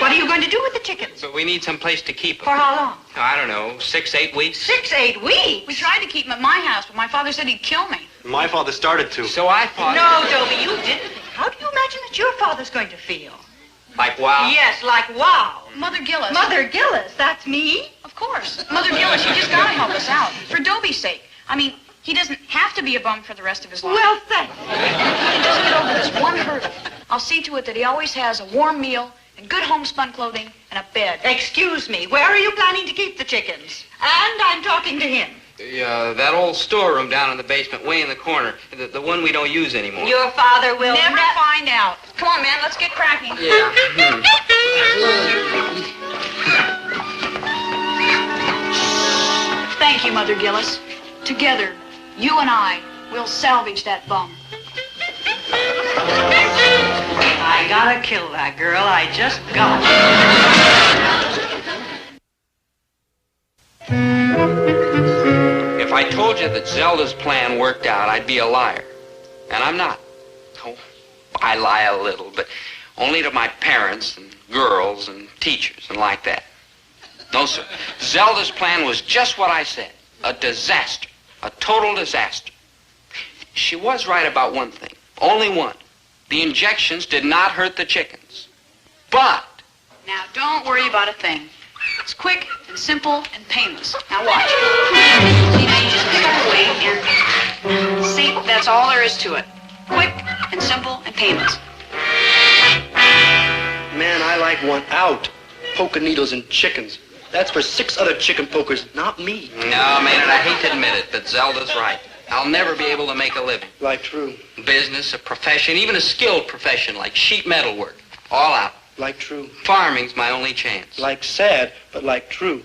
[SPEAKER 8] What are you going to do with the chickens?
[SPEAKER 13] So we need some place to keep them.
[SPEAKER 8] For how long?
[SPEAKER 13] I don't know, 6, 8 weeks.
[SPEAKER 8] 6, 8 weeks?
[SPEAKER 5] We tried to keep him at my house, but my father said he'd kill me.
[SPEAKER 11] My father started to.
[SPEAKER 13] So I thought...
[SPEAKER 8] No, Dobie, you didn't. How do you imagine that your father's going to feel?
[SPEAKER 13] Like, wow.
[SPEAKER 8] Yes, like wow.
[SPEAKER 5] Mother Gillis.
[SPEAKER 8] Mother Gillis, that's me?
[SPEAKER 5] Of course. Mother Gillis, you just got to help us out. For Dobie's sake. I mean, he doesn't have to be a bum for the rest of his life.
[SPEAKER 8] Well, thanks.
[SPEAKER 5] He can just get over this one hurdle. I'll see to it that he always has a warm meal and good homespun clothing and a bed.
[SPEAKER 8] Excuse me, where are you planning to keep the chickens? And I'm talking to him.
[SPEAKER 13] That old storeroom down in the basement, way in the corner. The one we don't use anymore.
[SPEAKER 8] Your father will
[SPEAKER 5] Never find out. Come on, man, let's get cracking.
[SPEAKER 13] Yeah.
[SPEAKER 5] Thank you, Mother Gillis. Together, you and I will salvage that bum.
[SPEAKER 8] I gotta kill that girl. I just got
[SPEAKER 13] If I told you that Zelda's plan worked out, I'd be a liar. And I'm not. Oh, I lie a little, but only to my parents and girls and teachers and like that. No, sir. Zelda's plan was just what I said. A disaster. A total disaster. She was right about one thing. Only one. The injections did not hurt the chickens. But...
[SPEAKER 5] Now, don't worry about a thing. It's quick and simple and painless. Now watch. See, now you just pick up a weight and... See, that's all there is to it. Quick and simple and painless.
[SPEAKER 11] Man, I like one out. Poker needles and chickens. That's for 6 other chicken pokers, not me.
[SPEAKER 13] No, Maynard, I hate to admit it, but Zelda's right. I'll never be able to make a living.
[SPEAKER 11] Like true.
[SPEAKER 13] Business, a profession, even a skilled profession like sheet metal work. All out.
[SPEAKER 11] Like true.
[SPEAKER 13] Farming's my only chance.
[SPEAKER 11] Like sad, but like true.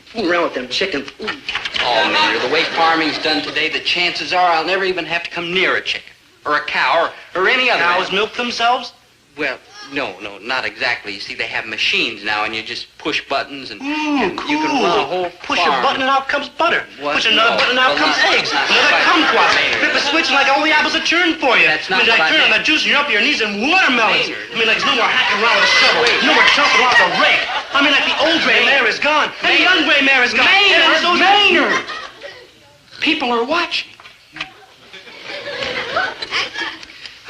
[SPEAKER 11] Fool around with them chickens.
[SPEAKER 13] Oh, Maynard, the way farming's done today, the chances are I'll never even have to come near a chicken. Or a cow, or any other
[SPEAKER 11] Cows
[SPEAKER 13] animal.
[SPEAKER 11] milk themselves?
[SPEAKER 13] Well, no, not exactly. You see, they have machines now, and you just push buttons, and,
[SPEAKER 11] Cool.
[SPEAKER 13] you can run a whole
[SPEAKER 11] Push
[SPEAKER 13] farm.
[SPEAKER 11] a button and out comes butter.
[SPEAKER 13] What?
[SPEAKER 11] Push another button and out
[SPEAKER 13] Well,
[SPEAKER 11] comes
[SPEAKER 13] not-
[SPEAKER 11] eggs.
[SPEAKER 13] not
[SPEAKER 11] Another
[SPEAKER 13] quite.
[SPEAKER 11] kumquat.
[SPEAKER 13] Maynard.
[SPEAKER 11] Flip a switch like all the apples are churned for you.
[SPEAKER 13] That's not
[SPEAKER 11] like
[SPEAKER 13] what I
[SPEAKER 11] turn on
[SPEAKER 13] meant.
[SPEAKER 11] the juice and you're up to your knees in watermelons.
[SPEAKER 13] Maynard.
[SPEAKER 11] Like there's no more hacking around with a shovel. No more chopping off a rake. Like the old gray mare is gone. And the young gray mare is gone.
[SPEAKER 13] Maynard! People are watching.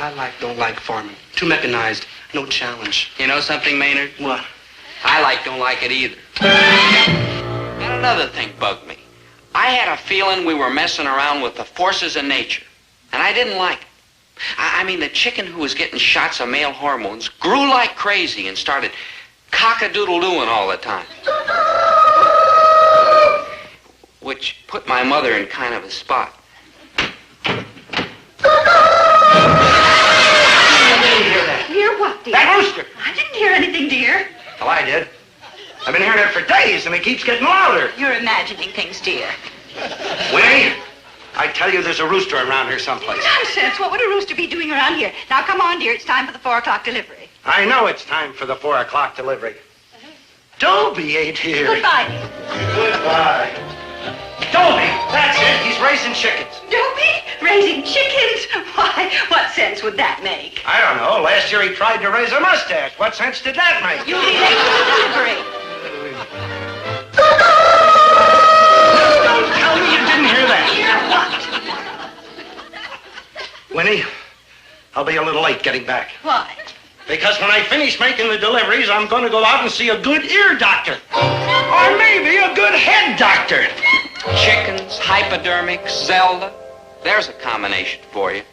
[SPEAKER 11] I don't like farming. Too mechanized. No challenge.
[SPEAKER 13] You know something, Maynard?
[SPEAKER 11] What?
[SPEAKER 13] I don't like it either. And another thing bugged me. I had a feeling we were messing around with the forces of nature, and I didn't like it. I mean, the chicken who was getting shots of male hormones grew like crazy and started cock-a-doodle-dooing all the time. Which put my mother in kind of a spot.
[SPEAKER 15] Hear what, dear?
[SPEAKER 6] That rooster.
[SPEAKER 15] I didn't hear anything, dear.
[SPEAKER 6] Well, I did. I've been hearing it for days, and it keeps getting louder.
[SPEAKER 8] You're imagining things, dear.
[SPEAKER 6] Winnie, I tell you there's a rooster around here someplace.
[SPEAKER 5] Nonsense. What would a rooster be doing around here? Now, come on, dear. It's time for the 4 o'clock delivery.
[SPEAKER 6] I know it's time for the 4 o'clock delivery. Dobie ain't here.
[SPEAKER 5] Goodbye.
[SPEAKER 6] Goodbye. Dobie, that's it. He's raising chickens.
[SPEAKER 5] Dobie? Raising chickens? Why, what sense would that make?
[SPEAKER 6] I don't know. Last year he tried to raise a mustache. What sense did that make?
[SPEAKER 5] You'll be late for the delivery.
[SPEAKER 6] Don't tell me you didn't hear that.
[SPEAKER 5] Hear what?
[SPEAKER 6] Winnie, I'll be a little late getting back.
[SPEAKER 5] Why?
[SPEAKER 6] Because when I finish making the deliveries, I'm going to go out and see a good ear doctor. Or maybe a good head doctor.
[SPEAKER 13] Chickens, hypodermics, Zelda. There's a combination for you.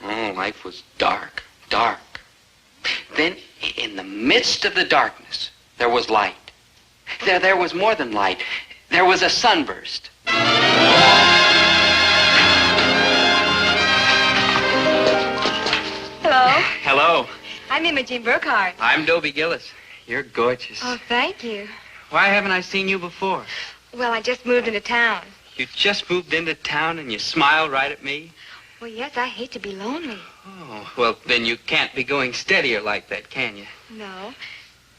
[SPEAKER 13] Oh, life was dark, dark. Then, in the midst of the darkness, there was light. There was more than light. There was a sunburst.
[SPEAKER 18] Hello.
[SPEAKER 13] Hello.
[SPEAKER 18] I'm Imogene Burkhardt.
[SPEAKER 13] I'm Dobie Gillis. You're gorgeous.
[SPEAKER 18] Oh, thank you.
[SPEAKER 13] Why haven't I seen you before?
[SPEAKER 18] Well, I just moved into town.
[SPEAKER 13] You just moved into town and you smile right at me?
[SPEAKER 18] Well, yes, I hate to be lonely.
[SPEAKER 13] Oh, well, then you can't be going steadier like that, can you?
[SPEAKER 18] No.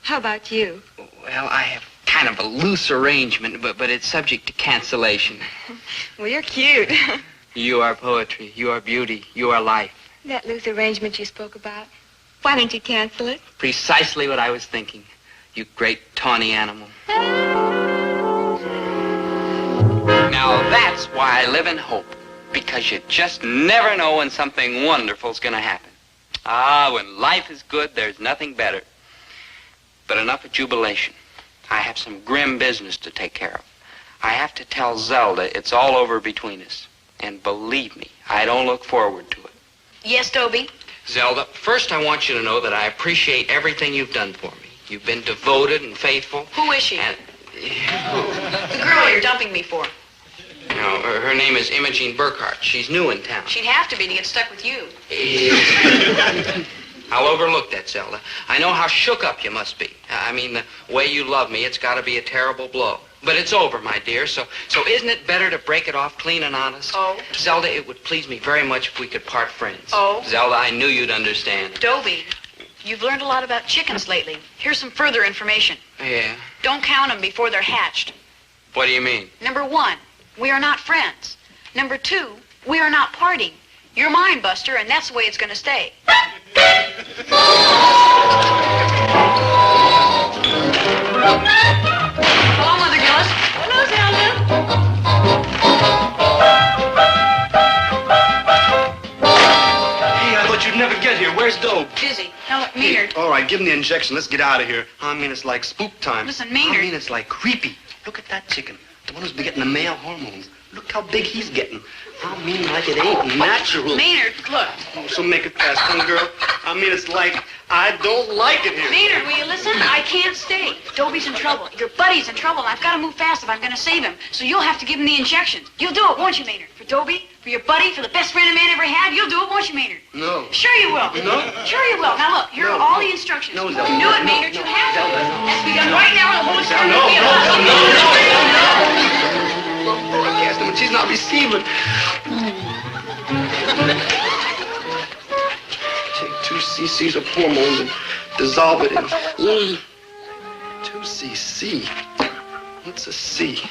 [SPEAKER 18] How about you?
[SPEAKER 13] Well, I have kind of a loose arrangement, but it's subject to cancellation.
[SPEAKER 18] Well, you're cute.
[SPEAKER 13] You are poetry. You are beauty. You are life.
[SPEAKER 18] That loose arrangement you spoke about. Why don't you cancel it?
[SPEAKER 13] Precisely what I was thinking. You great tawny animal. Now that's why I live in hope. Because you just never know when something wonderful's gonna happen. Ah, when life is good, there's nothing better. But enough of jubilation. I have some grim business to take care of. I have to tell Zelda it's all over between us. And believe me, I don't look forward to it.
[SPEAKER 5] Yes, Dobie?
[SPEAKER 13] Zelda, first I want you to know that I appreciate everything you've done for me. You've been devoted and faithful.
[SPEAKER 5] Who is she?
[SPEAKER 13] And
[SPEAKER 5] The girl you're dumping me for.
[SPEAKER 13] no, her name is Imogene Burkhardt. She's new in town.
[SPEAKER 5] She'd have to be to get stuck with you.
[SPEAKER 13] I'll overlook that, Zelda. I know how shook up you must be. I mean, the way you love me, it's got to be a terrible blow. But it's over, my dear, so isn't it better to break it off clean and honest?
[SPEAKER 5] Oh?
[SPEAKER 13] Zelda, it would please me very much if we could part friends.
[SPEAKER 5] Oh?
[SPEAKER 13] Zelda, I knew you'd understand.
[SPEAKER 5] Dobie, you've learned a lot about chickens lately. Here's some further information.
[SPEAKER 13] Yeah?
[SPEAKER 5] Don't count them before they're hatched.
[SPEAKER 13] What do you mean?
[SPEAKER 5] Number 1, we are not friends. Number 2, we are not parting. You're mine, Buster, and that's the way it's going to stay. Hello, Mother Gillis. Hello,
[SPEAKER 11] Hey, I thought you'd never get here. Where's Dobe?
[SPEAKER 5] Busy. No, Maynard.
[SPEAKER 11] All right, give him the injection. Let's get out of here. I mean, it's like spook time.
[SPEAKER 5] Listen, Maynard.
[SPEAKER 11] I mean, it's like creepy. Look at that chicken. The one who's been getting the male hormones. Look how big he's getting. I mean, like it ain't natural.
[SPEAKER 5] Maynard, look.
[SPEAKER 11] Oh, so make it fast, young girl. I mean, it's like I don't like it here.
[SPEAKER 5] Maynard, will you listen? I can't stay. Dobie's in trouble. Your buddy's in trouble. I've got to move fast if I'm going to save him. So you'll have to give him the injections. You'll do it, won't you, Maynard? For Dobie, for your buddy, for the best friend a man ever had. You'll do it, won't you, Maynard?
[SPEAKER 11] No.
[SPEAKER 5] Sure you will.
[SPEAKER 11] No.
[SPEAKER 5] Sure you will. Now look, here are all the instructions.
[SPEAKER 11] No,
[SPEAKER 5] you
[SPEAKER 11] Zelda.
[SPEAKER 5] can do it, Maynard. You have to. That's begun right now, and the Holy Spirit
[SPEAKER 11] No,
[SPEAKER 5] will be
[SPEAKER 11] no,
[SPEAKER 5] alive.
[SPEAKER 11] no. I asked him, and she's not receiving. Take 2 cc's of hormones and dissolve it in 2 cc. What's a C?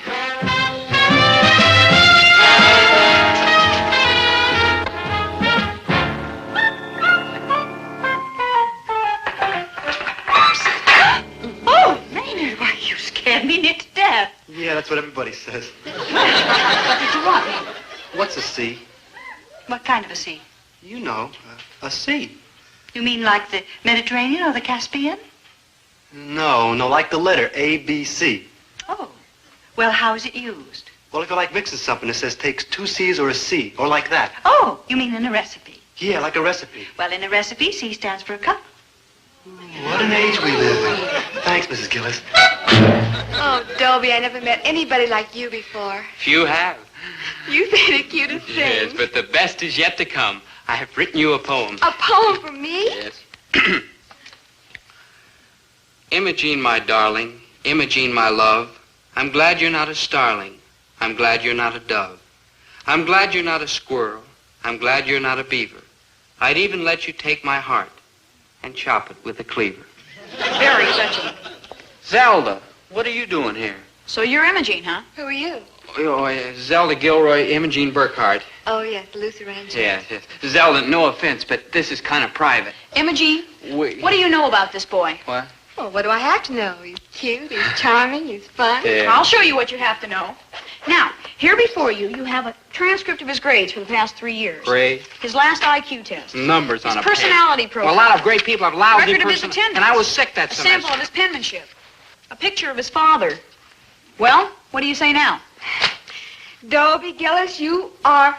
[SPEAKER 8] Oh, Maynard, why, you scared me near to death.
[SPEAKER 11] Yeah, that's what everybody says.
[SPEAKER 8] What did you want?
[SPEAKER 11] What's a C?
[SPEAKER 8] What kind of a sea?
[SPEAKER 11] You know, a C.
[SPEAKER 8] You mean like the Mediterranean or the Caspian?
[SPEAKER 11] No, like the letter A, B, C.
[SPEAKER 8] Oh. Well, how is it used?
[SPEAKER 11] Well, if you like mixing something that says takes 2 C's or a C, or like that.
[SPEAKER 8] Oh, you mean in a recipe?
[SPEAKER 11] Yeah, like a recipe.
[SPEAKER 8] Well, in a recipe, C stands for a cup.
[SPEAKER 11] What an age we live in. Thanks, Mrs. Gillis.
[SPEAKER 18] Oh, Dobie, I never met anybody like you before.
[SPEAKER 13] Few have.
[SPEAKER 18] You say the cutest thing.
[SPEAKER 13] Yes, but the best is yet to come. I have written you a poem.
[SPEAKER 18] A poem for me?
[SPEAKER 13] Yes. Imogene, my darling, Imogene, my love, I'm glad you're not a starling. I'm glad you're not a dove. I'm glad you're not a squirrel. I'm glad you're not a beaver. I'd even let you take my heart and chop it with a cleaver.
[SPEAKER 5] Very touching.
[SPEAKER 13] Zelda, what are you doing here?
[SPEAKER 5] So you're Imogene, huh?
[SPEAKER 18] Who are you?
[SPEAKER 13] Oh, Zelda Gilroy, Imogene Burkhart.
[SPEAKER 18] Oh, yes, the Luther Angel.
[SPEAKER 13] Yes. Zelda, no offense, but this is kind of private.
[SPEAKER 5] Imogene, what do you know about this boy?
[SPEAKER 13] What?
[SPEAKER 18] Well, what do I have to know? He's cute, he's charming, he's fun.
[SPEAKER 13] Yeah.
[SPEAKER 5] I'll show you what you have to know. Now, here before you, you have a transcript of his grades for the past 3 years.
[SPEAKER 13] Great.
[SPEAKER 5] His last IQ test.
[SPEAKER 13] Numbers on
[SPEAKER 5] His
[SPEAKER 13] a
[SPEAKER 5] personality
[SPEAKER 13] pen.
[SPEAKER 5] profile.
[SPEAKER 13] Well, a lot of great people have lousy
[SPEAKER 5] Record of his
[SPEAKER 13] person-
[SPEAKER 5] attendance.
[SPEAKER 13] And I was sick that
[SPEAKER 5] A
[SPEAKER 13] semester.
[SPEAKER 5] sample of his penmanship. A picture of his father. Well, what do you say now?
[SPEAKER 18] Dobie Gillis, you are...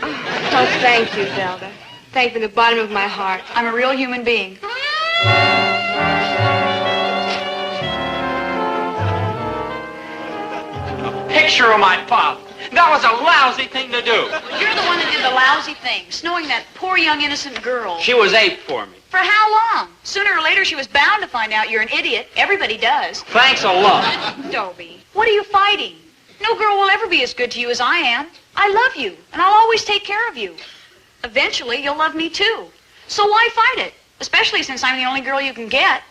[SPEAKER 18] Oh, thank you, Zelda. Thank you from the bottom of my heart.
[SPEAKER 5] I'm a real human being.
[SPEAKER 13] Picture of my father. That was a lousy thing to do.
[SPEAKER 5] You're the one that did the lousy thing, snowing that poor young innocent girl.
[SPEAKER 13] She was ape for me.
[SPEAKER 5] For how long? Sooner or later, she was bound to find out you're an idiot. Everybody does.
[SPEAKER 13] Thanks a lot.
[SPEAKER 5] Dobie, what are you fighting? No girl will ever be as good to you as I am. I love you, and I'll always take care of you. Eventually, you'll love me too. So why fight it? Especially since I'm the only girl you can get.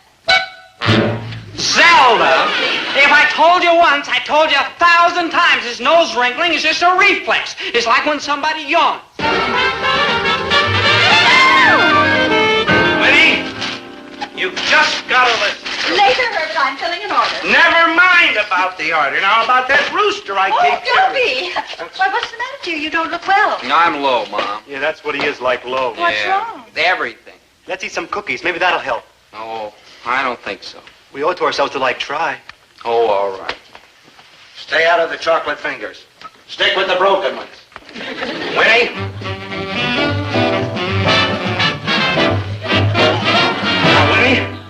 [SPEAKER 13] Zelda, if I told you once, I told you 1,000 times. This nose wrinkling is just a reflex. It's like when somebody yawns. Winnie, you've just got to listen.
[SPEAKER 8] Later, Herbert, I'm filling an order.
[SPEAKER 6] Never mind about the order. Now, about that rooster I keep
[SPEAKER 8] Dobie! Why, what's the matter with you? You don't look well.
[SPEAKER 13] I'm low, Mom.
[SPEAKER 11] Yeah, that's what he is, like low.
[SPEAKER 8] What's wrong?
[SPEAKER 13] Everything.
[SPEAKER 11] Let's eat some cookies. Maybe that'll help.
[SPEAKER 13] Oh, I don't think so.
[SPEAKER 11] We owe it to ourselves to, try.
[SPEAKER 13] Oh, all right.
[SPEAKER 6] Stay out of the chocolate fingers. Stick with the broken ones. Winnie? Now, Winnie,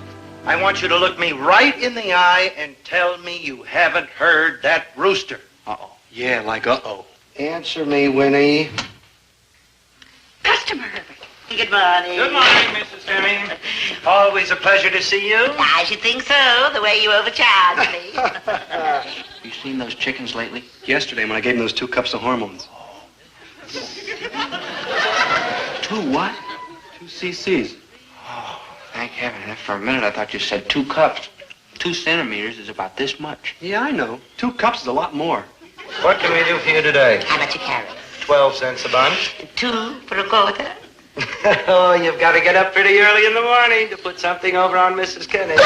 [SPEAKER 6] I want you to look me right in the eye and tell me you haven't heard that rooster.
[SPEAKER 11] Uh-oh. Yeah, like uh-oh.
[SPEAKER 6] Answer me, Winnie.
[SPEAKER 8] Customer, Herbert.
[SPEAKER 15] Good morning.
[SPEAKER 6] Good morning, Mrs. Fleming. Always a pleasure to see you.
[SPEAKER 15] I should think so, the way you overcharged me.
[SPEAKER 11] You seen those chickens lately? Yesterday, when I gave them those 2 cups of hormones. 2 what? 2 cc's.
[SPEAKER 13] Oh, thank heaven. For a minute, I thought you said 2 cups. 2 centimeters is about this much.
[SPEAKER 11] Yeah, I know. 2 cups is a lot more.
[SPEAKER 6] What can we do for you today?
[SPEAKER 15] How much a carrot?
[SPEAKER 6] 12 cents a bunch.
[SPEAKER 15] 2 for a quarter.
[SPEAKER 6] Oh, you've got to get up pretty early in the morning to put something over on Mrs. Kennedy.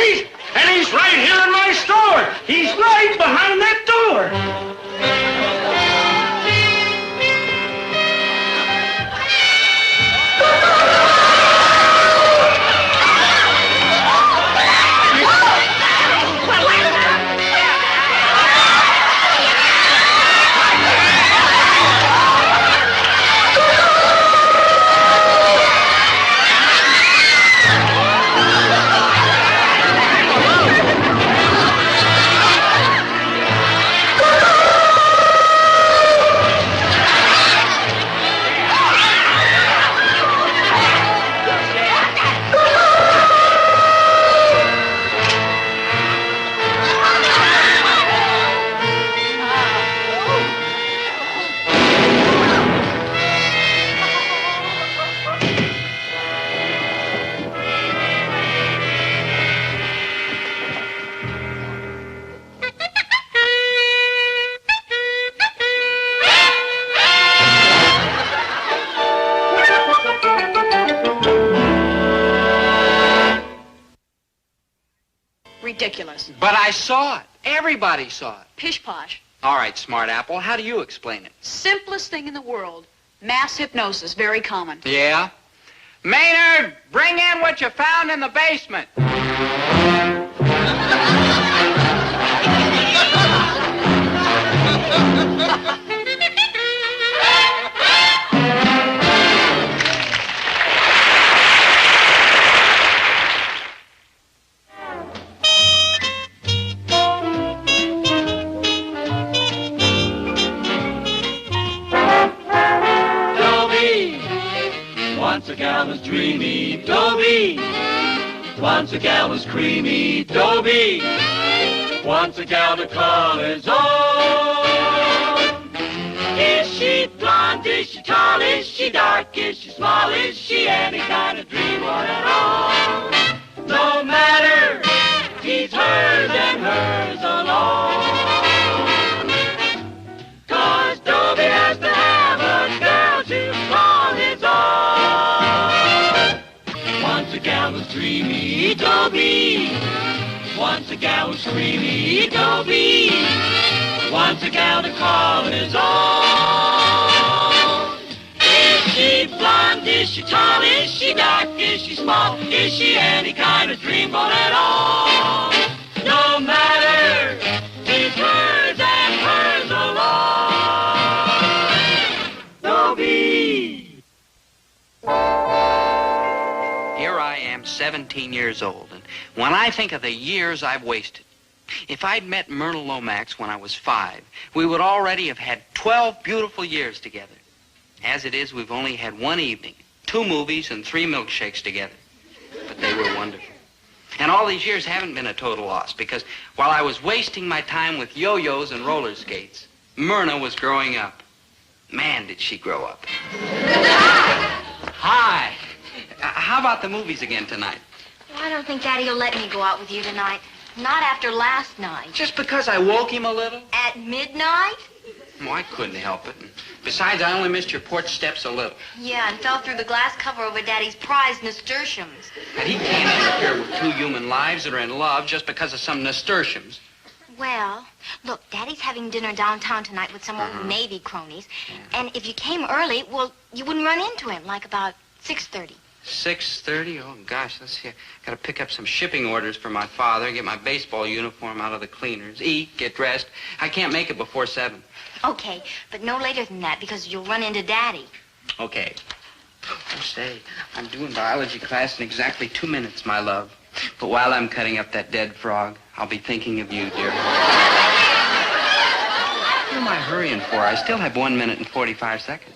[SPEAKER 19] please? And he's right here in my store. He's right behind that door.
[SPEAKER 5] Ridiculous.
[SPEAKER 13] But I saw it. Everybody saw it.
[SPEAKER 5] Pish-posh.
[SPEAKER 13] All right, Smart Apple, how do you explain it?
[SPEAKER 5] Simplest thing in the world. Mass hypnosis, very common.
[SPEAKER 13] Yeah? Maynard, bring in what you found in the basement.
[SPEAKER 1] Once a gal was dreamy, Dobie. Once a gal was creamy, Dobie. Once a gal to call his own. Is she blonde? Is she tall? Is she dark? Is she small? Is she any kind of dream or at all? No matter, he's hers and hers alone. 'Cause Dobie has to have a girl to call his own. Once a gal was dreamy, Dobie. Once a gal was creamy, Dobie. Once a gal to call his own. Is she blonde? Is she tall? Is she dark? Is she small? Is she any kind of dreamboat at all? No matter, he's hers and hers alone. Dobie.
[SPEAKER 13] Here I am, 17 years old, and when I think of the years I've wasted, if I'd met Myrna Lomax when I was 5, we would already have had 12 beautiful years together. As it is, we've only had one evening, 2 movies, and 3 milkshakes together. But they were wonderful. And all these years haven't been a total loss, because while I was wasting my time with yo-yos and roller skates, Myrna was growing up. Man, did she grow up. Hi. How about the movies again tonight?
[SPEAKER 3] Well, I don't think Daddy will let me go out with you tonight. Not after last night.
[SPEAKER 13] Just because I woke him a little?
[SPEAKER 3] At midnight?
[SPEAKER 13] Oh, I couldn't help it. And besides, I only missed your porch steps a little.
[SPEAKER 3] Yeah, and fell through the glass cover over Daddy's prized nasturtiums.
[SPEAKER 13] And he can't interfere with 2 human lives that are in love just because of some nasturtiums.
[SPEAKER 3] Well, look, Daddy's having dinner downtown tonight with some old Navy cronies. And if you came early, well, you wouldn't run into him, like about 6:30.
[SPEAKER 13] 6:30? Oh, gosh, let's see. I got to pick up some shipping orders for my father, get my baseball uniform out of the cleaners, eat, get dressed. I can't make it before 7.
[SPEAKER 3] Okay, but no later than that, because you'll run into Daddy.
[SPEAKER 13] Okay. Oh, say, I'm doing biology class in exactly 2 minutes, my love. But while I'm cutting up that dead frog, I'll be thinking of you, dear. What am I hurrying for? I still have 1 minute and 45 seconds.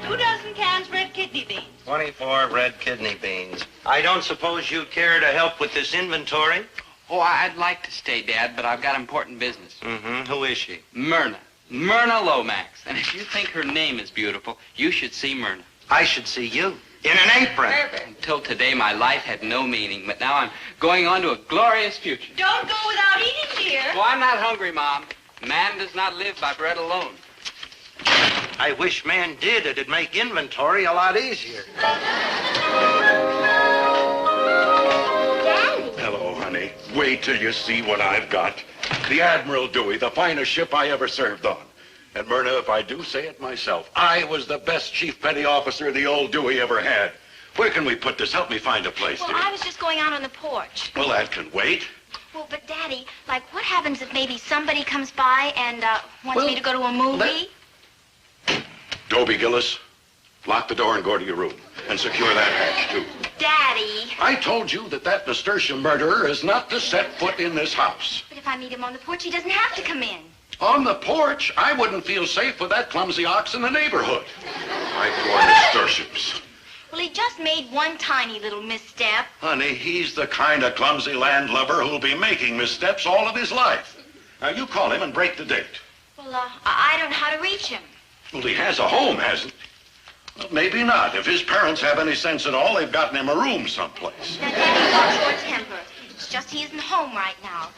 [SPEAKER 15] 2 dozen cans red kidney beans.
[SPEAKER 6] 24 red kidney beans. I don't suppose you'd care to help with this inventory?
[SPEAKER 13] Oh, I'd like to stay, Dad, but I've got important business.
[SPEAKER 6] Mm-hmm. Who is she?
[SPEAKER 13] Myrna. Myrna Lomax. And if you think her name is beautiful, you should see Myrna.
[SPEAKER 6] I should see you. In an apron.
[SPEAKER 13] Until today, my life had no meaning, but now I'm going on to a glorious future.
[SPEAKER 15] Don't go without eating, dear.
[SPEAKER 13] Oh, I'm not hungry, Mom. Man does not live by bread alone.
[SPEAKER 6] I wish man did. It'd make inventory a lot easier.
[SPEAKER 3] Daddy.
[SPEAKER 20] Hello, honey. Wait till you see what I've got. The Admiral Dewey, the finest ship I ever served on. And Myrna, if I do say it myself, I was the best chief petty officer the old Dewey ever had. Where can we put this? Help me find a place,
[SPEAKER 3] Well,
[SPEAKER 20] dear.
[SPEAKER 3] I was just going out on the porch.
[SPEAKER 20] Well, that can wait.
[SPEAKER 3] Well, but Daddy, like, what happens if maybe somebody comes by and wants me to go to a movie?
[SPEAKER 20] Dobie Gillis, lock the door and go to your room. And secure that hatch, too.
[SPEAKER 3] Daddy.
[SPEAKER 20] I told you that nasturtium murderer is not to set foot in this house.
[SPEAKER 3] But if I meet him on the porch, he doesn't have to come in.
[SPEAKER 20] On the porch, I wouldn't feel safe with that clumsy ox in the neighborhood. My poor nasturtiums.
[SPEAKER 3] Well, he just made one tiny little misstep.
[SPEAKER 20] Honey, he's the kind of clumsy landlubber who'll be making missteps all of his life. Now, you call him and break the date.
[SPEAKER 3] Well, I don't know how to reach him.
[SPEAKER 20] Well, he has a home, hasn't he? Well, maybe not. If his parents have any sense at all, they've gotten him a room someplace.
[SPEAKER 3] Now, Daddy's got short temper. It's just he isn't home right now.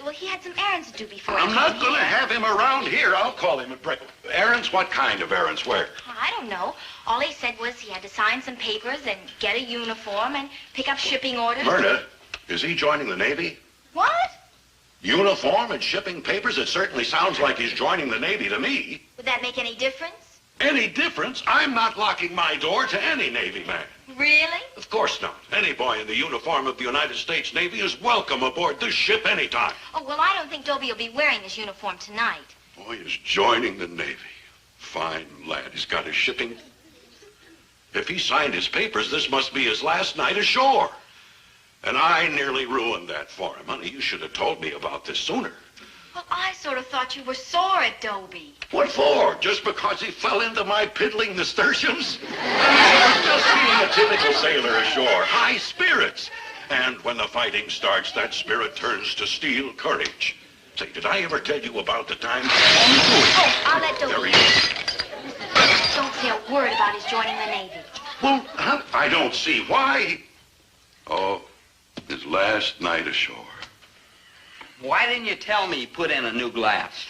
[SPEAKER 3] Well, he had some errands to do before he
[SPEAKER 20] I'm
[SPEAKER 3] came
[SPEAKER 20] not going to
[SPEAKER 3] here.
[SPEAKER 20] have him around here. I'll call him and break. Errands? What kind of errands? Where?
[SPEAKER 3] I don't know. All he said was he had to sign some papers and get a uniform and pick up shipping orders.
[SPEAKER 20] Myrna, is he joining the Navy?
[SPEAKER 3] What?
[SPEAKER 20] Uniform and shipping papers? It certainly sounds like he's joining the Navy to me.
[SPEAKER 3] Would that make any difference?
[SPEAKER 20] Any difference? I'm not locking my door to any Navy man.
[SPEAKER 3] Really?
[SPEAKER 20] Of course not. Any boy in the uniform of the United States Navy is welcome aboard this ship anytime.
[SPEAKER 3] Oh, well, I don't think Dobie will be wearing his uniform tonight.
[SPEAKER 20] Boy is joining the Navy. Fine lad. He's got his shipping. If he signed his papers, this must be his last night ashore. And I nearly ruined that for him. Honey, you should have told me about this sooner.
[SPEAKER 3] Well, I sort of thought you were sore at Dobie.
[SPEAKER 20] What for? Just because he fell into my piddling nasturtiums? Just being a typical sailor ashore. High spirits. And when the fighting starts, that spirit turns to steel courage. Say, did I ever tell you about the time?
[SPEAKER 3] Oh, I'll let Dobie.
[SPEAKER 20] There he is.
[SPEAKER 3] Don't say a word about his joining the Navy.
[SPEAKER 20] Well, I don't see why. Oh, his last night ashore.
[SPEAKER 13] Why didn't you tell me you put in a new glass?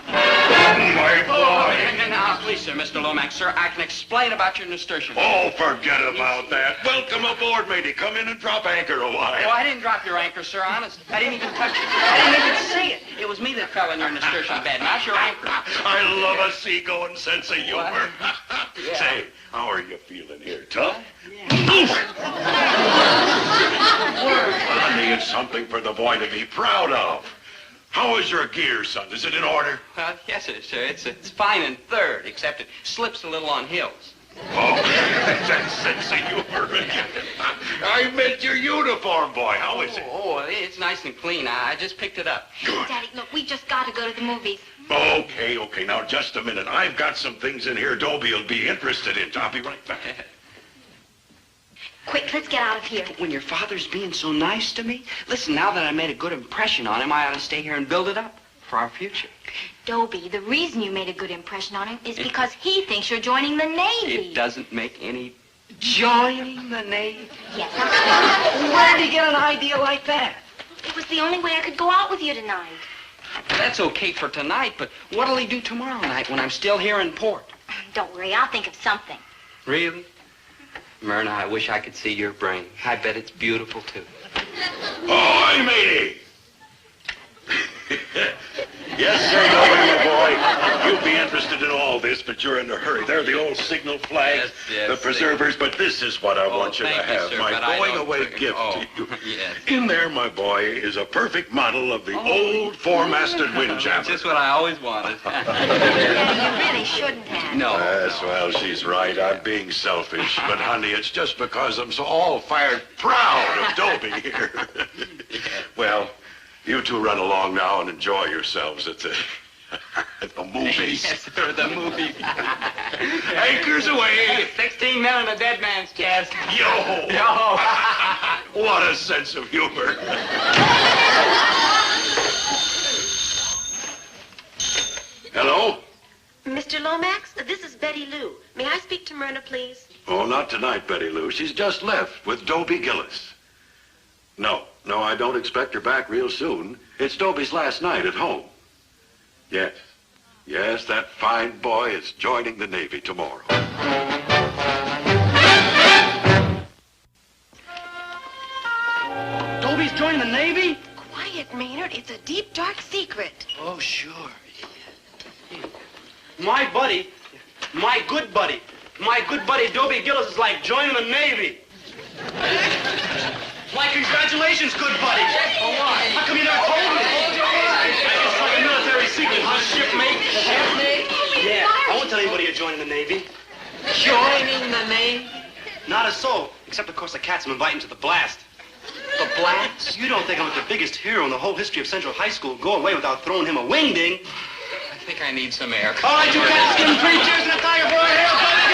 [SPEAKER 20] My boy.
[SPEAKER 13] Now, please, sir, Mr. Lomax, sir, I can explain about your nasturtium.
[SPEAKER 20] Oh, forget about that. Welcome aboard, matey. Come in and drop anchor a while.
[SPEAKER 13] Oh, I didn't drop your anchor, sir, honest. I didn't even touch it. I didn't even see it. It was me that fell in your nasturtium bed, not your anchor.
[SPEAKER 20] I love a seagoing sense of humor.
[SPEAKER 13] Yeah.
[SPEAKER 20] Say, how are you feeling here? Tough? Honey, it's something for the boy to be proud of. How is your gear, son? Is it in order?
[SPEAKER 13] Yes, sir. It's fine in third, except it slips a little on hills.
[SPEAKER 20] Oh, that sense of humor again. I meant your uniform, boy. How is it?
[SPEAKER 13] Oh, it's nice and clean. I just picked it up.
[SPEAKER 3] Daddy, look, we just got to go to the movies.
[SPEAKER 20] Okay. Now, just a minute. I've got some things in here Dobie will be interested in. I'll be right back.
[SPEAKER 3] Quick, let's get out of here.
[SPEAKER 13] But when your father's being so nice to me, listen, now that I made a good impression on him, I ought to stay here and build it up for our future.
[SPEAKER 3] Dobie, the reason you made a good impression on him is because he thinks you're joining the Navy.
[SPEAKER 13] It doesn't make any... Joining the Navy?
[SPEAKER 3] Yes, that's
[SPEAKER 13] Where did he get an idea like that?
[SPEAKER 3] It was the only way I could go out with you tonight.
[SPEAKER 13] That's okay for tonight, but what'll he do tomorrow night when I'm still here in port?
[SPEAKER 3] Don't worry, I'll think of something.
[SPEAKER 13] Really? Myrna, I wish I could see your brain. I bet it's beautiful, too.
[SPEAKER 20] Ahoy, matey! Yes, sir, Dobie, my boy. You'll be interested in all this, but you're in a hurry. They're the old signal flags,
[SPEAKER 13] Yes,
[SPEAKER 20] the preservers, but this is what I want you to
[SPEAKER 13] thank you,
[SPEAKER 20] have.
[SPEAKER 13] sir,
[SPEAKER 20] My
[SPEAKER 13] but I
[SPEAKER 20] going-away
[SPEAKER 13] don't-
[SPEAKER 20] gift
[SPEAKER 13] oh,
[SPEAKER 20] to you.
[SPEAKER 13] Yes.
[SPEAKER 20] In there, my boy, is a perfect model of the old four-masted windjammer.
[SPEAKER 13] Just what I always wanted.
[SPEAKER 3] Daddy, you really shouldn't have.
[SPEAKER 13] No.
[SPEAKER 20] Yes, well, she's right. I'm being selfish. But, honey, it's just because I'm so all-fired proud of Dobie here. Well, you two run along now and enjoy yourselves at the movies.
[SPEAKER 13] Yes, sir, the movie.
[SPEAKER 20] Anchors away.
[SPEAKER 13] 16 men in a dead man's chest.
[SPEAKER 20] Yo!
[SPEAKER 13] Yo!
[SPEAKER 20] What a sense of humor. Hello?
[SPEAKER 21] Mr. Lomax, this is Betty Lou. May I speak to Myrna, please?
[SPEAKER 20] Oh, not tonight, Betty Lou. She's just left with Dobie Gillis. No, I don't expect her back real soon. It's Dobie's last night at home. Yes. Yes, that fine boy is joining the Navy tomorrow.
[SPEAKER 12] Dobie's joining the Navy?
[SPEAKER 21] Quiet, Maynard. It's a deep, dark secret.
[SPEAKER 12] Oh, sure. My buddy, my good buddy Dobie Gillis is like joining the Navy. Why, congratulations, good buddy. For what? How come you never told me? I guess it's like a military secret, huh, shipmate? Yeah, I won't tell anybody you're joining the Navy.
[SPEAKER 13] Joining the Navy?
[SPEAKER 12] Not a soul, except, of course, the cats I'm inviting to the blast.
[SPEAKER 13] The blast?
[SPEAKER 12] You don't think I'm the biggest hero in the whole history of Central High School go away without throwing him a wingding?
[SPEAKER 13] I think I need some air.
[SPEAKER 12] All right, you cats, give him 3 cheers and a tiger for a hail, buddy.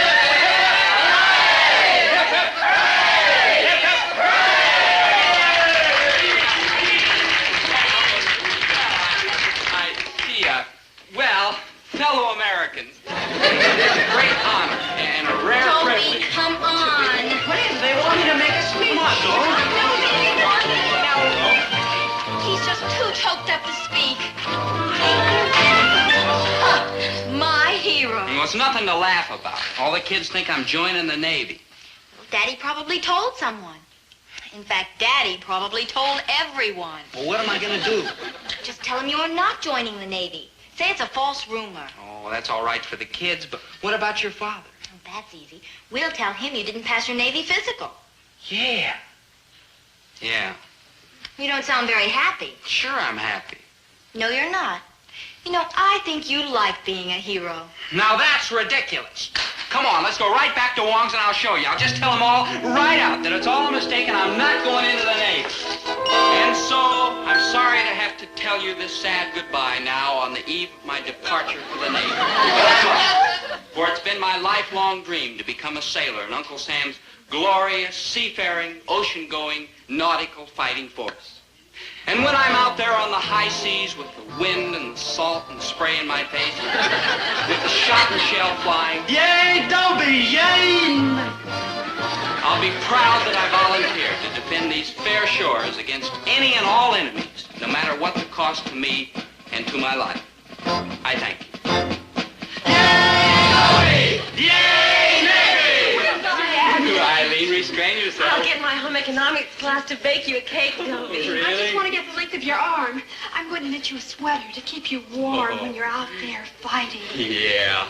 [SPEAKER 13] Well, fellow Americans, it's a great honor and a rare privilege.
[SPEAKER 3] Dobie, come on.
[SPEAKER 12] What is it? They want me to make a speech. Come on, Dobie.
[SPEAKER 3] He's just too choked up to speak. My hero.
[SPEAKER 13] Well, it's nothing to laugh about. All the kids think I'm joining the Navy.
[SPEAKER 3] Daddy probably told someone. In fact, Daddy probably told everyone.
[SPEAKER 13] Well, what am I going to do?
[SPEAKER 3] Just tell him you're not joining the Navy. Say it's a false rumor.
[SPEAKER 13] Oh, that's all right for the kids, but what about your father?
[SPEAKER 3] Oh, that's easy. We'll tell him you didn't pass your Navy physical.
[SPEAKER 13] Yeah.
[SPEAKER 3] You don't sound very happy.
[SPEAKER 13] Sure, I'm happy.
[SPEAKER 3] No, you're not. You know, I think you like being a hero.
[SPEAKER 13] Now that's ridiculous. Come on, let's go right back to Wong's and I'll show you. I'll just tell them all right out that it's all a mistake and I'm not going into the Navy. And so, I'm sorry to have to tell you this sad goodbye now on the eve of my departure for the Navy. For it's been my lifelong dream to become a sailor in Uncle Sam's glorious, seafaring, ocean-going, nautical fighting force. And when I'm out there on the high seas with the wind and the salt and the spray in my face, with the shot and shell flying,
[SPEAKER 12] Yay, Dobie, yay!
[SPEAKER 13] I'll be proud that I volunteered to defend these fair shores against any and all enemies, no matter what the cost to me and to my life. I thank you. Yay, Navy! Yay, Navy! Eileen, restrain yourself.
[SPEAKER 21] I'll get my home economics class to bake you a cake, Dobie.
[SPEAKER 13] Really?
[SPEAKER 18] I just want to get the length of your arm. I'm going to knit you a sweater to keep you warm when you're out there fighting.
[SPEAKER 13] Yeah.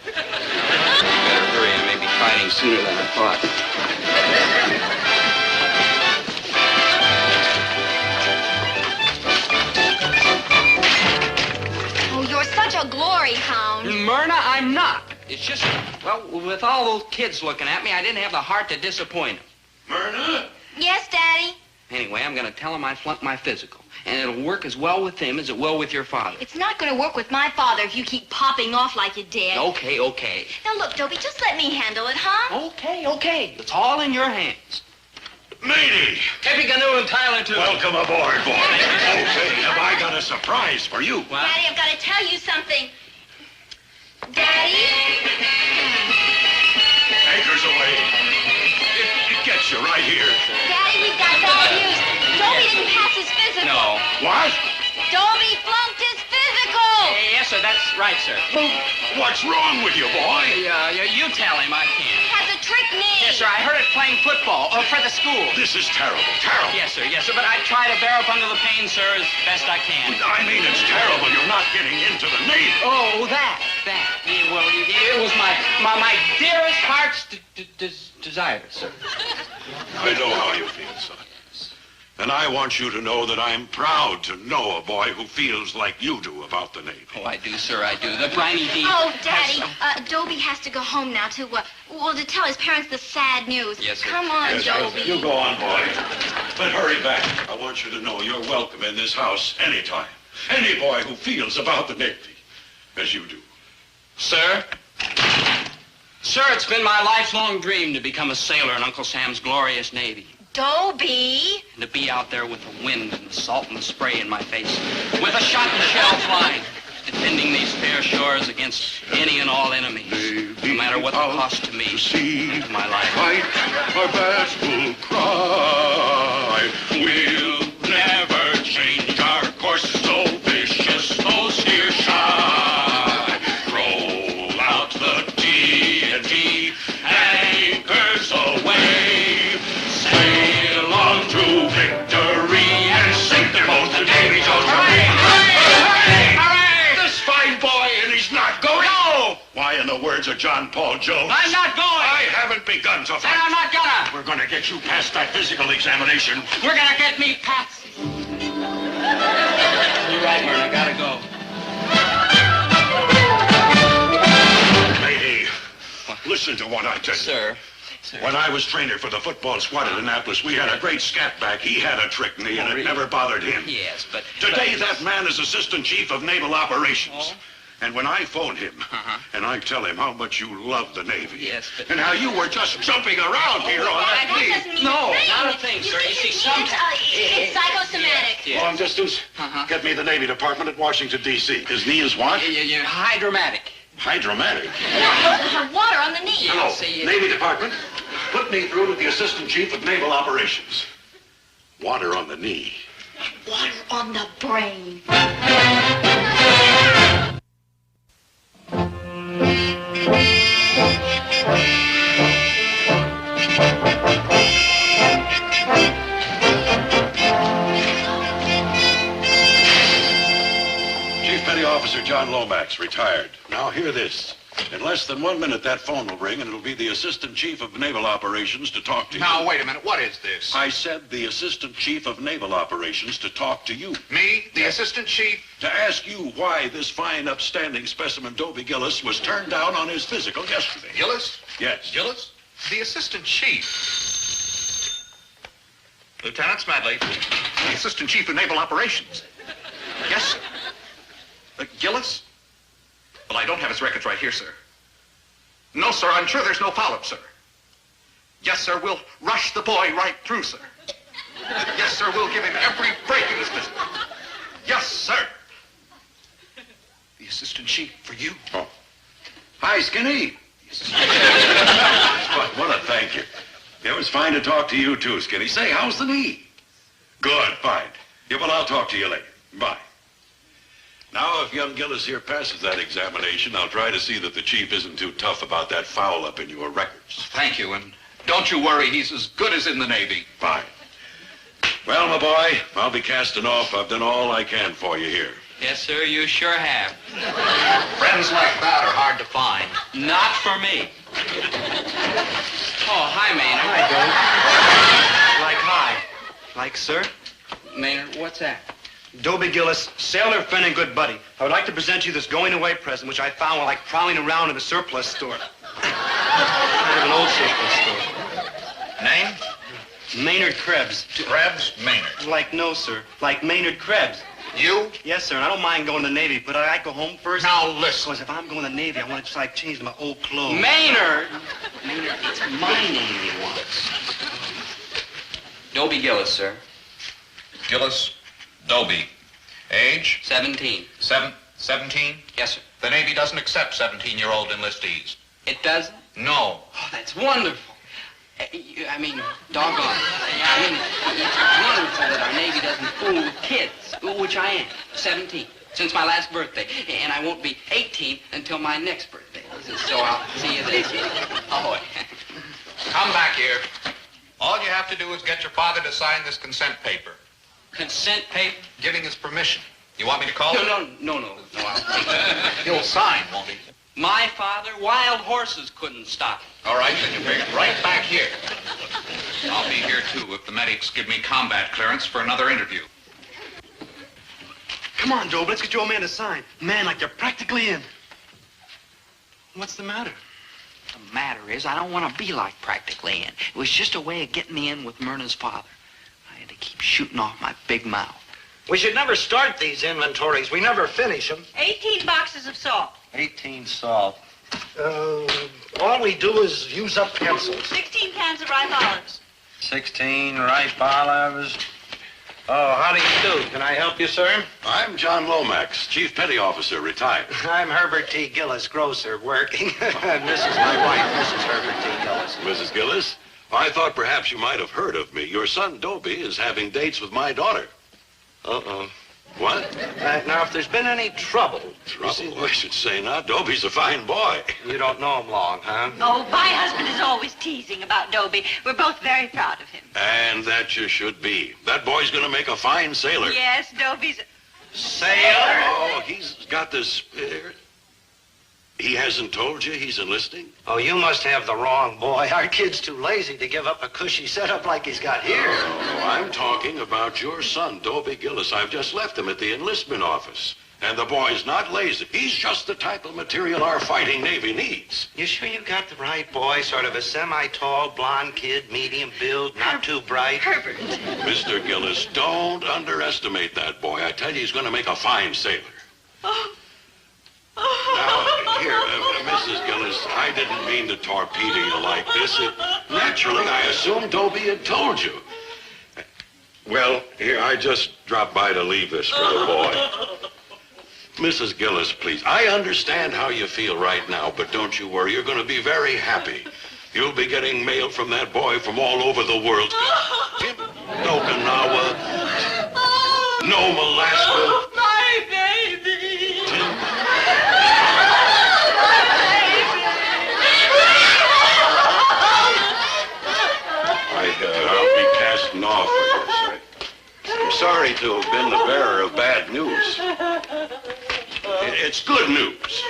[SPEAKER 13] Better hurry, I may be fighting sooner than I thought.
[SPEAKER 3] Oh, you're such a glory hound.
[SPEAKER 13] Myrna, I'm not. It's just, well, with all those kids looking at me, I didn't have the heart to disappoint them.
[SPEAKER 20] Myrna?
[SPEAKER 3] Yes, Daddy?
[SPEAKER 13] Anyway, I'm going to tell them I flunked my physical. And it'll work as well with them as it will with your father.
[SPEAKER 3] It's not going to work with my father if you keep popping off like you did.
[SPEAKER 13] Okay.
[SPEAKER 3] Now, look, Dobie, just let me handle it, huh?
[SPEAKER 13] Okay. It's all in your hands.
[SPEAKER 20] Matey!
[SPEAKER 13] Happy Canoe and Tyler, too.
[SPEAKER 20] Welcome aboard, boy. Oh, say, have I got a surprise for you?
[SPEAKER 13] What?
[SPEAKER 3] Daddy, I've got to tell you something. Daddy?
[SPEAKER 20] Anchors away. It gets you right here.
[SPEAKER 3] Daddy, we've got bad news. Dobie didn't pass his physical.
[SPEAKER 13] No.
[SPEAKER 20] What?
[SPEAKER 3] Dobie flunked his physical.
[SPEAKER 13] Yes, sir, that's right, sir.
[SPEAKER 20] What's wrong with you, boy?
[SPEAKER 13] You tell him, I
[SPEAKER 3] He
[SPEAKER 13] can't.
[SPEAKER 3] has a trick knee.
[SPEAKER 13] Yes, sir, I heard it playing football for the school.
[SPEAKER 20] This is terrible.
[SPEAKER 13] Yes, sir, but I try to bear up under the pain, sir, as best I can.
[SPEAKER 20] I mean, it's terrible. You're not getting into the Navy.
[SPEAKER 13] Oh, that. Yeah, well, it was my dearest heart's desire, sir.
[SPEAKER 20] I know how you feel, son. And I want you to know that I'm proud to know a boy who feels like you do about the Navy.
[SPEAKER 13] Oh, I do, sir, I do. The briny deep.
[SPEAKER 3] Oh, Daddy, Dobie has to go home now to tell his parents the sad news.
[SPEAKER 13] Yes, sir.
[SPEAKER 3] Come on,
[SPEAKER 20] Yes,
[SPEAKER 3] Dobie.
[SPEAKER 20] you go on, boy. But hurry back. I want you to know you're welcome in this house anytime. Any boy who feels about the Navy, as you do.
[SPEAKER 13] Sir? Sir, it's been my lifelong dream to become a sailor in Uncle Sam's glorious Navy.
[SPEAKER 3] Dobie?
[SPEAKER 13] And to be out there with the wind and the salt and the spray in my face, with a shot and shell flying, defending these fair shores against any and all enemies, no matter what the cost to me and to my life.
[SPEAKER 20] Fight our battle cry. We'll never change our course so vicious. Those here the words of John Paul Jones.
[SPEAKER 2] I'm not going.
[SPEAKER 20] I haven't begun to
[SPEAKER 2] And
[SPEAKER 20] fight.
[SPEAKER 2] I'm not gonna.
[SPEAKER 20] We're going to get you past that physical examination.
[SPEAKER 2] We're gonna get me past. You're right, Myrna. I gotta go.
[SPEAKER 20] Lady, listen to what I tell you.
[SPEAKER 2] Sir.
[SPEAKER 20] When I was trainer for the football squad at Annapolis, we had a great scat back. He had a trick knee, and it never bothered him.
[SPEAKER 2] Yes, but...
[SPEAKER 20] Today, that man is Assistant Chief of Naval Operations. And when I phone him, and I tell him how much you love the Navy,
[SPEAKER 2] Yes, but...
[SPEAKER 20] and how you were just jumping around here on that knee.
[SPEAKER 2] No, not a thing, sir. You see, sometimes...
[SPEAKER 3] It's psychosomatic.
[SPEAKER 2] Yes.
[SPEAKER 20] Long distance? Get me the Navy Department at Washington, D.C. His knee is what?
[SPEAKER 2] Hydromatic.
[SPEAKER 20] Hydromatic?
[SPEAKER 3] Water on the knee.
[SPEAKER 20] No, Navy Department. Put me through to the Assistant Chief of Naval Operations. Water on the knee.
[SPEAKER 3] Water on the brain.
[SPEAKER 20] Chief Petty Officer John Lomax, retired. Now hear this. In less than 1 minute, that phone will ring, and it'll be the Assistant Chief of Naval Operations to talk to you.
[SPEAKER 7] Now, wait a minute. What is this?
[SPEAKER 20] I said the Assistant Chief of Naval Operations to talk to you.
[SPEAKER 7] Me, the Assistant Chief?
[SPEAKER 20] To ask you why this fine, upstanding specimen, Dobie Gillis, was turned down on his physical yesterday.
[SPEAKER 7] Gillis?
[SPEAKER 20] Yes.
[SPEAKER 7] Gillis? The Assistant Chief. Lieutenant Smedley, the Assistant Chief of Naval Operations. Yes, sir. Gillis? Well, I don't have his records right here, sir. No, sir, I'm sure there's no follow-up, sir. Yes, sir, we'll rush the boy right through, sir. Yes, sir, we'll give him every break in his physical. Yes, sir. The Assistant Chief for you.
[SPEAKER 20] Oh. Hi, Skinny. What a thank you. It was fine to talk to you, too, Skinny. Say, how's the knee? Good, fine. Yeah, well, I'll talk to you later. Bye. Now, if young Gillis here passes that examination, I'll try to see that the chief isn't too tough about that foul up in your records.
[SPEAKER 7] Thank you, and don't you worry. He's as good as in the Navy.
[SPEAKER 20] Fine. Well, my boy, I'll be casting off. I've done all I can for you here.
[SPEAKER 2] Yes, sir, you sure have.
[SPEAKER 7] Friends like that are hard to find.
[SPEAKER 2] Not for me. Oh, hi, Maynard.
[SPEAKER 11] Hi, Doe. Like hi. Like sir?
[SPEAKER 2] Maynard, what's that?
[SPEAKER 11] Dobie Gillis, sailor, friend, and good buddy. I would like to present you this going-away present, which I found while like prowling around in a surplus store. Kind of an old surplus store.
[SPEAKER 7] Name?
[SPEAKER 11] Maynard Krebs.
[SPEAKER 7] Krebs Maynard.
[SPEAKER 11] Like no, sir. Like Maynard Krebs.
[SPEAKER 7] You?
[SPEAKER 11] Yes, sir, and I don't mind going to the Navy, but I go home first.
[SPEAKER 7] Now, listen.
[SPEAKER 11] Because if I'm going to the Navy, I want to just like change my old clothes.
[SPEAKER 2] Maynard! Maynard, it's my name he wants. Dobie Gillis, sir.
[SPEAKER 7] Gillis Dobie. Age?
[SPEAKER 2] 17.
[SPEAKER 7] 17?
[SPEAKER 2] Yes, sir.
[SPEAKER 7] The Navy doesn't accept 17-year-old enlistees.
[SPEAKER 2] It doesn't?
[SPEAKER 7] No.
[SPEAKER 2] Oh, that's wonderful. I mean, doggone. I mean, it's wonderful that our Navy doesn't fool with kids, which I am, 17, since my last birthday. And I won't be 18 until my next birthday. So I'll see you then. Ahoy.
[SPEAKER 7] Come back here. All you have to do is get your father to sign this consent paper.
[SPEAKER 2] Consent paper?
[SPEAKER 7] Giving his permission. You want me to call him?
[SPEAKER 2] No, I'll take it.
[SPEAKER 7] He'll sign, won't he?
[SPEAKER 2] My father, wild horses couldn't stop him.
[SPEAKER 7] All right, then you bring it right back here. I'll be here, too, if the medics give me combat clearance for another interview.
[SPEAKER 11] Come on, Dobe, let's get your old man to sign. Man, like you're practically in. What's the matter?
[SPEAKER 2] The matter is, I don't want to be like practically in. It was just a way of getting me in with Myrna's father. I had to keep shooting off my big mouth.
[SPEAKER 6] We should never start these inventories. We never finish them.
[SPEAKER 8] 18 boxes of salt.
[SPEAKER 6] 18 salt. All we do is use up pencils.
[SPEAKER 8] 16 cans of ripe olives.
[SPEAKER 6] 16 ripe olives. Oh, how do you do? Can I help you, sir?
[SPEAKER 20] I'm John Lomax, Chief Petty Officer, retired.
[SPEAKER 6] I'm Herbert T. Gillis, grocer, working. This is my wife, Mrs. Herbert T. Gillis.
[SPEAKER 20] Mrs. Gillis, I thought perhaps you might have heard of me. Your son, Dobie, is having dates with my daughter. Uh-oh. What?
[SPEAKER 6] Now, if there's been any trouble...
[SPEAKER 20] Trouble? I should say not. Dobie's a fine boy.
[SPEAKER 6] You don't know him long, huh?
[SPEAKER 8] Oh, my husband is always teasing about Dobie. We're both very proud of him.
[SPEAKER 20] And that you should be. That boy's gonna make a fine sailor.
[SPEAKER 8] Yes, Dobie's...
[SPEAKER 6] Sailor?
[SPEAKER 20] Oh, he's got the spirit. He hasn't told you he's enlisting?
[SPEAKER 6] Oh, you must have the wrong boy. Our kid's too lazy to give up a cushy setup like he's got here.
[SPEAKER 20] No, I'm talking about your son, Dobie Gillis. I've just left him at the enlistment office. And the boy's not lazy. He's just the type of material our fighting Navy needs.
[SPEAKER 6] You sure you got the right boy? Sort of a semi-tall, blonde kid, medium build, not too bright.
[SPEAKER 21] Herbert.
[SPEAKER 20] Mr. Gillis, don't underestimate that boy. I tell you, he's going to make a fine sailor.
[SPEAKER 21] Oh.
[SPEAKER 20] Now, here, Mrs. Gillis, I didn't mean to torpedo you like this. Naturally, I assumed Dobie had told you. Well, here, I just dropped by to leave this for the boy. Mrs. Gillis, please, I understand how you feel right now, but don't you worry. You're going to be very happy. You'll be getting mail from that boy from all over the world. Okinawa, Nome, Alaska.
[SPEAKER 21] My baby.
[SPEAKER 20] I'll be casting off for this. I'm sorry to have been the bearer of bad news. It's good news.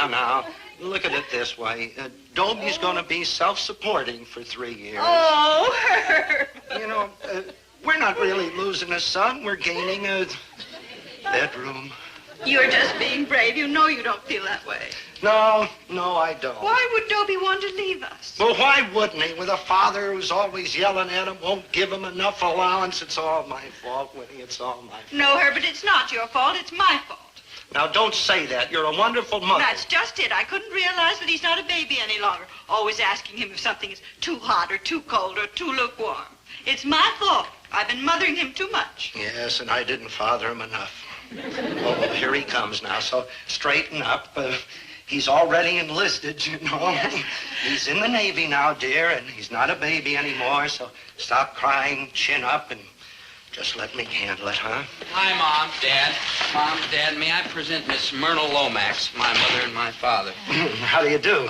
[SPEAKER 6] Now, look at it this way. Dobie's going to be self-supporting for 3 years.
[SPEAKER 21] Oh, Herb.
[SPEAKER 6] You know, we're not really losing a son. We're gaining a bedroom.
[SPEAKER 21] You're just being brave. You know you don't feel that way.
[SPEAKER 6] No, I don't.
[SPEAKER 21] Why would Dobie want to leave us?
[SPEAKER 6] Well, why wouldn't he? With a father who's always yelling at him, won't give him enough allowance. It's all my fault, Winnie. It's all my fault.
[SPEAKER 21] No, Herbert, it's not your fault. It's my fault.
[SPEAKER 6] Now, don't say that. You're a wonderful mother.
[SPEAKER 21] That's just it. I couldn't realize that he's not a baby any longer. Always asking him if something is too hot or too cold or too lukewarm. It's my fault. I've been mothering him too much.
[SPEAKER 6] Yes, and I didn't father him enough. Oh, here he comes now, so straighten up. He's already enlisted, you know.
[SPEAKER 21] Yes.
[SPEAKER 6] He's in the Navy now, dear, and he's not a baby anymore, so stop crying, chin up, and just let me handle it, huh?
[SPEAKER 13] Hi, Mom, Dad. Mom, Dad, may I present Miss Myrna Lomax, my mother and my father?
[SPEAKER 6] How do you do?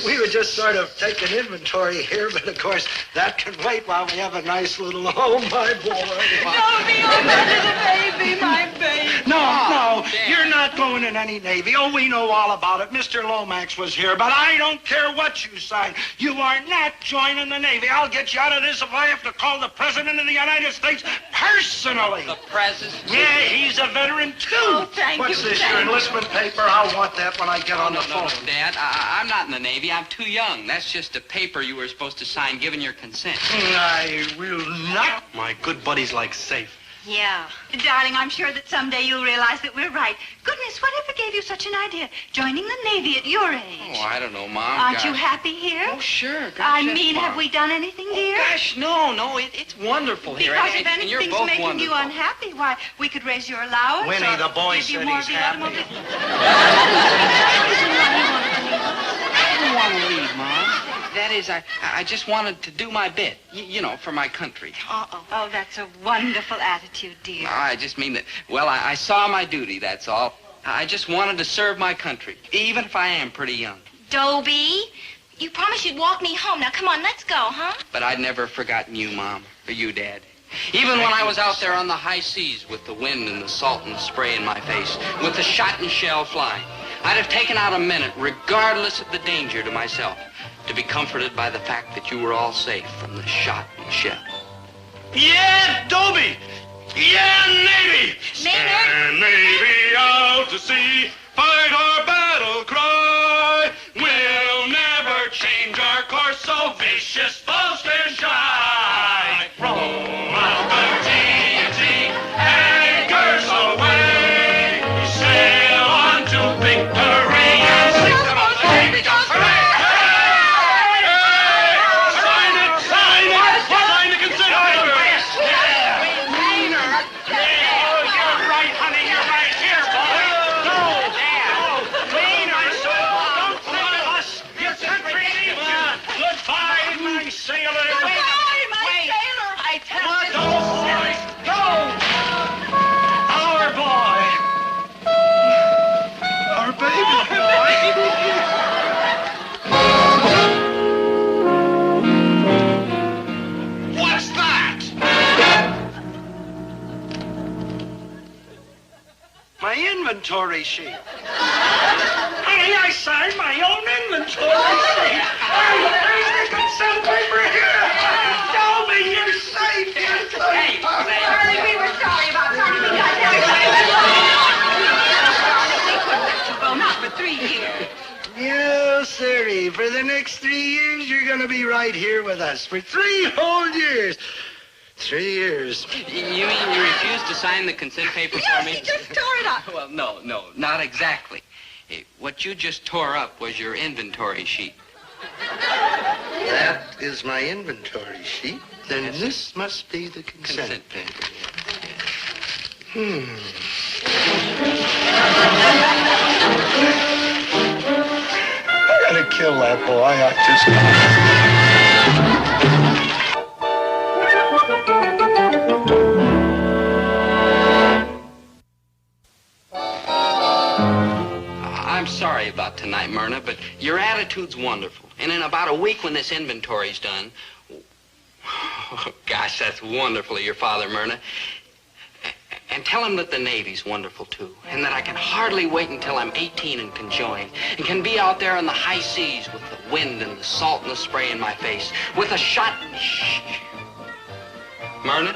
[SPEAKER 6] We were just sort of taking inventory here, but of course, that can wait while we have a nice little home, my boy.
[SPEAKER 21] Dobie, oh, that little baby, my baby.
[SPEAKER 6] No, you're not going in any Navy. Oh, we know all about it. Mr. Lomax was here, but I don't care what you sign. You are not joining the Navy. I'll get you out of this if I have to call the President of the United States personally.
[SPEAKER 13] The President?
[SPEAKER 6] Yeah, he's a veteran, too.
[SPEAKER 21] Oh, thank you.
[SPEAKER 6] What's this, your enlistment paper? I'll want that when I get on the phone.
[SPEAKER 13] No, Dad, I'm not in the Navy. I'm too young. That's just a paper you were supposed to sign giving your consent.
[SPEAKER 6] I will not. My good buddy's like safe.
[SPEAKER 21] Yeah. Darling, I'm sure that someday you'll realize that we're right. Goodness, whatever gave you such an idea? Joining the Navy at your age.
[SPEAKER 13] Oh, I don't know, Mom.
[SPEAKER 21] Aren't you happy here?
[SPEAKER 13] Oh, sure. Gosh,
[SPEAKER 21] I
[SPEAKER 13] yes,
[SPEAKER 21] mean,
[SPEAKER 13] Mom.
[SPEAKER 21] have we done anything, dear?
[SPEAKER 13] Gosh, no. It's wonderful here.
[SPEAKER 21] Because if
[SPEAKER 13] And you're
[SPEAKER 21] anything's
[SPEAKER 13] both
[SPEAKER 21] making you
[SPEAKER 13] wonderful.
[SPEAKER 21] unhappy, why, we could raise your allowance.
[SPEAKER 6] Winnie,
[SPEAKER 21] or
[SPEAKER 6] the boy
[SPEAKER 21] give you
[SPEAKER 6] said
[SPEAKER 21] more
[SPEAKER 6] he's
[SPEAKER 21] of the
[SPEAKER 6] happy.
[SPEAKER 21] automobile.
[SPEAKER 13] I don't want to leave, Mom. That is, I just wanted to do my bit, you know, for my country.
[SPEAKER 21] Oh, that's a wonderful attitude, dear.
[SPEAKER 13] I just mean that, well, I saw my duty, that's all. I just wanted to serve my country, even if I am pretty young.
[SPEAKER 3] Dobie, you promised you'd walk me home. Now, come on, let's go, huh?
[SPEAKER 13] But I'd never forgotten you, Mom, or you, Dad. Even when I was out there on the high seas with the wind and the salt and the spray in my face, with the shot and shell flying, I'd have taken out a minute, regardless of the danger to myself, to be comforted by the fact that you were all safe from the shot and shell.
[SPEAKER 12] Yeah, Dobie! Yeah, Navy! Stand Navy out to sea, fight our battle cry. We'll never change our course, so vicious, boast and shy. Roll out the TNT, anchors away. Sail on to victory and sing them on the Navy Jump Parade.
[SPEAKER 6] My inventory sheet.
[SPEAKER 19] I sign my own inventory. There's the consent paper here. Dobie, you're safe. You're safe.
[SPEAKER 21] Charlie, we were sorry about trying to be guys. They couldn't let you go, not for 3 years.
[SPEAKER 6] No, sirree. For the next 3 years, you're going to be right here with us. For 3 whole years. 3 years.
[SPEAKER 13] You mean you refused to sign the consent paper for me?
[SPEAKER 21] Yes, he just tore it up.
[SPEAKER 13] Well, no, not exactly. What you just tore up was your inventory sheet.
[SPEAKER 6] That is my inventory sheet. Then this must be the consent paper. I gotta kill that boy. I just...
[SPEAKER 13] I'm sorry about tonight, Myrna, but your attitude's wonderful. And in about a week when this inventory's done... Oh, gosh, that's wonderful of your father, Myrna. And tell him that the Navy's wonderful, too. And that I can hardly wait until I'm 18 and can join. And can be out there on the high seas with the wind and the salt and the spray in my face. With a shot... Shh. Myrna?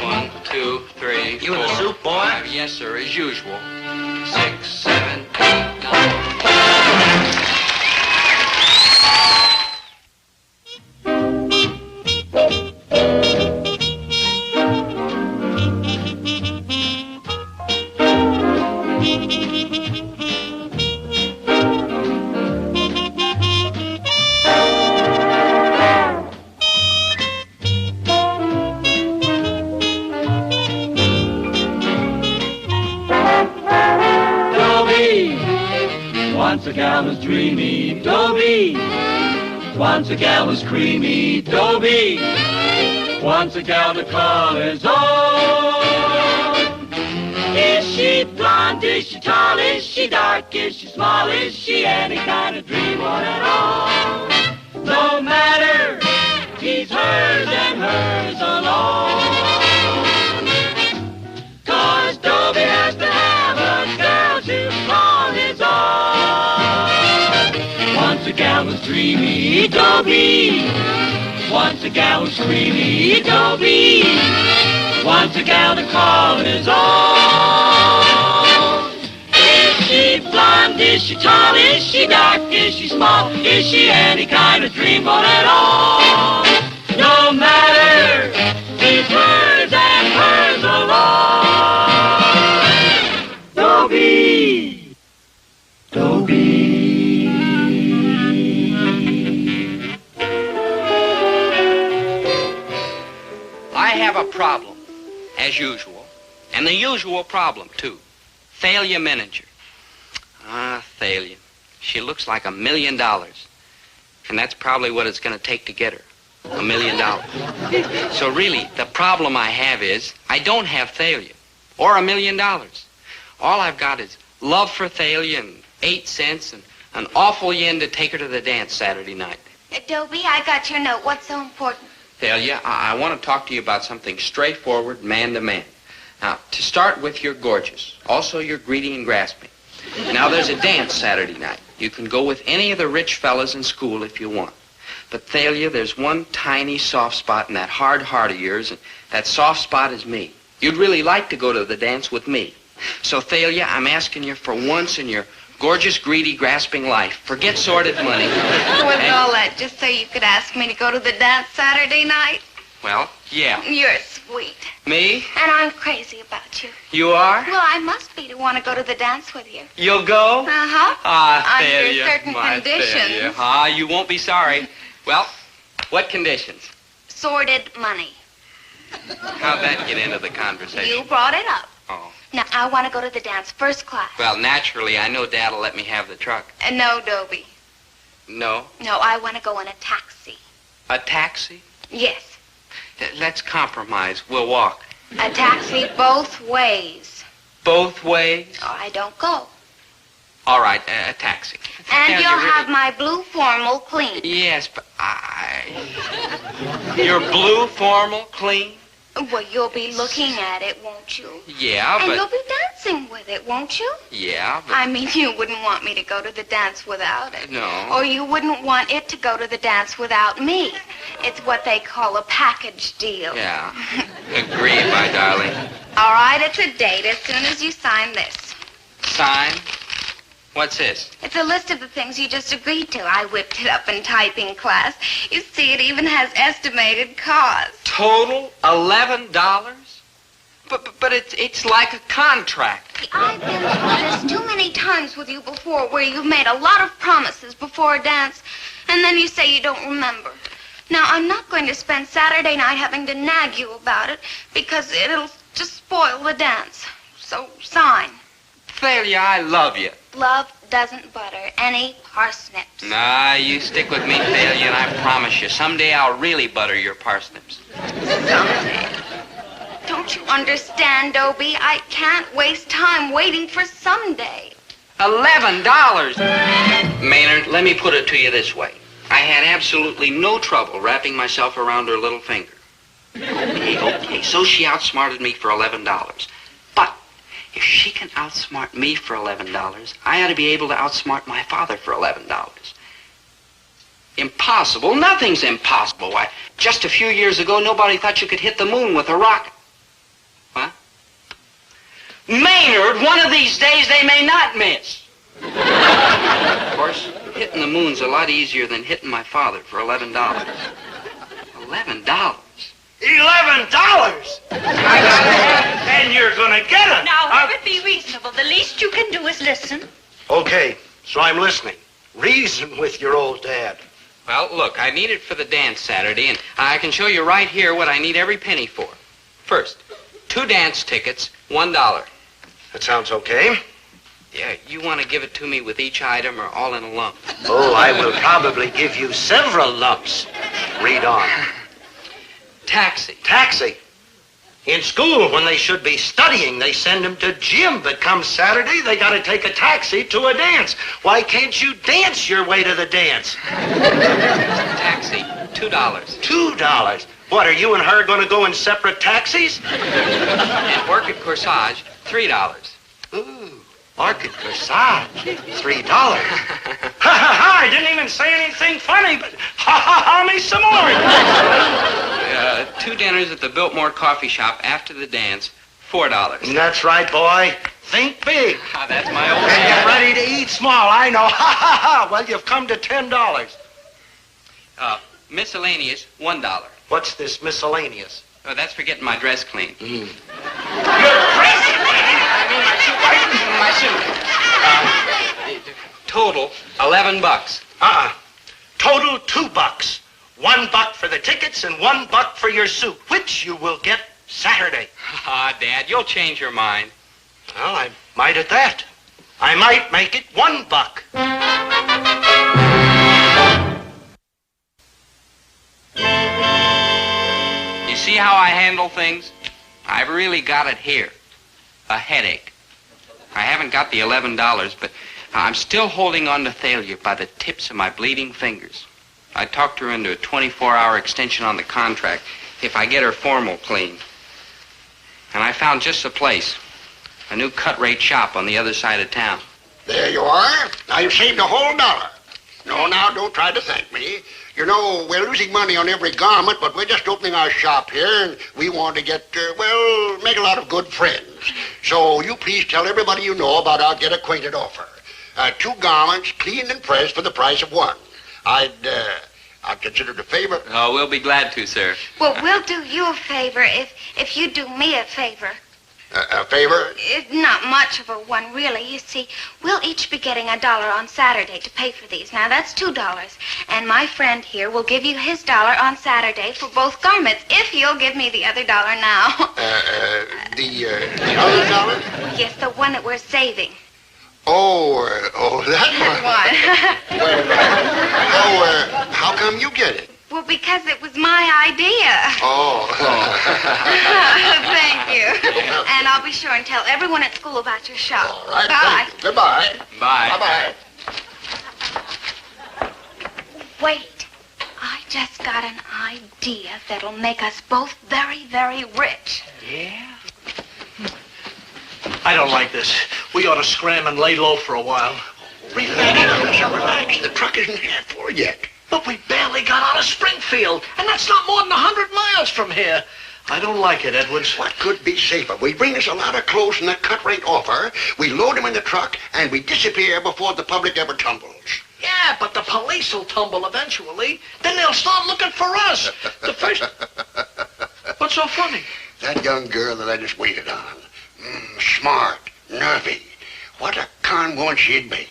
[SPEAKER 13] One, two, three,
[SPEAKER 16] You in the soup, boy?
[SPEAKER 13] 5. Yes, sir, as usual. 6, 7, 8, 9...
[SPEAKER 1] Once a gal was dreamy, Dobie. Once a gal was creamy, Dobie. Once a gal to call his own. Is she blonde? Is she tall? Is she dark? Is she small? Is she any kind of dream one at all? No matter, he's hers and hers alone. 'Cause Dobie has to have a girl to call his own. Once a gal was dreamy, Dobie. Once a gal was creamy, Dobie. Once a gal to call his own. Is she blonde? Is she tall? Is she dark? Is she small? Is she any kind of dreamboat at all? No matter, he's hers and hers alone. Dobie, Dobie.
[SPEAKER 13] I have a problem, as usual. And the usual problem, too. Thalia Miniger. Ah, Thalia. She looks like $1 million. And that's probably what it's going to take to get her. $1 million. So really, the problem I have is I don't have Thalia. Or $1 million. All I've got is love for Thalia and 8 cents and an awful yen to take her to the dance Saturday night.
[SPEAKER 3] Dobie, I got your note. What's so important?
[SPEAKER 13] Thalia, I want to talk to you about something straightforward, man to man. Now, to start with, you're gorgeous. Also, you're greedy and grasping. Now, there's a dance Saturday night. You can go with any of the rich fellas in school if you want. But, Thalia, there's one tiny soft spot in that hard heart of yours, and that soft spot is me. You'd really like to go to the dance with me. So, Thalia, I'm asking you for once in your gorgeous, greedy, grasping life, forget sordid money.
[SPEAKER 3] What's all that, just so you could ask me to go to the dance Saturday night?
[SPEAKER 13] Well, yeah.
[SPEAKER 3] You're sweet.
[SPEAKER 13] Me?
[SPEAKER 3] And I'm crazy about you.
[SPEAKER 13] You are?
[SPEAKER 3] Well, I must be to want to go to the dance with you.
[SPEAKER 13] You'll go?
[SPEAKER 3] Uh-huh.
[SPEAKER 13] Ah,
[SPEAKER 3] Under
[SPEAKER 13] Thalia,
[SPEAKER 3] certain
[SPEAKER 13] my
[SPEAKER 3] conditions.
[SPEAKER 13] Thalia. Ah, you won't be sorry. Well, what conditions?
[SPEAKER 3] Sordid money.
[SPEAKER 13] How'd that get into the conversation?
[SPEAKER 3] You brought it up.
[SPEAKER 13] Oh.
[SPEAKER 3] Now, I want to go to the dance first class.
[SPEAKER 13] Well, naturally, I know Dad'll let me have the truck.
[SPEAKER 3] No, Dobie.
[SPEAKER 13] No?
[SPEAKER 3] No, I want to go in a taxi.
[SPEAKER 13] A taxi?
[SPEAKER 3] Yes.
[SPEAKER 13] Let's compromise. We'll walk.
[SPEAKER 3] A taxi both ways.
[SPEAKER 13] Both ways?
[SPEAKER 3] Or I don't go.
[SPEAKER 13] All right, a taxi.
[SPEAKER 3] And
[SPEAKER 13] Thalia,
[SPEAKER 3] you'll
[SPEAKER 13] really-
[SPEAKER 3] have my blue formal clean.
[SPEAKER 13] Yes, but your blue formal clean?
[SPEAKER 3] Well, you'll be looking at it, won't you?
[SPEAKER 2] Yeah,
[SPEAKER 3] And
[SPEAKER 2] but...
[SPEAKER 3] you'll be dancing with it, won't you?
[SPEAKER 2] Yeah, but...
[SPEAKER 3] I mean, you wouldn't want me to go to the dance without it.
[SPEAKER 2] No.
[SPEAKER 3] Or you wouldn't want it to go to the dance without me. It's what they call a package deal.
[SPEAKER 2] Yeah. Agreed, my darling.
[SPEAKER 3] All right, it's a date as soon as you sign this.
[SPEAKER 2] Sign? What's this?
[SPEAKER 3] It's a list of the things you just agreed to. I whipped it up in typing class. You see, it even has estimated cost.
[SPEAKER 2] Total $11? But it's like a contract.
[SPEAKER 3] I've been through this too many times with you before where you've made a lot of promises before a dance, and then you say you don't remember. Now, I'm not going to spend Saturday night having to nag you about it because it'll just spoil the dance. So, sign.
[SPEAKER 2] Thalia, I love you.
[SPEAKER 3] Love doesn't butter any parsnips.
[SPEAKER 2] Nah, you stick with me, Thalia, and I promise you, someday I'll really butter your parsnips.
[SPEAKER 3] Someday. Don't you understand, Dobie? I can't waste time waiting for someday.
[SPEAKER 2] $11! Maynard, let me put it to you this way. I had absolutely no trouble wrapping myself around her little finger. Okay, so she outsmarted me for $11. But if she can outsmart me for $11, I ought to be able to outsmart my father for $11. Impossible? Nothing's impossible. Why, just a few years ago, nobody thought you could hit the moon with a rocket. What? Maynard, one of these days they may not miss. Of course, hitting the moon's a lot easier than hitting my father for $11. $11?
[SPEAKER 6] $11? And you're gonna get it.
[SPEAKER 21] Now, Herbert, be reasonable. The least you can do is listen.
[SPEAKER 6] Okay, so I'm listening. Reason with your old dad.
[SPEAKER 2] Well, look, I need it for the dance Saturday, and I can show you right here what I need every penny for. First, 2 dance tickets, $1.
[SPEAKER 6] That sounds okay.
[SPEAKER 2] Yeah, you want to give it to me with each item or all in a lump?
[SPEAKER 6] Oh, I will probably give you several lumps. Read on.
[SPEAKER 2] Taxi.
[SPEAKER 6] Taxi. In school, when they should be studying, they send them to gym. But come Saturday, they got to take a taxi to a dance. Why can't you dance your way to the dance?
[SPEAKER 2] Taxi, $2.
[SPEAKER 6] $2? What, are you and her going to go in separate taxis?
[SPEAKER 2] And orchid corsage, $3.
[SPEAKER 6] Ooh, orchid corsage, $3. Ha ha ha! I didn't even say anything funny, but ha ha ha me some more.
[SPEAKER 2] 2 dinners at the Biltmore Coffee Shop after the dance, $4.
[SPEAKER 6] That's right, boy. Think big.
[SPEAKER 2] That's my old
[SPEAKER 6] And
[SPEAKER 2] man.
[SPEAKER 6] get ready to eat small. I know. Ha ha ha! Well, you've come to $10.
[SPEAKER 2] Miscellaneous, $1.
[SPEAKER 6] What's this miscellaneous?
[SPEAKER 2] Oh, that's for getting my dress clean.
[SPEAKER 6] Your dress?
[SPEAKER 2] I mean my suit. Total, $11.
[SPEAKER 6] Total $2. $1 for the tickets and $1 for your suit, which you will get Saturday.
[SPEAKER 2] Ah, Dad, you'll change your mind.
[SPEAKER 6] Well, I might at that. I might make it $1.
[SPEAKER 2] You see how I handle things? I've really got it here. A headache. I haven't got the $11, but I'm still holding on to Thalia by the tips of my bleeding fingers. I talked her into a 24-hour extension on the contract if I get her formal clean. And I found just the place. A new cut-rate shop on the other side of town.
[SPEAKER 14] There you are. Now you've saved a whole $1. No, now, don't try to thank me. You know, we're losing money on every garment, but we're just opening our shop here, and we want to get, make a lot of good friends. So you please tell everybody you know about our Get Acquainted offer. 2 garments, cleaned and pressed for the price of 1. I'd consider it a favor.
[SPEAKER 2] Oh, we'll be glad to, sir.
[SPEAKER 3] Well, we'll do you a favor if you do me a favor.
[SPEAKER 14] A favor?
[SPEAKER 3] It's not much of a one, really. You see, we'll each be getting $1 on Saturday to pay for these. Now, that's $2. And my friend here will give you his $1 on Saturday for both garments, if you'll give me the other $1 now.
[SPEAKER 14] The other $1?
[SPEAKER 3] Yes, the one that we're saving.
[SPEAKER 14] Oh, that one.
[SPEAKER 3] What?
[SPEAKER 14] How come you get it?
[SPEAKER 3] Well, because it was my idea.
[SPEAKER 14] Oh.
[SPEAKER 3] Thank you. And I'll be sure and tell everyone at school about your shop.
[SPEAKER 14] All right.
[SPEAKER 3] Bye.
[SPEAKER 14] Thank you. Goodbye.
[SPEAKER 2] Bye.
[SPEAKER 14] Bye-bye.
[SPEAKER 3] Wait. I just got an idea that'll make us both very, very rich.
[SPEAKER 6] Yeah? I don't like this. We ought to scram and lay low for a while.
[SPEAKER 14] Relax, relax. The truck isn't half full yet.
[SPEAKER 6] But we barely got out of Springfield, and that's not more than 100 miles from here. I don't like it, Edwards.
[SPEAKER 14] What could be safer? We bring us a lot of clothes in a cut-rate offer, we load them in the truck, and we disappear before the public ever tumbles.
[SPEAKER 6] Yeah, but the police will tumble eventually. Then they'll start looking for us. The first... What's so funny?
[SPEAKER 14] That young girl that I just waited on. Smart, nervy. What a con woman she'd make.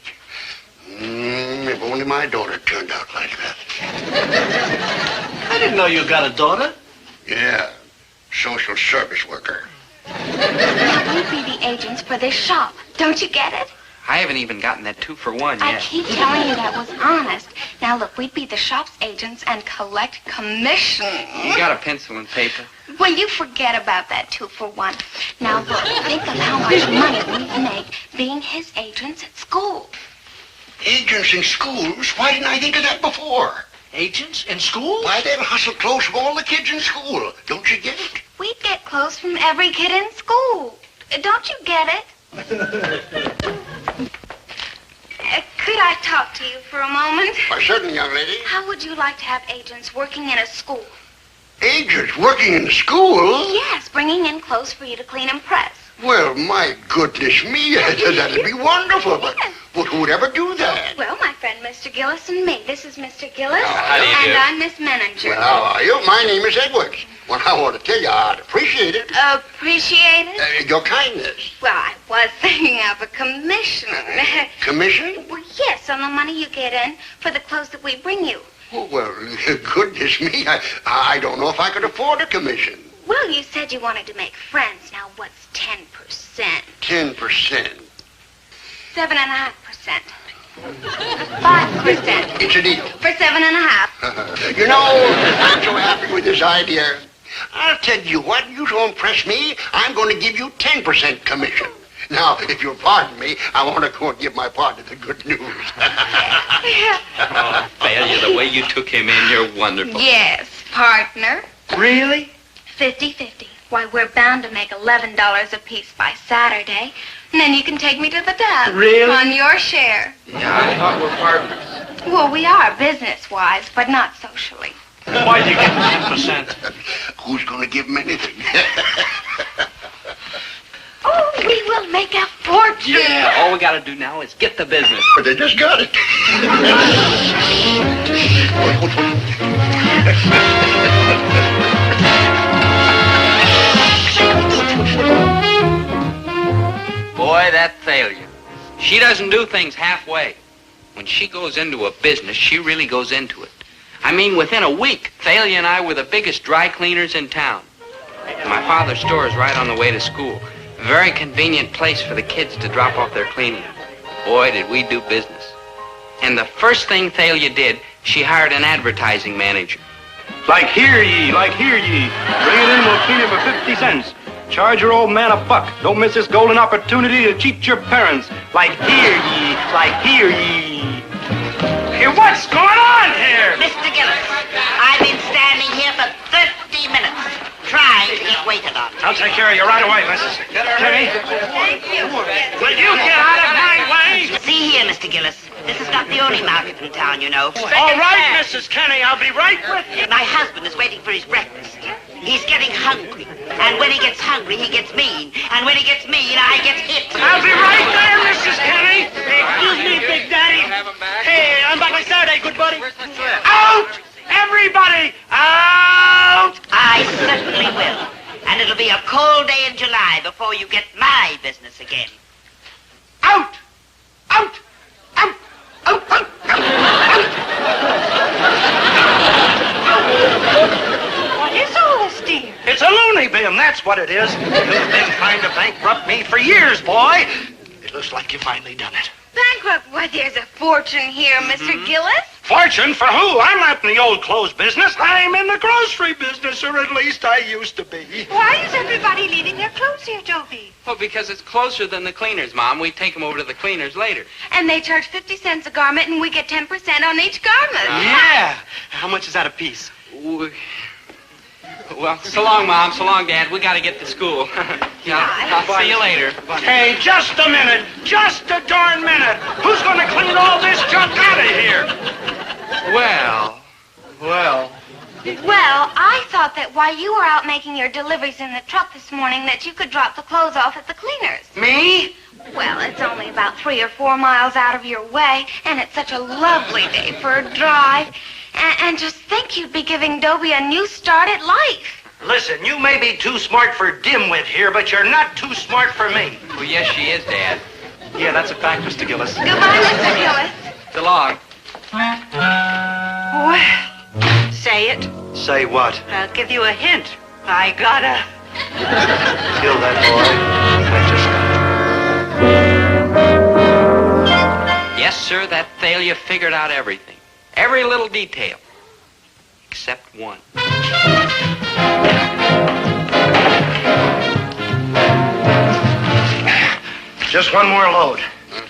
[SPEAKER 14] If only my daughter turned out like that.
[SPEAKER 6] I didn't know you got a daughter.
[SPEAKER 14] Yeah, social service worker.
[SPEAKER 3] Now, we'd be the agents for this shop. Don't you get it?
[SPEAKER 13] I haven't even gotten that 2-for-1 yet.
[SPEAKER 3] I keep telling you that was honest. Now, look, we'd be the shop's agents and collect commission.
[SPEAKER 13] You got a pencil and paper?
[SPEAKER 3] Well, you forget about that 2-for-1. Now, look, think of how much money we'd make being his agents at school.
[SPEAKER 14] Agents in schools? Why didn't I think of that before?
[SPEAKER 6] Agents in school?
[SPEAKER 14] Why, they'll hustle clothes from all the kids in school. Don't you get it?
[SPEAKER 3] We'd get clothes from every kid in school. Don't you get it? Could I talk to you for a moment?
[SPEAKER 14] Why, certainly, young lady.
[SPEAKER 3] How would you like to have agents working in a school?
[SPEAKER 14] Agents working in the school?
[SPEAKER 3] Yes, bringing in clothes for you to clean and press.
[SPEAKER 14] Well, my goodness me, that'd be wonderful, but who would ever do that?
[SPEAKER 3] Well, my friend Mr. Gillis and me. This is Mr. Gillis,
[SPEAKER 14] how do you
[SPEAKER 3] and
[SPEAKER 14] do?
[SPEAKER 3] I'm Miss Menninger.
[SPEAKER 14] Well, how are you? My name is Edwards. Well, I want to tell you, I'd appreciate it.
[SPEAKER 3] Appreciate it?
[SPEAKER 14] Your kindness.
[SPEAKER 3] Well, I was thinking of a commission.
[SPEAKER 14] Commission?
[SPEAKER 3] Well, yes, on the money you get in for the clothes that we bring you.
[SPEAKER 14] Oh, well, goodness me, I don't know if I could afford a commission.
[SPEAKER 3] Well, you said you wanted to make friends. Now, what's 10%?
[SPEAKER 14] 10%.
[SPEAKER 3] 7.5%. 5%.
[SPEAKER 14] It's a deal.
[SPEAKER 3] For 7.5.
[SPEAKER 14] You know, I'm so happy with this idea. I'll tell you what, you don't impress me, I'm going to give you 10% commission. Now, if you'll pardon me, I want to go and give my partner the good news.
[SPEAKER 13] Oh, failure, the way you took him in, you're wonderful.
[SPEAKER 3] Yes, partner.
[SPEAKER 13] Really?
[SPEAKER 3] 50-50. Why, we're bound to make $11 apiece by Saturday. And then you can take me to the dub.
[SPEAKER 13] Really?
[SPEAKER 3] On your share.
[SPEAKER 13] Yeah, I thought we're partners.
[SPEAKER 3] Well, we are business-wise, but not socially.
[SPEAKER 6] Why'd you give him 10%?
[SPEAKER 14] Who's going to give him anything?
[SPEAKER 3] Oh, we will make a fortune.
[SPEAKER 13] Yeah, all we got to do now is get the business.
[SPEAKER 14] But they just got it.
[SPEAKER 13] Boy, that failure. She doesn't do things halfway. When she goes into a business, she really goes into it. I mean, within a week, Thalia and I were the biggest dry cleaners in town. My father's store is right on the way to school. A very convenient place for the kids to drop off their cleaning. Boy, did we do business. And the first thing Thalia did, she hired an advertising manager.
[SPEAKER 9] Like hear ye, like hear ye. Bring it in, we'll clean it for 50 cents. Charge your old man $1. Don't miss this golden opportunity to cheat your parents. Like hear ye, like hear ye. Hey, what's going on here?
[SPEAKER 22] Mr. Gillis, I've been standing here for 30 minutes trying to get waited on.
[SPEAKER 9] I'll take care of you right away, Mrs. Kenny.
[SPEAKER 22] Thank you.
[SPEAKER 9] Will you get out of my way?
[SPEAKER 22] See here, Mr. Gillis. This is not the only market in town, you know.
[SPEAKER 9] All right, Mrs. Kenny, I'll be right with you.
[SPEAKER 22] My husband is waiting for his breakfast. He's getting hungry. And when he gets hungry, he gets mean. And when he gets mean, I get hit.
[SPEAKER 9] I'll be right there, Mrs. Kenny. Excuse me, Big Daddy. Hey, I'm back on Saturday, good buddy. Out! Everybody! Out!
[SPEAKER 22] I certainly will. And it'll be a cold day in July before you get my business again.
[SPEAKER 9] Out! Out! Out! Out! Out!
[SPEAKER 21] What is all this, dear?
[SPEAKER 6] It's a loony bin, that's what it is. You've been trying to bankrupt me for years, boy. It looks like you finally done it.
[SPEAKER 3] Bankrupt? Why, there's a fortune here, Mr. Gillis.
[SPEAKER 6] Fortune for who? I'm not in the old clothes business. I'm in the grocery business, or at least I used to be.
[SPEAKER 21] Why is everybody leaving their clothes here, Dobie?
[SPEAKER 13] Well, because it's closer than the cleaners, Mom. We take them over to the cleaners later.
[SPEAKER 3] And they charge 50 cents a garment, and we get 10% on each garment.
[SPEAKER 11] Yeah. How much is that a piece?
[SPEAKER 13] Well, so long, Mom. So long, Dad. We got to get to school. I'll see you later.
[SPEAKER 6] Hey, just a minute. Just a darn minute. Who's going to clean all this junk out of here?
[SPEAKER 13] Well.
[SPEAKER 3] Well, I thought that while you were out making your deliveries in the truck this morning that you could drop the clothes off at the cleaners.
[SPEAKER 6] Me?
[SPEAKER 3] Well, it's only about 3 or 4 miles out of your way, and it's such a lovely day for a drive. And just think you'd be giving Dobie a new start at life.
[SPEAKER 6] Listen, you may be too smart for dimwit here, but you're not too smart for me.
[SPEAKER 13] Well, yes, she is, Dad.
[SPEAKER 11] Yeah, that's a fact, Mr. Gillis.
[SPEAKER 3] Goodbye, Mr. Gillis.
[SPEAKER 13] So long.
[SPEAKER 21] Well, say it.
[SPEAKER 11] Say what?
[SPEAKER 21] I'll give you a hint. I gotta.
[SPEAKER 11] Kill that boy.
[SPEAKER 13] Yes, sir, that Thalia figured out everything. Every little detail. Except one.
[SPEAKER 6] Just one more load.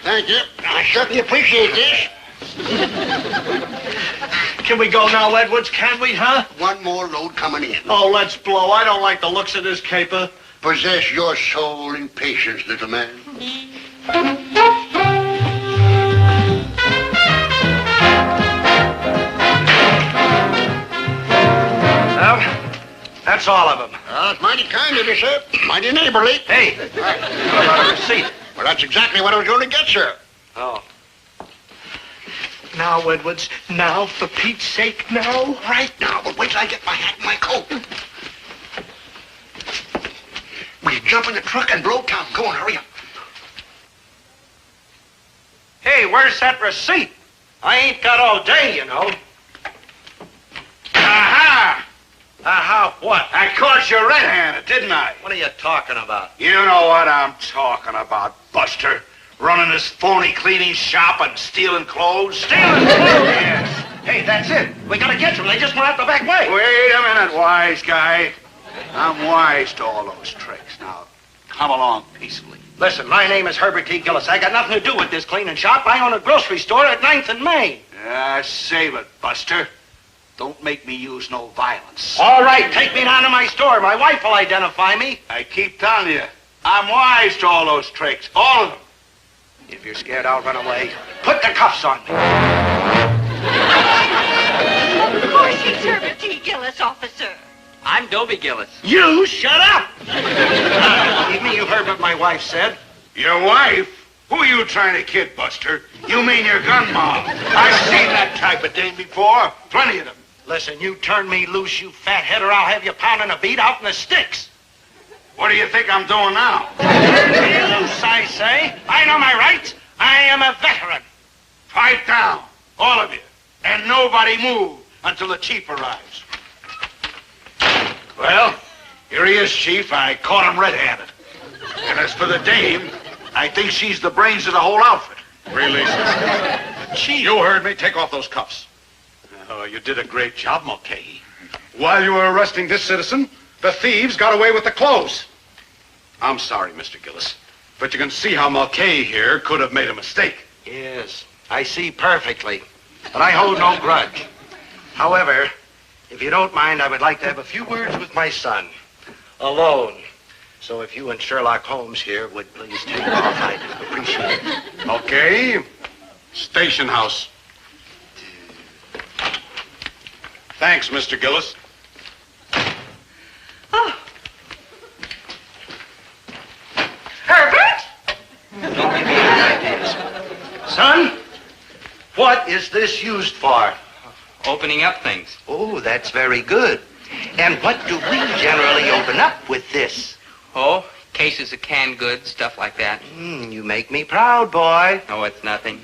[SPEAKER 14] Thank you. I certainly appreciate this.
[SPEAKER 6] Can we go now, Edwards? Can we, huh?
[SPEAKER 14] One more load coming in.
[SPEAKER 6] Oh, let's blow. I don't like the looks of this caper.
[SPEAKER 14] Possess your soul in patience, little man.
[SPEAKER 6] Well, that's all of them.
[SPEAKER 14] It's mighty kind of you, sir. Mighty neighborly.
[SPEAKER 6] Hey, what about a receipt?
[SPEAKER 14] Well, that's exactly what I was going to get, sir.
[SPEAKER 6] Oh. Now, Edwards, now, for Pete's sake, now.
[SPEAKER 14] Right now, but wait till I get my hat and my coat. We jump in the truck and blow town. Go on, hurry up.
[SPEAKER 6] Hey, where's that receipt? I ain't got all day, you know. Aha! Aha, what?
[SPEAKER 12] I caught you red-handed, didn't I?
[SPEAKER 6] What are you talking about?
[SPEAKER 12] You know what I'm talking about, Buster. Running this phony cleaning shop and stealing clothes.
[SPEAKER 6] Stealing clothes? Yes. Hey, that's it. We gotta get them. They just went out the back way.
[SPEAKER 12] Wait a minute, wise guy. I'm wise to all those tricks. Now, come along peacefully.
[SPEAKER 6] Listen, my name is Herbert T. Gillis. I got nothing to do with this cleaning shop. I own a grocery store at 9th and Main.
[SPEAKER 12] Save it, Buster. Don't make me use no violence.
[SPEAKER 6] All right, take me down to my store. My wife will identify me.
[SPEAKER 12] I keep telling you, I'm wise to all those tricks. All of them.
[SPEAKER 6] If you're scared, I'll run away. Put the cuffs on me.
[SPEAKER 21] Of course he's Herbert T. Gillis, officer.
[SPEAKER 13] I'm Dobie Gillis.
[SPEAKER 6] You shut up! Believe me, you heard what my wife said.
[SPEAKER 12] Your wife? Who are you trying to kid, Buster? You mean your gun mom? I've seen that type of dame before. Plenty of them.
[SPEAKER 6] Listen, you turn me loose, you fathead, or I'll have you pounding a beat out in the sticks.
[SPEAKER 12] What do you think I'm doing now?
[SPEAKER 6] Turn me loose, I say. I know my rights. I am a veteran.
[SPEAKER 12] Pipe down, all of you, and nobody move until the chief arrives. Well, here he is, Chief. I caught him red-handed. And as for the dame, I think she's the brains of the whole outfit.
[SPEAKER 20] Really, sister?
[SPEAKER 6] Chief.
[SPEAKER 20] You heard me. Take off those cuffs.
[SPEAKER 12] Oh, you did a great job, Mulcahy.
[SPEAKER 20] While you were arresting this citizen, the thieves got away with the clothes. I'm sorry, Mr. Gillis, but you can see how Mulcahy here could have made a mistake.
[SPEAKER 6] Yes, I see perfectly. But I hold no grudge. However, if you don't mind, I would like to have a few words with my son. Alone. So if you and Sherlock Holmes here would please take off, I'd appreciate it.
[SPEAKER 20] Okay. Station house. Thanks, Mr. Gillis.
[SPEAKER 21] Oh.
[SPEAKER 6] Herbert? Don't give me any ideas. Son, what is this used for?
[SPEAKER 13] Opening up things.
[SPEAKER 6] Oh, that's very good. And what do we generally open up with this?
[SPEAKER 13] Oh, cases of canned goods, stuff like that.
[SPEAKER 6] You make me proud, boy.
[SPEAKER 13] Oh, it's nothing.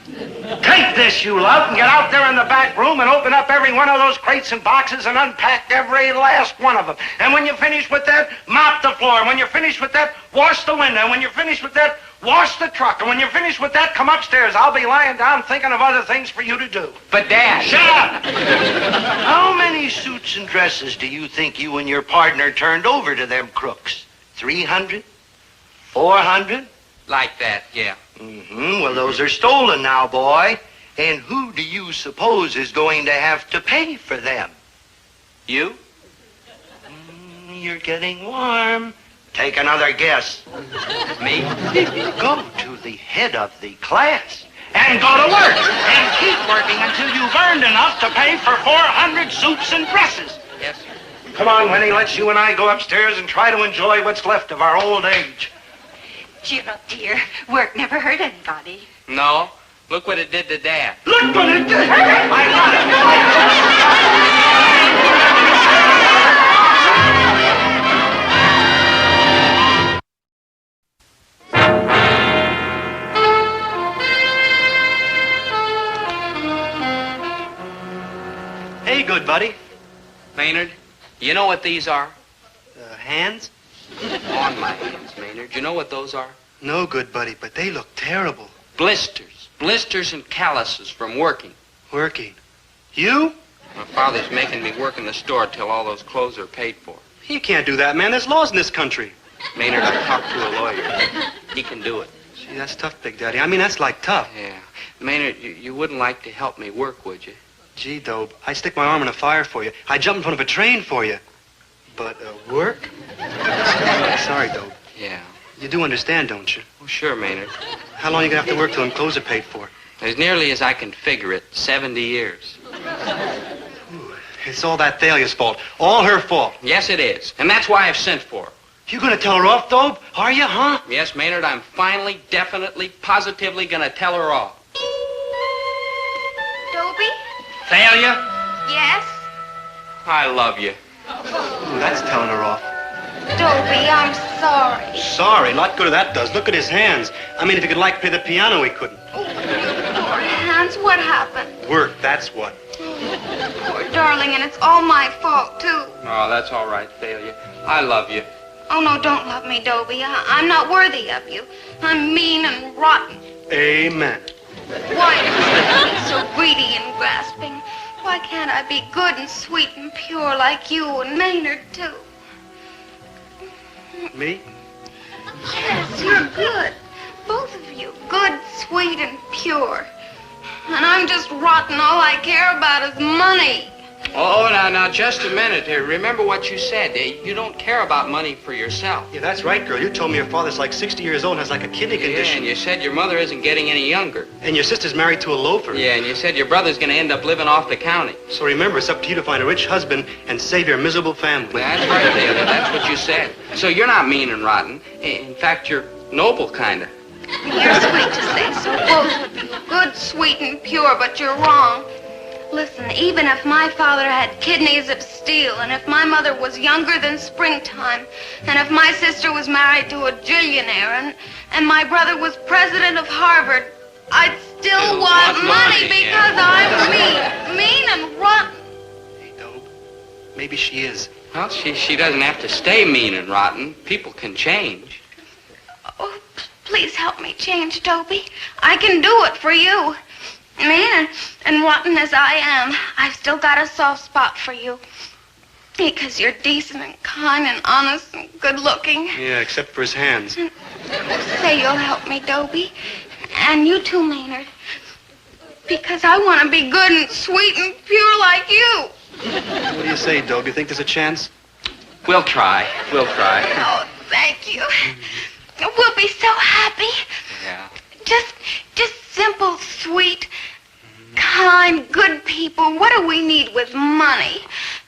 [SPEAKER 6] Take this, you lout, and get out there in the back room and open up every one of those crates and boxes and unpack every last one of them. And when you're finished with that, mop the floor. And when you're finished with that, wash the window. And when you're finished with that, wash the truck. And when you're finished with that, come upstairs. I'll be lying down thinking of other things for you to do.
[SPEAKER 13] But, Dad...
[SPEAKER 6] Shut up! How many suits and dresses do you think you and your partner turned over to them crooks? 300? 400?
[SPEAKER 13] Like that, yeah.
[SPEAKER 6] Well, those are stolen now, boy. And who do you suppose is going to have to pay for them?
[SPEAKER 13] You?
[SPEAKER 6] You're getting warm. Take another guess.
[SPEAKER 13] Me?
[SPEAKER 6] Go to the head of the class and go to work and keep working until you've earned enough to pay for 400 suits and dresses.
[SPEAKER 13] Yes, sir.
[SPEAKER 6] Come on, Winnie, let's you and I go upstairs and try to enjoy what's left of our old age.
[SPEAKER 21] Gerald, dear, work never hurt anybody.
[SPEAKER 13] No. Look what it did to Dad.
[SPEAKER 6] Look what it did!
[SPEAKER 11] Hey, good buddy.
[SPEAKER 13] Maynard, you know what these are?
[SPEAKER 11] Hands?
[SPEAKER 13] On my hands, Maynard. You know what those are?
[SPEAKER 11] No, good buddy, but they look terrible.
[SPEAKER 13] Blisters. Blisters and calluses from working.
[SPEAKER 11] Working? You?
[SPEAKER 13] My father's making me work in the store till all those clothes are paid for.
[SPEAKER 11] You can't do that, man. There's laws in this country.
[SPEAKER 13] Maynard, I've talked to a lawyer. He can do it.
[SPEAKER 11] Gee, that's tough, Big Daddy. I mean, that's like tough.
[SPEAKER 13] Yeah. Maynard, you wouldn't like to help me work, would you?
[SPEAKER 11] Gee, Dobe, I'd stick my arm in a fire for you. I'd jump in front of a train for you. But, work? Sorry, Dobe.
[SPEAKER 13] Yeah.
[SPEAKER 11] You do understand, don't you?
[SPEAKER 13] Oh, sure, Maynard.
[SPEAKER 11] How long you gonna have to work till them clothes are paid for?
[SPEAKER 13] As nearly as I can figure it, 70 years.
[SPEAKER 11] It's all that Thalia's fault. All her fault.
[SPEAKER 13] Yes, it is. And that's why I've sent for her.
[SPEAKER 11] You gonna tell her off, Dobe? Are you, huh?
[SPEAKER 13] Yes, Maynard, I'm finally, definitely, positively gonna tell her off.
[SPEAKER 3] Dobie?
[SPEAKER 13] Thalia?
[SPEAKER 3] Yes?
[SPEAKER 13] I love you.
[SPEAKER 11] Ooh, that's telling her off.
[SPEAKER 3] Dobie, I'm sorry.
[SPEAKER 11] Sorry, a lot good that does. Look at his hands. I mean, if he could like play the piano, he couldn't.
[SPEAKER 3] Poor hands, what happened?
[SPEAKER 11] Work, that's what.
[SPEAKER 3] Poor darling, and it's all my fault, too.
[SPEAKER 13] Oh, that's all right, Thalia. I love you.
[SPEAKER 3] Oh, no, don't love me, Dobie. I'm not worthy of you. I'm mean and rotten.
[SPEAKER 11] Amen.
[SPEAKER 3] Why do you be so greedy and grasping? Why can't I be good and sweet and pure like you and Maynard, too?
[SPEAKER 11] Me?
[SPEAKER 3] Yes, you're good. Both of you. Good, sweet, and pure. And I'm just rotten. All I care about is money.
[SPEAKER 13] Oh, now, just a minute here. Remember what you said. You don't care about money for yourself.
[SPEAKER 11] Yeah, that's right, girl. You told me your father's like 60 years old and has like a kidney condition.
[SPEAKER 13] Yeah, and you said your mother isn't getting any younger.
[SPEAKER 11] And your sister's married to a loafer.
[SPEAKER 13] Yeah, and you said your brother's going to end up living off the county.
[SPEAKER 11] So remember, it's up to you to find a rich husband and save your miserable family.
[SPEAKER 13] That's right, Taylor. That's what you said. So you're not mean and rotten. In fact, you're noble, kind of.
[SPEAKER 3] You're sweet to say so, both of you. Good, sweet, and pure, but you're wrong. Listen, even if my father had kidneys of steel, and if my mother was younger than springtime, and if my sister was married to a gillionaire, and my brother was president of Harvard, I'd still want money because I'm mean and rotten.
[SPEAKER 11] Hey, Dobe, maybe she is.
[SPEAKER 13] Well, she doesn't have to stay mean and rotten. People can change.
[SPEAKER 3] Oh, please help me change, Dobie. I can do it for you. Mean and rotten as I am, I've still got a soft spot for you. Because you're decent and kind and honest and good-looking.
[SPEAKER 11] Yeah, except for his hands.
[SPEAKER 3] Say you'll help me, Dobie. And you too, Maynard. Because I want to be good and sweet and pure like you.
[SPEAKER 11] What do you say, Dobe? You think there's a chance?
[SPEAKER 13] We'll try. We'll try.
[SPEAKER 3] Oh, thank you. We'll be so happy.
[SPEAKER 13] Yeah.
[SPEAKER 3] Just simple, sweet, kind, good people. What do we need with money?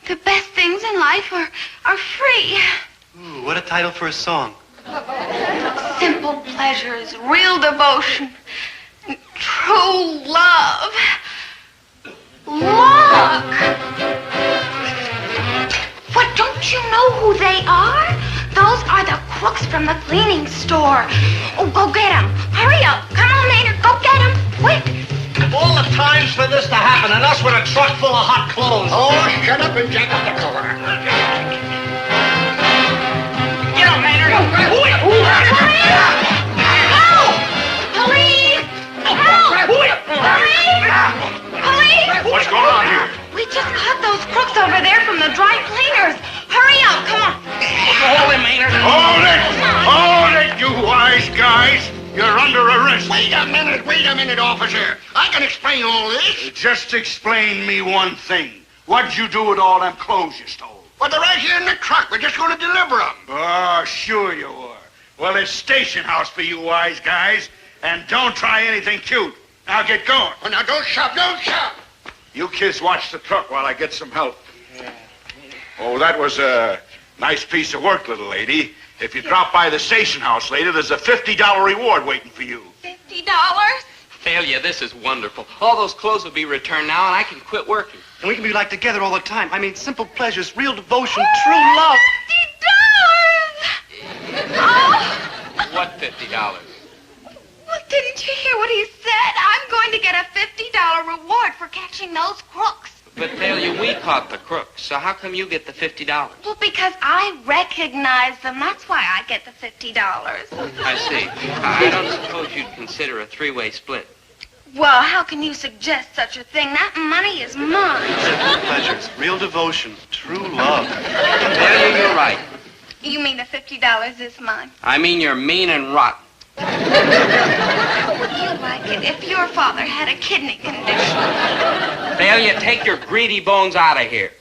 [SPEAKER 3] The best things in life are free.
[SPEAKER 11] Ooh, what a title for a song.
[SPEAKER 3] Simple pleasures, real devotion, and true love. Look! What, don't you know who they are? Those are the crooks from the cleaning store. Oh, go get them. Hurry up. Come on, Maynard. Go get them. Quick.
[SPEAKER 6] Of all the times for this to happen, and us with a truck full of hot clothes.
[SPEAKER 14] Oh, shut up and jack up the cover.
[SPEAKER 19] Get up, Maynard.
[SPEAKER 3] Hurry up. Help! Police! Help! Police!
[SPEAKER 20] What's going on here?
[SPEAKER 3] We just caught those crooks over there from the dry cleaners. Hurry up. Come on.
[SPEAKER 19] Hold him, Maynard.
[SPEAKER 12] Hold it! Hold it, you wise guys! You're under arrest.
[SPEAKER 14] Wait a minute, officer. I can explain all this.
[SPEAKER 12] Just explain me one thing. What'd you do with all them clothes you stole?
[SPEAKER 14] Well, they're right here in the truck. We're just going to deliver them.
[SPEAKER 12] Oh, sure you are. Well, it's station house for you wise guys. And don't try anything cute. Now get going.
[SPEAKER 14] Oh, now don't shout.
[SPEAKER 12] You kids watch the truck while I get some help. Oh, that was a nice piece of work, little lady. If you drop by the station house later, there's a $50 reward waiting for you.
[SPEAKER 3] $50?
[SPEAKER 13] Thalia, this is wonderful. All those clothes will be returned now, and I can quit working.
[SPEAKER 11] And we can be like together all the time. I mean, simple pleasures, real devotion, true love.
[SPEAKER 3] $50! Oh.
[SPEAKER 13] What $50?
[SPEAKER 3] Well, didn't you hear what he said? I'm going to get a $50 reward for catching those crooks.
[SPEAKER 13] But, Thalia, we caught the crooks, so how come you get the $50?
[SPEAKER 3] Well, because I recognize them. That's why I get the $50.
[SPEAKER 13] I see. I don't suppose you'd consider a three-way split.
[SPEAKER 3] Well, how can you suggest such a thing? That money is mine.
[SPEAKER 11] Simple pleasures, real devotion, true love.
[SPEAKER 13] Thalia, you're right.
[SPEAKER 3] You mean the $50 is mine?
[SPEAKER 13] I mean you're mean and rotten.
[SPEAKER 3] Would you like it if your father had a kidney condition?
[SPEAKER 13] Thalia, take your greedy bones out of here.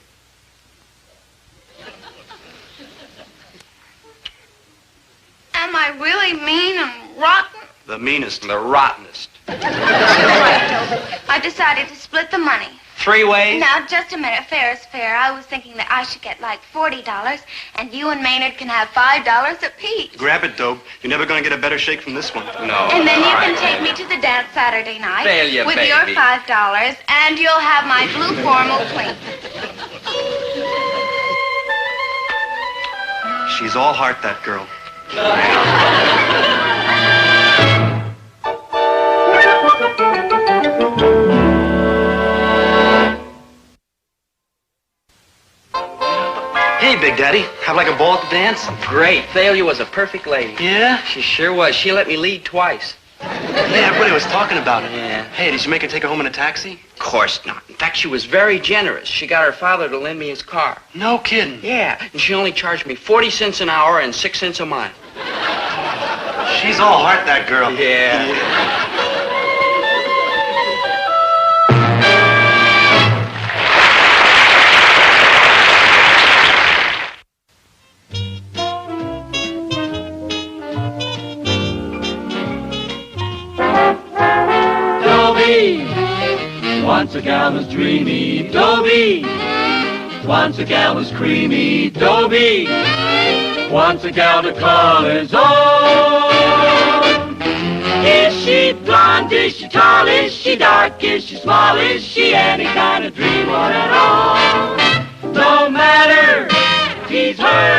[SPEAKER 3] Am I really mean and rotten?
[SPEAKER 11] The meanest.
[SPEAKER 13] The rottenest.
[SPEAKER 3] I decided to split the money.
[SPEAKER 13] 3 ways?
[SPEAKER 3] Now, just a minute. Fair is fair. I was thinking that I should get like $40, and you and Maynard can have $5 apiece.
[SPEAKER 11] Grab it, Dobe. You're never going to get a better shake from this one.
[SPEAKER 13] No.
[SPEAKER 3] And then you can take me to the dance Saturday night
[SPEAKER 13] Thalia,
[SPEAKER 3] with
[SPEAKER 13] baby.
[SPEAKER 3] your $5, and you'll have my blue formal clean.
[SPEAKER 11] She's all heart, that girl. Hey, Big Daddy. Have like a ball at the dance?
[SPEAKER 13] Great. Thalia was a perfect lady.
[SPEAKER 11] Yeah?
[SPEAKER 13] She sure was. She let me lead twice.
[SPEAKER 11] Yeah, everybody was talking about it.
[SPEAKER 13] Yeah.
[SPEAKER 11] Hey, did you make her take her home in a taxi?
[SPEAKER 13] Of course not. In fact, she was very generous. She got her father to lend me his car.
[SPEAKER 11] No kidding.
[SPEAKER 13] Yeah, and she only charged me 40 cents an hour and 6 cents a mile.
[SPEAKER 11] She's all heart, that girl.
[SPEAKER 13] Yeah.
[SPEAKER 1] Once a gal was dreamy, Dobie. Once a gal was creamy, Dobie. Once a gal to call his own. Is she blonde? Is she tall? Is she dark? Is she small? Is she any kind of dream or at all? No matter, he's her.